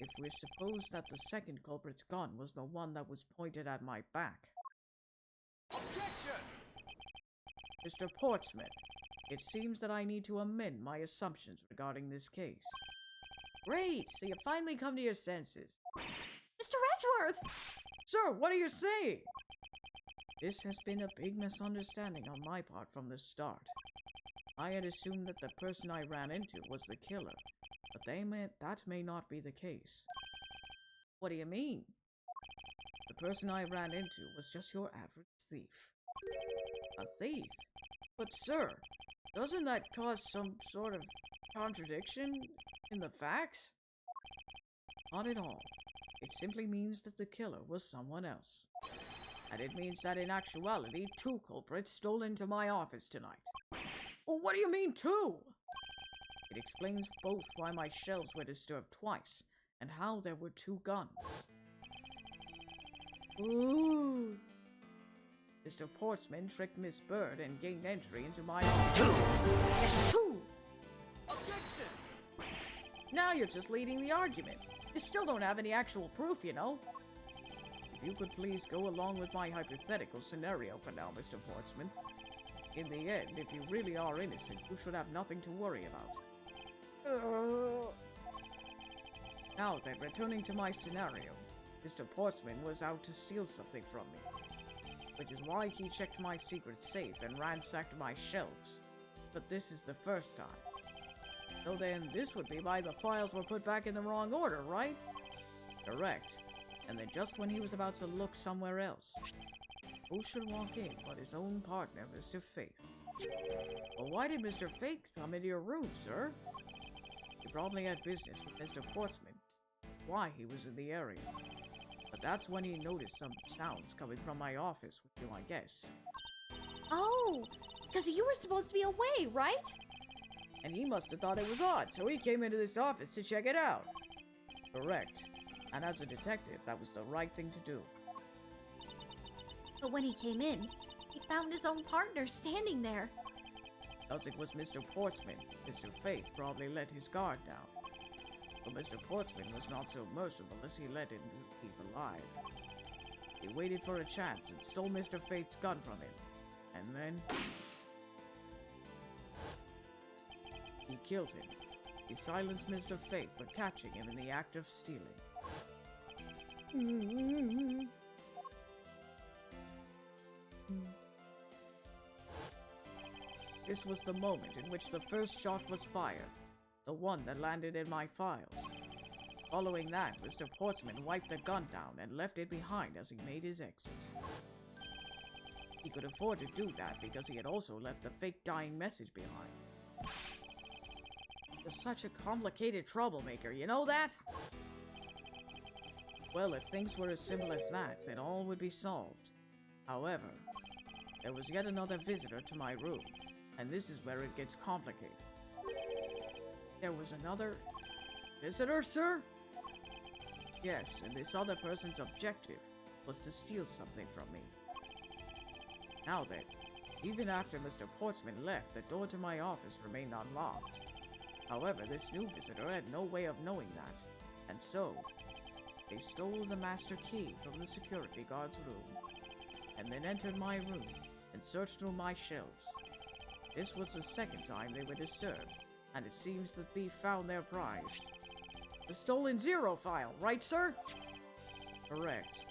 If we suppose that the second culprit's gun was the one that was pointed at my back. Objection! Mr. Portsmouth, it seems that I need to amend my assumptions regarding this case. Great, so you finally come to your senses. Mr. Edgeworth! Sir, what are you saying? This has been a big misunderstanding on my part from the start. I had assumed that the person I ran into was the killer, but that may not be the case. What do you mean? The person I ran into was just your average thief. A thief? But sir, doesn't that cause some sort of contradiction in the facts? Not at all. It simply means that the killer was someone else. And it means that in actuality, 2 culprits stole into my office tonight. Well, what do you mean 2? It explains both why my shelves were disturbed twice, and how there were 2 guns. Ooh. Mr. Portsman tricked Miss Bird and gained entry into my office. 2! Objection! Now you're just leading the argument. You still don't have any actual proof, you know. If you could please go along with my hypothetical scenario for now, Mr. Portsman. In the end, if you really are innocent, you should have nothing to worry about. Now then, returning to my scenario. Mr. Portsman was out to steal something from me, which is why he checked my secret safe and ransacked my shelves. But this is the first time. So then, this would be why the files were put back in the wrong order, right? Correct. And then just when he was about to look somewhere else, who should walk in but his own partner, Mr. Faith? Well, why did Mr. Faith come into your room, sir? He probably had business with Mr. Portsman. Why he was in the area. But that's when he noticed some sounds coming from my office with you, I guess. Oh, because you were supposed to be away, right? And he must have thought it was odd, so he came into this office to check it out. Correct. And as a detective, that was the right thing to do. But when he came in, he found his own partner standing there. Thus it was Mr. Portsman. Mr. Faith probably let his guard down. But Mr. Portsman was not so merciful as he let him keep alive. He waited for a chance and stole Mr. Faith's gun from him. And then he killed him. He silenced Mr. Faith by catching him in the act of stealing. This was the moment in which the first shot was fired, the one that landed in my files. Following that, Mr. Portsman wiped the gun down and left it behind as he made his exit. He could afford to do that because he had also left the fake dying message behind. You're such a complicated troublemaker, you know that? Well, if things were as simple as that, then all would be solved. However, there was yet another visitor to my room, and this is where it gets complicated. There was another visitor, sir? Yes, and this other person's objective was to steal something from me. Now then, even after Mr. Portsman left, the door to my office remained unlocked. However, this new visitor had no way of knowing that, and so they stole the master key from the security guard's room, and then entered my room and searched through my shelves. This was the second time they were disturbed, and it seems the thief found their prize. The stolen 0 file, right, sir? Correct.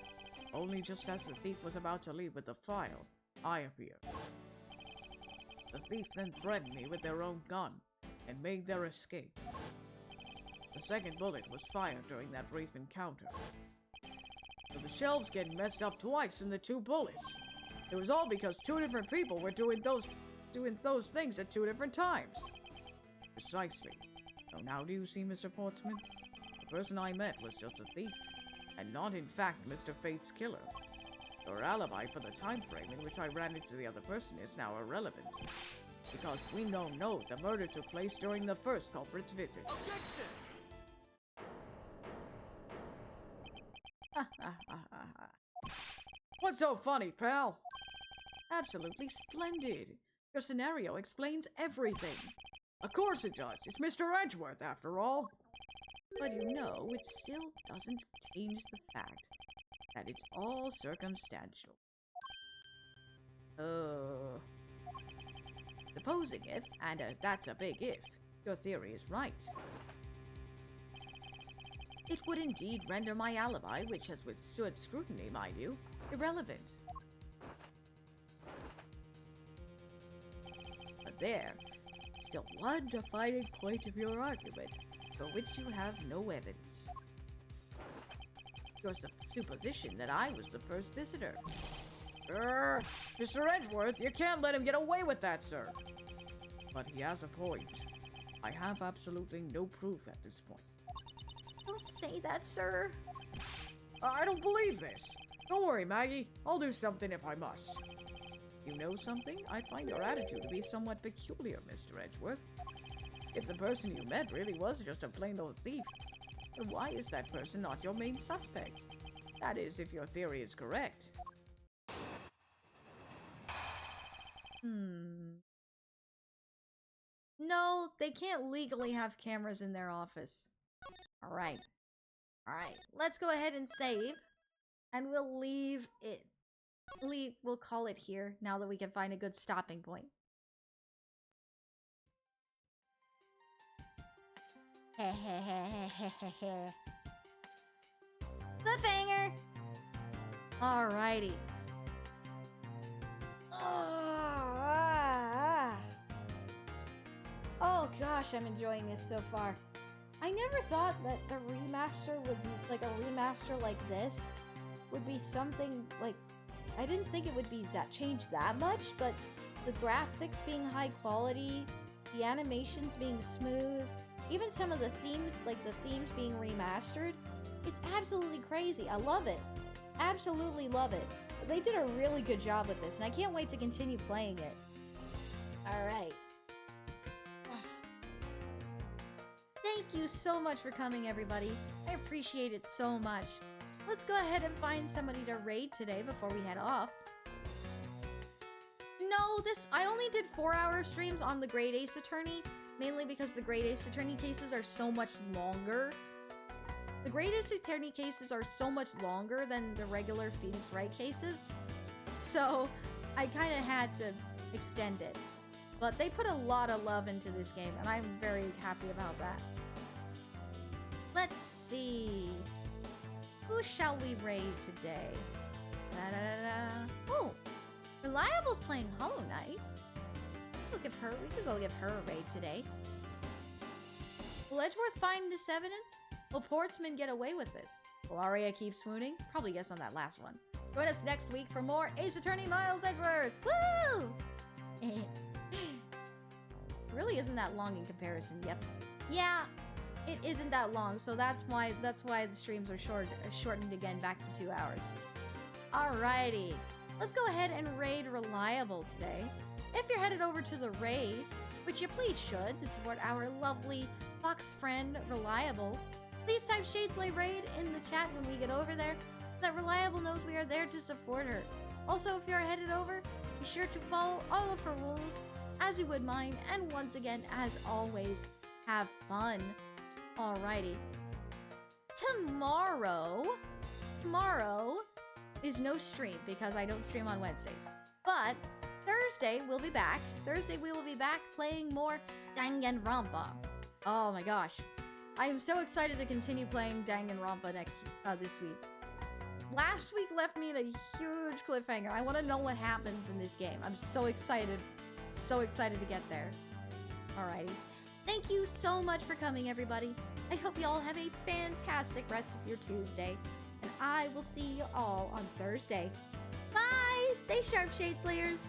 Only just as the thief was about to leave with the file, I appeared. The thief then threatened me with their own gun, and made their escape. The second bullet was fired during that brief encounter. So the shelves getting messed up twice in the 2 bullets. It was all because 2 different people were doing those things at 2 different times. Precisely. So now do you see, Mr. Portsman? The person I met was just a thief, and not in fact Mr. Fate's killer. Your alibi for the time frame in which I ran into the other person is now irrelevant. Because we know the murder took place during the first culprit's visit. Objection! What's so funny, pal? Absolutely splendid. Your scenario explains everything. Of course it does. It's Mr. Edgeworth, after all. But you know, it still doesn't change the fact that it's all circumstantial. Supposing if, and that's a big if, your theory is right. It would indeed render my alibi, which has withstood scrutiny, mind you, irrelevant. But there, still one defining point of your argument, for which you have no evidence. Your supposition that I was the first visitor. Mr. Edgeworth, you can't let him get away with that, sir. But he has a point. I have absolutely no proof at this point. Don't say that, sir. I don't believe this. Don't worry, Maggie. I'll do something if I must. You know something? I find your attitude to be somewhat peculiar, Mr. Edgeworth. If the person you met really was just a plain old thief, then why is that person not your main suspect? That is, if your theory is correct. No, they can't legally have cameras in their office. Alright. Alright, let's go ahead and save. And we'll leave it. We'll call it here, now that we can find a good stopping point. Cliffhanger! Alrighty. Oh gosh, I'm enjoying this so far. I never thought that the remaster would be like a remaster like this would be something like, I didn't think it would be that changed that much, but the graphics being high quality, the animations being smooth, even some of the themes, like the themes being remastered, it's absolutely crazy. I love it. Absolutely love it. They did a really good job with this, and I can't wait to continue playing it. Alright. Thank you so much for coming, everybody. I appreciate it so much. Let's go ahead and find somebody to raid today before we head off. No, I only did 4-hour streams on the Great Ace Attorney, mainly because the Great Ace Attorney cases are so much longer. The Great Ace Attorney cases are so much longer than the regular Phoenix Wright cases, so I kind of had to extend it. But they put a lot of love into this game, and I'm very happy about that. Let's see. Who shall we raid today? Oh, Reliable's playing Hollow Knight. We could go give her a raid today. Will Edgeworth find this evidence? Will Portsman get away with this? Will Aria keep swooning? Probably guess on that last one. Join us next week for more Ace Attorney Miles Edgeworth! Woo! Really isn't that long in comparison. Yep. Yeah, it isn't that long, so that's why the streams are shortened again back to 2 hours. Alrighty. Let's go ahead and raid Reliable today. If you're headed over to the raid, which you please should to support our lovely fox friend Reliable, please type Shadeslay Raid in the chat when we get over there so that Reliable knows we are there to support her. Also, if you're headed over, be sure to follow all of her rules as you would mine, and once again, as always, have fun. Alrighty. Tomorrow is no stream because I don't stream on Wednesdays. But Thursday we'll be back. Thursday we will be back playing more Danganronpa. Oh my gosh. I am so excited to continue playing Danganronpa this week. Last week left me in a huge cliffhanger. I want to know what happens in this game. I'm so excited. So excited to get there. Alrighty. Thank you so much for coming, everybody. I hope you all have a fantastic rest of your Tuesday. And I will see you all on Thursday. Bye! Stay sharp, Shade Slayers!